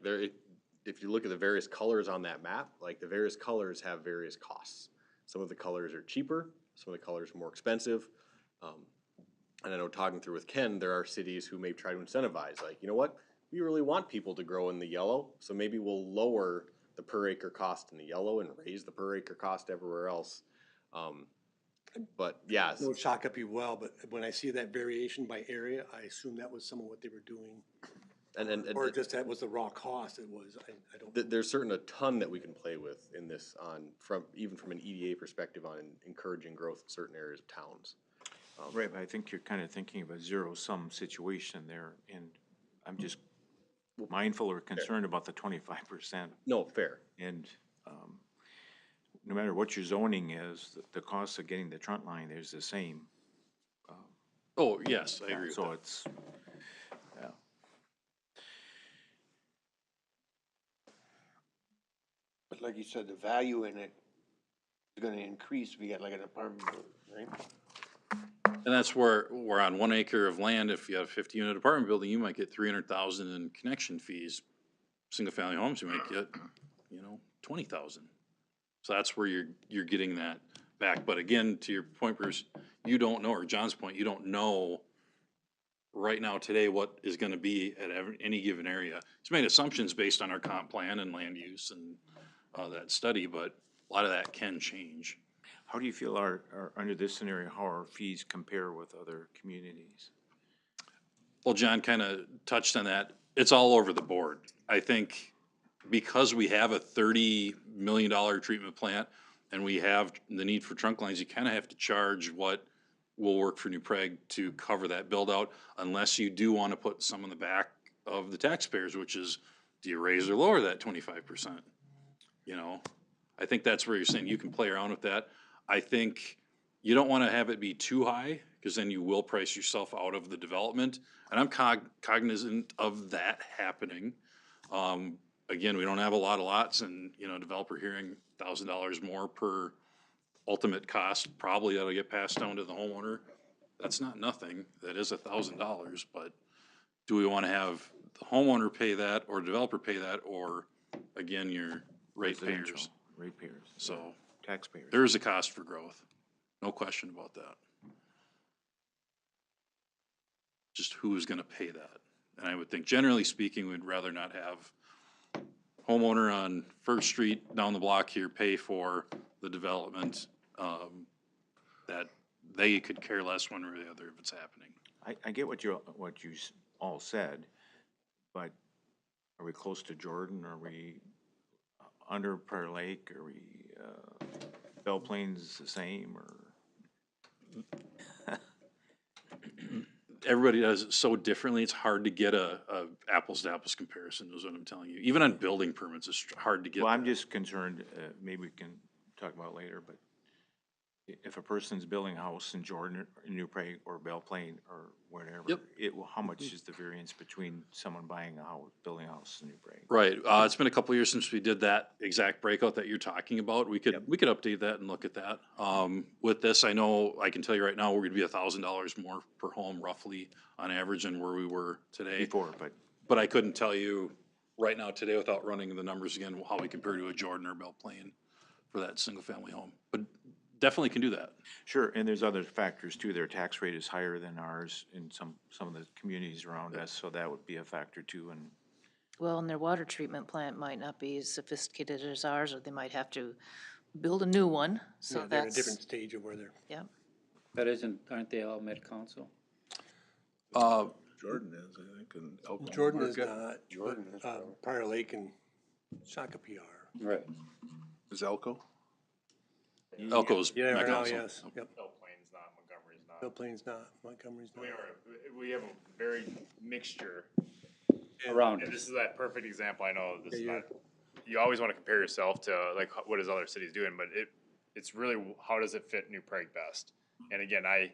if you look at the various colors on that map, like the various colors have various costs. Some of the colors are cheaper, some of the colors are more expensive. And I know talking through with Ken, there are cities who may try to incentivize, like, you know what, we really want people to grow in the yellow, so maybe we'll lower the per acre cost in the yellow and raise the per acre cost everywhere else. But yeah. No shock up you well, but when I see that variation by area, I assume that was some of what they were doing. Or just that was the raw cost it was, I don't. There's certainly a ton that we can play with in this even from an EDA perspective on encouraging growth in certain areas of towns. Right, but I think you're kind of thinking of a zero-sum situation there, and I'm just mindful or concerned about the 25%. No, fair. And no matter what your zoning is, the cost of getting the trunk line is the same. Oh, yes, I agree with So that. it's, yeah. But like you said, the value in it is gonna increase if you got like an apartment building, right? And that's where, on 1 acre of land, if you have a 50-unit apartment building, you might get 300,000 in connection fees. Single-family homes, you might get, 20,000. So that's where you're getting that back. But again, to your point, Bruce, you don't know, or John's point, you don't know right now today what is gonna be at any given area. It's made assumptions based on our comp plan and land use and that study, but a lot of that can change. How do you feel under this scenario, how our fees compare with other communities? Well, John kind of touched on that. It's all over the board. I think because we have a $30 million treatment plant and we have the need for trunk lines, you kind of have to charge what will work for New Prague to cover that build out, unless you do want to put some on the back of the taxpayers, which is, do you raise or lower that 25%? I think that's where you're saying you can play around with that. I think you don't want to have it be too high, because then you will price yourself out of the development. And I'm cognizant of that happening. Again, we don't have a lot of lots, and, developer hearing $1,000 more per ultimate cost, probably that'll get passed down to the homeowner. That's not nothing. That is $1,000, but do we want to have the homeowner pay that, or developer pay that, or, again, your ratepayers? Ratepayers. So. Taxpayers. There is a cost for growth, no question about that. Just who's gonna pay that? And I would think, generally speaking, we'd rather not have homeowner on First Street down the block here pay for the development, that they could care less one or the other if it's happening. I get what you all said, but are we close to Jordan? Are we under Prayer Lake? Are we, Belle Plains the same, or? everybody does it so differently, it's hard to get a apples to apples comparison, is what I'm telling you. Even on building permits, it's hard to get. Well, I'm that. just concerned, maybe we can talk about it later, but if a person's building a house in Jordan or New Prague or Belle Plaine or wherever, Yep. how much is the variance between someone buying a house, building a house in New Prague? Right, it's been a couple years since we did that exact breakout that you're talking about. We could update that and look at that. With this, I know, I can tell you right now, we're gonna be $1,000 more per home roughly on average than where we were today. Before, But I couldn't tell you right now today without running the numbers again, how we compare to a Jordan or Belle Plaine for that single family home. But definitely can do that. Sure, and there's other factors too. Their tax rate is higher than ours in some of the communities around us, so that would be a factor too, and Well, and their water treatment plant might not be as sophisticated as ours, or they might have to build a new one, so Yeah, they're in a that's. different stage of where they're. Yeah. But aren't they all Med-Council? Jordan is, I think, and Elko. Jordan is not, but, Prior Lake and Shakopee are. Right. Is Elko? Elko's Yeah, right now, Met-Council. yes, yep. Belle Plaine's not, Montgomery's not. Belle Plaine's not, Montgomery's not. We have a very mixture. Around And us. this is that perfect example, I know this is Yeah, not, you always wanna compare yourself to like, what is other cities doing, but it's really, how does it fit New Prague best? And again, I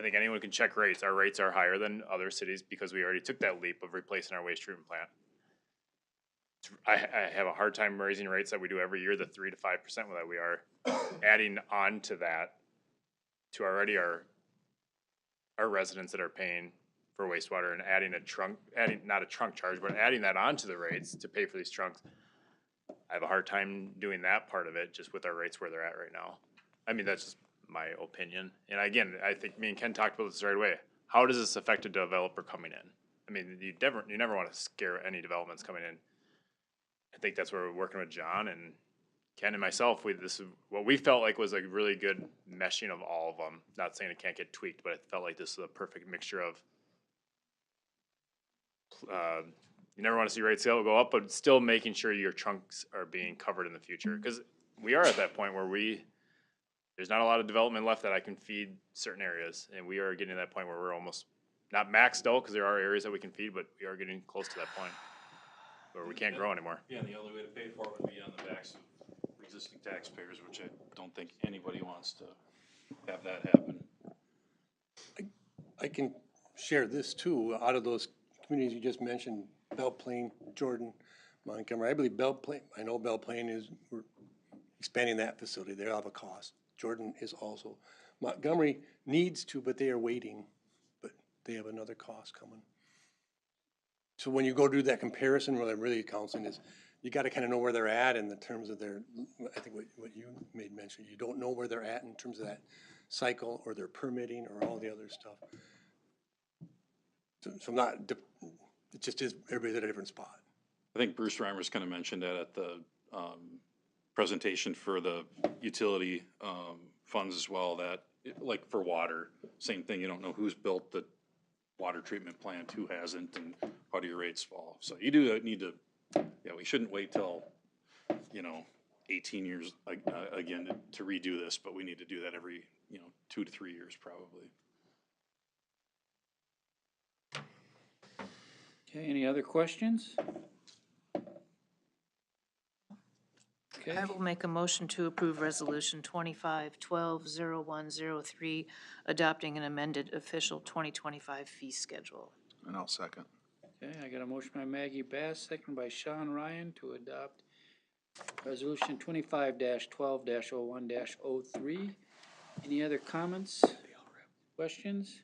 think anyone can check rates, our rates are higher than other cities because we already took that leap of replacing our waste treatment plant. I have a hard time raising rates that we do every year, the 3 to 5% that we are adding on to that, to already our residents that are paying for wastewater and adding not a trunk charge, but adding that onto the rates to pay for these trunks. I have a hard time doing that part of it just with our rates where they're at right now. I mean, that's just my opinion. And again, I think me and Ken talked about this right away. How does this affect a developer coming in? I mean, you never want to scare any developments coming in. I think that's where we're working with John and Ken and myself. This is what we felt like was a really good meshing of all of them. Not saying it can't get tweaked, but it felt like this is a perfect mixture of. You never want to see rates go up, but still making sure your trunks are being covered in the future. Because we are at that point where there's not a lot of development left that I can feed certain areas, and we are getting to that point where we're almost not maxed out because there are areas that we can feed, but we are getting close to that point where we can't grow anymore. Yeah, and the only way to pay for it would be on the backs of existing taxpayers, which I don't think anybody wants to have that happen. I can share this too, out of those communities you just mentioned, Belle Plaine, Jordan, Montgomery. I believe I know Belle Plaine we're expanding that facility. They'll have a cost. Jordan is also. Montgomery needs to, but they are waiting, but they have another cost coming. So when you go do that comparison, what I'm really counseling is, you gotta kinda know where they're at in the terms of I think what you made mention, you don't know where they're at in terms of that cycle or their permitting or all the other stuff. So I'm not, it just is, everybody's at a different spot. I think Bruce Reimers kind of mentioned that at the presentation for the utility funds as well, that like for water, same thing, you don't know who's built the water treatment plant, who hasn't, and how do your rates fall. So you do need to, we shouldn't wait till, 18 years again to redo this, but we need to do that every, 2 to 3 years probably. Okay, any other questions? Okay, I will make a motion to approve Resolution 25-12-0103, adopting an amended official 2025 fee schedule. And I'll second. okay, I got a motion by Maggie Bass, second by Sean Ryan to adopt Resolution 25-12-01-03. Any other comments, questions?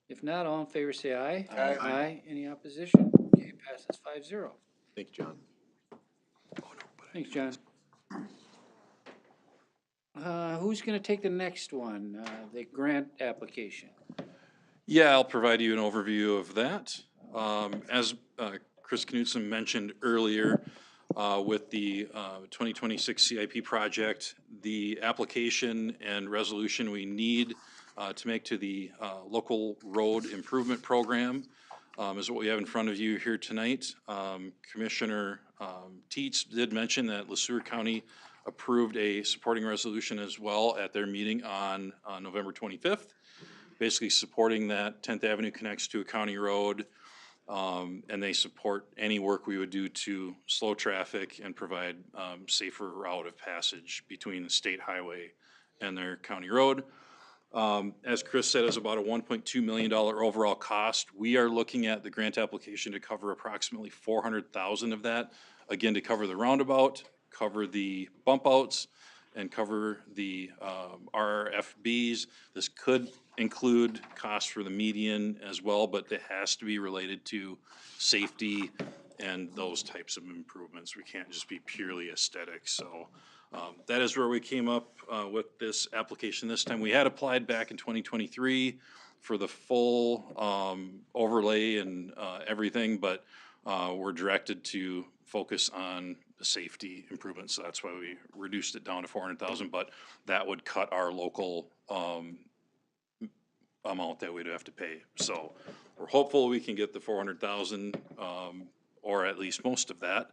If not, all in favor say aye. Aye. Aye. Any opposition? Okay, passes 5-0. Thank you, John. Thanks, John. Who's gonna take the next one, the grant application? Yeah, I'll provide you an overview of that. As Chris Knutson mentioned earlier, with the 2026 CIP project, the application and resolution we need to make to the local road improvement program is what we have in front of you here tonight. Commissioner Teets did mention that LeSueur County approved a supporting resolution as well at their meeting on November 25th. basically supporting that 10th Avenue connects to a county road. And they support any work we would do to slow traffic and provide safer route of passage between the state highway and their county road. As Chris said, it's about a $1.2 million overall cost. We are looking at the grant application to cover approximately 400,000 of that. Again, to cover the roundabout, cover the bump outs, and cover the RFBs. This could include costs for the median as well, but it has to be related to safety and those types of improvements. We can't just be purely aesthetic. So that is where we came up with this application this time. We had applied back in 2023 for the full overlay and everything, but we're directed to focus on the safety improvements. So that's why we reduced it down to 400,000, but that would cut our local amount that we'd have to pay. So we're hopeful we can get the 400,000 or at least most of that.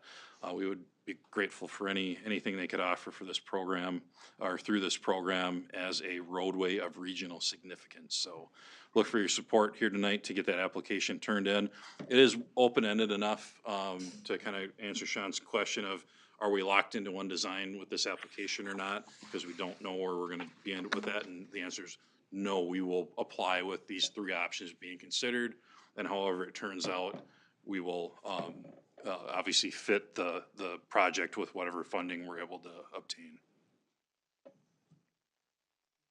We would be grateful for anything they could offer for this program or through this program as a roadway of regional significance. So look for your support here tonight to get that application turned in. It is open-ended enough to kind of answer Sean's question of, are we locked into one design with this application or not? Because we don't know where we're going to be in with that. And the answer is no, we will apply with these three options being considered. And however it turns out, we will obviously fit the project with whatever funding we're able to obtain.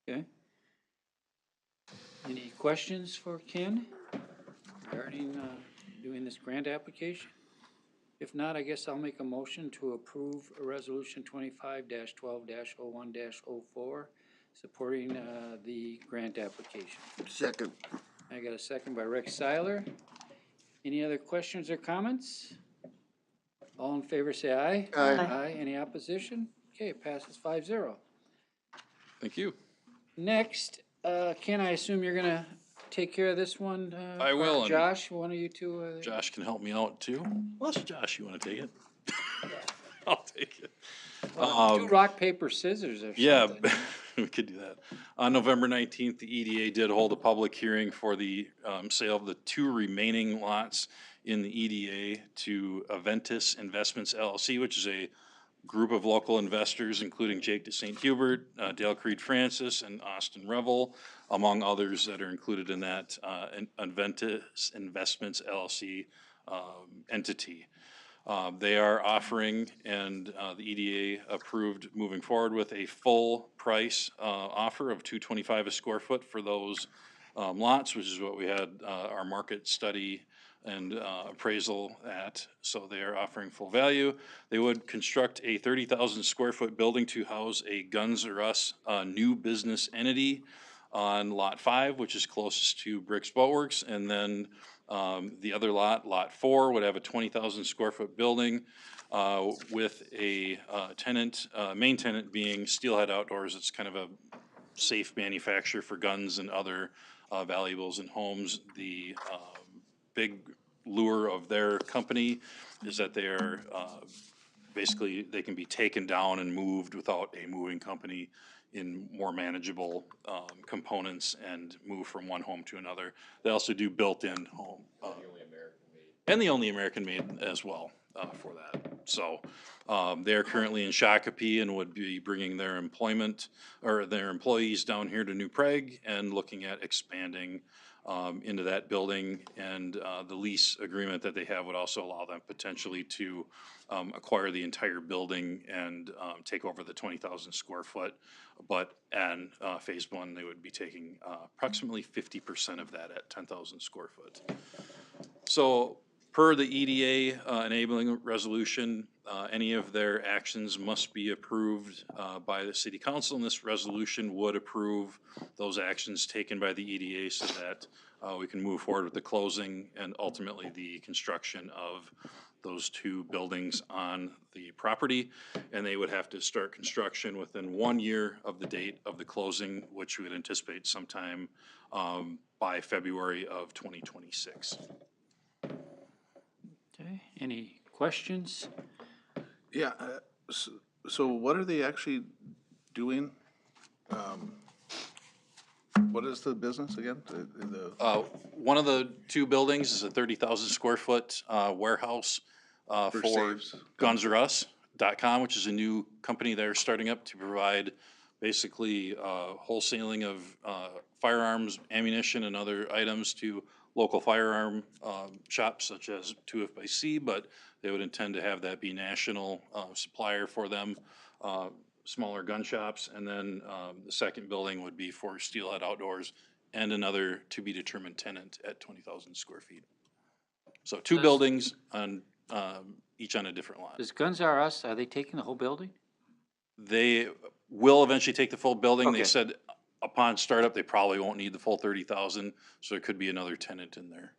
Okay. Any questions for Ken regarding doing this grant application? If not, I guess I'll make a motion to approve a resolution 25-12-01-04 supporting the grant application. Second. I got a second by Rick Seiler. Any other questions or comments? All in favor say aye. Aye. Aye. Any opposition? Okay, it passes 5-0. Thank you. Next, Ken, I assume you're gonna take care of this one? I will, or and- Josh, one of you two? Josh can help me out too. Unless Josh, you want to take it? I'll take it. Do rock, paper, scissors or something. Yeah, we could do that. On November 19th, the EDA did hold a public hearing for the sale of the two remaining lots in the EDA to Aventus Investments LLC, which is a group of local investors, including Jake de St. Hubert, Dale Creed Francis, and Austin Revel, among others that are included in that Aventus Investments LLC entity. They are offering, and the EDA approved moving forward with a full price offer of $225 a square foot for those lots, which is what we had our market study and appraisal at. So they are offering full value. They would construct a 30,000 square foot building to house a Guns R Us new business entity on lot 5, which is closest to Bricks Boatworks, and then the other lot, lot 4, would have a 20,000 square foot building with a tenant, main tenant being Steelhead Outdoors. It's kind of a safe manufacturer for guns and other valuables in homes. The big lure of their company is that they are basically, they can be taken down and moved without a moving company in more manageable components and move from one home to another. They also do built-in home. And the only American made as well for that. So they're currently in Shakopee and would be bringing their employment or their employees down here to New Prague and looking at expanding into that building. And the lease agreement that they have would also allow them potentially to acquire the entire building and take over the 20,000 square foot. But in phase 1, they would be taking approximately 50% of that at 10,000 square foot. So per the EDA enabling resolution, any of their actions must be approved by the city council, and this resolution would approve those actions taken by the EDA so that we can move forward with the closing and ultimately the construction of those two buildings on the property. And they would have to start construction within 1 year of the date of the closing, which we would anticipate sometime by February of 2026. Okay, any questions? Yeah, so what are they actually doing? What is the business again? One of the two buildings is a 30,000 square foot warehouse For for safes. GunsRUs.com, which is a new company they're starting up to provide basically wholesaling of firearms, ammunition, and other items to local firearm shops such as 2FC, but they would intend to have that be national supplier for them. Smaller gun shops, and then the second building would be for Steelhead Outdoors and another to-be-determined tenant at 20,000 square feet. So two buildings on, each on a different lot. Does Guns R Us, are they taking the whole building? They will eventually take the full building. They Okay. said upon startup, they probably won't need the full 30,000, so there could be another tenant in there.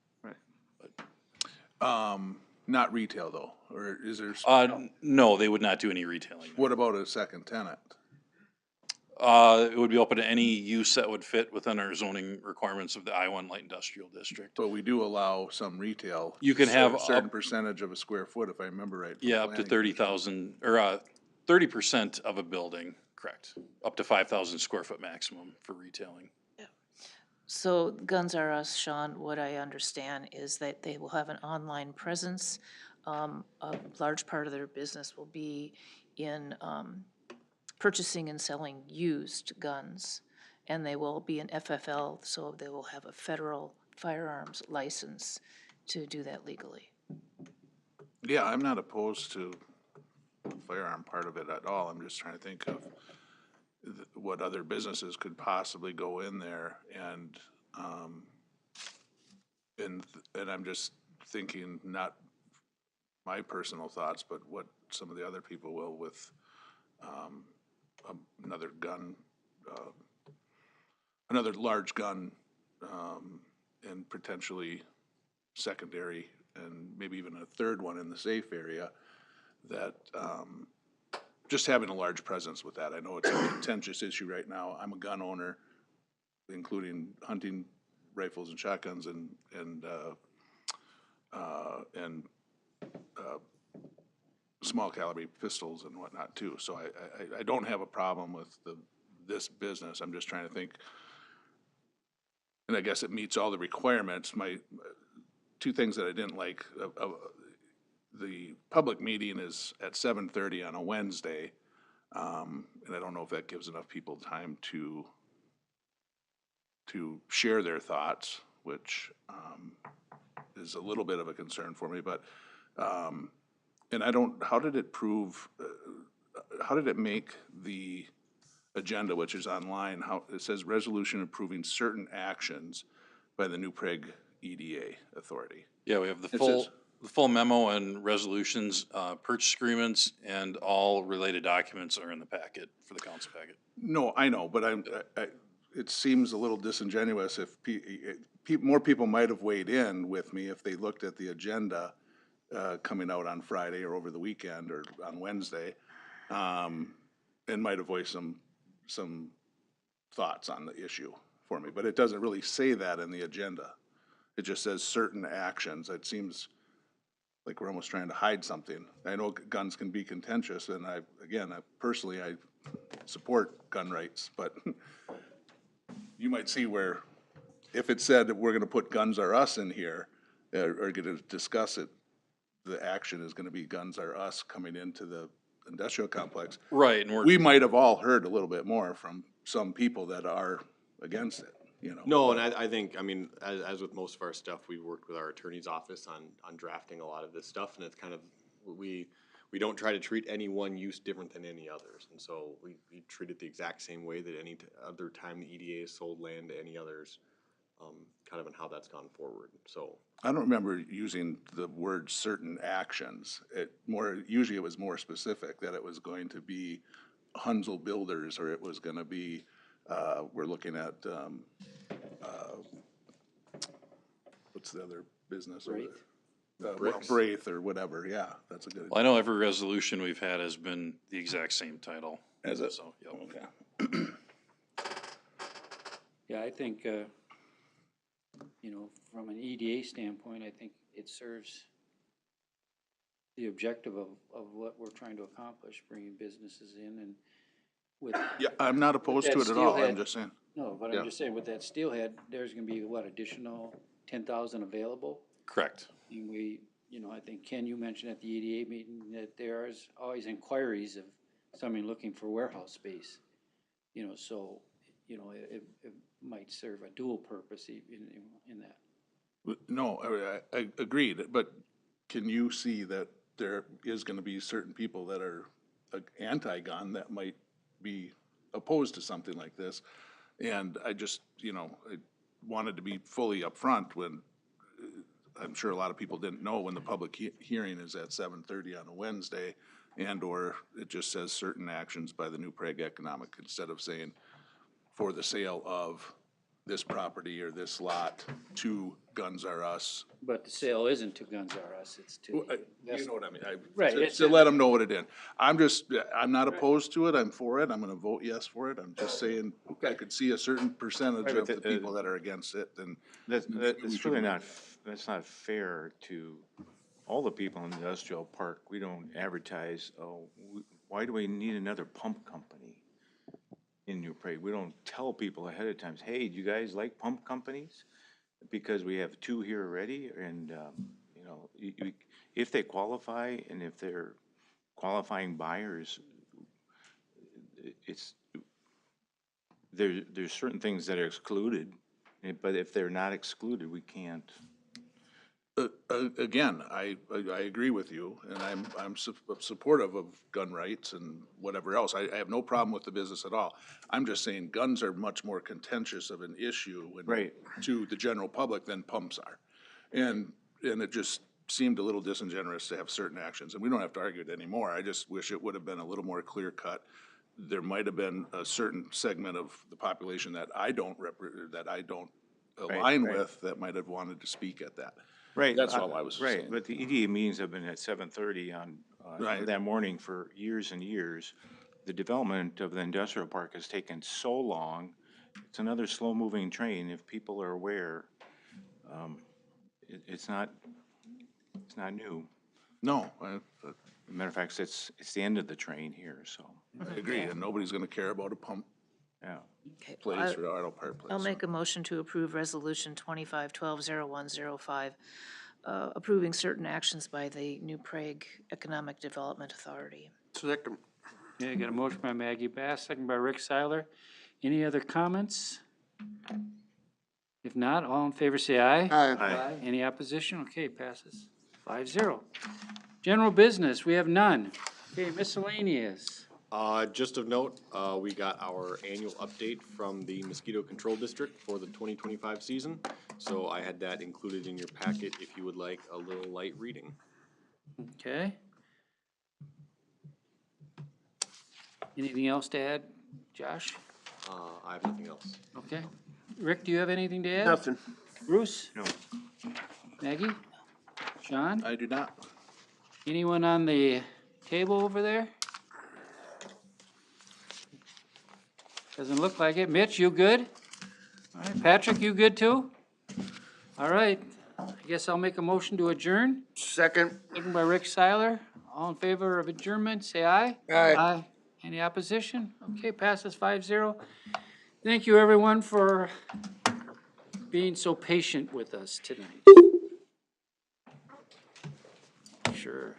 Not retail though, or is there? No, they would not do any retailing. What about a second tenant? It would be open to any use that would fit within our zoning requirements of the I-1 Light Industrial District. But we do allow some retail. You can have a certain up- percentage of a square foot, if I remember right. from Yeah, up to planning. 30,000, or 30% of a building, correct. Up to 5,000 square foot maximum for retailing. So Guns R Us, Sean, what I understand is that they will have an online presence. A large part of their business will be in purchasing and selling used guns. And they will be an FFL, so they will have a federal firearms license to do that legally. Yeah, I'm not opposed to the firearm part of it at all. I'm just trying to think of what other businesses could possibly go in there and I'm just thinking, not my personal thoughts, but what some of the other people will with another gun, another large gun, and potentially secondary and maybe even a third one in the safe area, that just having a large presence with that. I know it's a contentious issue right now. I'm a gun owner, including hunting rifles and shotguns and small caliber pistols and whatnot too. So I don't have a problem with this business. I'm just trying to think, and I guess it meets all the requirements. My two things that I didn't like, the public meeting is at 7:30 on a Wednesday, and I don't know if that gives enough people time to share their thoughts, which is a little bit of a concern for me. But and I don't. How did it make the agenda, which is online? How it says resolution approving certain actions by the New Prague EDA authority. Yeah, we have the It full, says- the full memo and resolutions, purchase agreements, and all related documents are in the packet for the council packet. No, I know, but it seems a little disingenuous if more people might have weighed in with me if they looked at the agenda coming out on Friday or over the weekend or on Wednesday, and might have voiced some thoughts on the issue for me. But it doesn't really say that in the agenda. It just says certain actions. It seems like we're almost trying to hide something. I know guns can be contentious, and I personally support gun rights, but you might see where if it said that we're gonna put Guns R Us in here, or gonna discuss it, the action is gonna be Guns R Us coming into the industrial complex. Right, and We might have all heard a little bit more from some people that are against it, you know. No, and I think, I mean, as with most of our stuff, we worked with our attorney's office on drafting a lot of this stuff, and it's kind of, we don't try to treat any one use different than any others, and so we treat it the exact same way that any other time the EDA has sold land to any others, kind of on how that's gone forward, so. I don't remember using the word certain actions. Usually it was more specific, that it was going to be Hunsel Builders, or it was gonna be, we're looking at, what's the other business? Braith? Braith or whatever, yeah, that's a good. Well, I know every resolution we've had has been the exact same title. Is it? So, yep. Okay. Yeah, I think, from an EDA standpoint, I think it serves the objective of what we're trying to accomplish, bringing businesses in with, Yeah, I'm not opposed to that it at all, steelhead- I'm just saying. no, but Yeah. I'm just saying with that steelhead, there's gonna be what, additional 10,000 available? Correct. And we, you know, I think Ken, you mentioned at the EDA meeting that there is always inquiries of somebody looking for warehouse space. You know, so, you know, it might serve a dual purpose in that. No, I agreed, but can you see that there is gonna be certain people that are anti-gun that might be opposed to something like this? And I just, you know, I wanted to be fully upfront when, I'm sure a lot of people didn't know when the public hearing is at 7:30 on a Wednesday, and/or it just says certain actions by the New Prague Economic, instead of saying for the sale of this property or this lot to Guns R Us. But the sale isn't to Guns R Us, it's to. You know what I mean? Right, To it's to in let them know what it is. I'm not opposed to it, I'm for it, I'm gonna vote yes for it, I'm just saying, I could see a certain percentage Right, of but the people that are against it, and. That's we should really know. not, that's not fair to all the people in the industrial park. We don't advertise, why do we need another pump company in New Prague? We don't tell people ahead of time, hey, do you guys like pump companies? Because we have two here already, and, you know, if they qualify and if they're qualifying buyers, there's certain things that are excluded, but if they're not excluded, we can't. Again, I agree with you, and I'm supportive of gun rights and whatever else. I have no problem with the business at all. I'm just saying guns are much more contentious of an issue Right. to the general public than pumps are. And it just seemed a little disingenuous to have certain actions, and we don't have to argue it anymore. I just wish it would have been a little more clear cut. There might have been a certain segment of the population that I don't align right. with that might have wanted to speak at that. Right. That's all I was saying. Right, but the EDA meetings have been at 7:30 on, Right. that morning for years and years. The development of the industrial park has taken so long. It's another slow-moving train. If people are aware, it's not new. No, Matter of fact, it's the end of the train here, so, I agree, and nobody's gonna care about a pump yeah. Okay, place or auto part place. I'll make a motion to approve Resolution 25-12-0105, approving certain actions by the New Prague Economic Development Authority. Second. Yeah, I got a motion by Maggie Bass, second by Rick Seiler. Any other comments? If not, all in favor say aye. Aye. Any opposition? Okay, passes 5-0. General business, we have none. Okay, miscellaneous. Just of note, we got our annual update from the Mosquito Control District for the 2025 season. So I had that included in your packet if you would like a little light reading. Okay. Anything else to add, Josh? I have nothing else. Okay. Rick, do you have anything to add? Nothing. Bruce? No. Maggie? Sean? I do not. Anyone on the table over there? Doesn't look like it. Mitch, you good? All right, Patrick, you good too? All right, I guess I'll make a motion to adjourn. Second. Second by Rick Seiler. All in favor of adjournment, say aye. Aye. Aye. Any opposition? Okay, passes 5-0. Thank you, everyone, for being so patient with us tonight. Sure.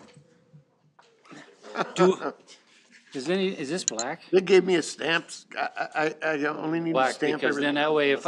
Is this black? They gave me a stamp. I only need a Black, stamp because every. then that way, if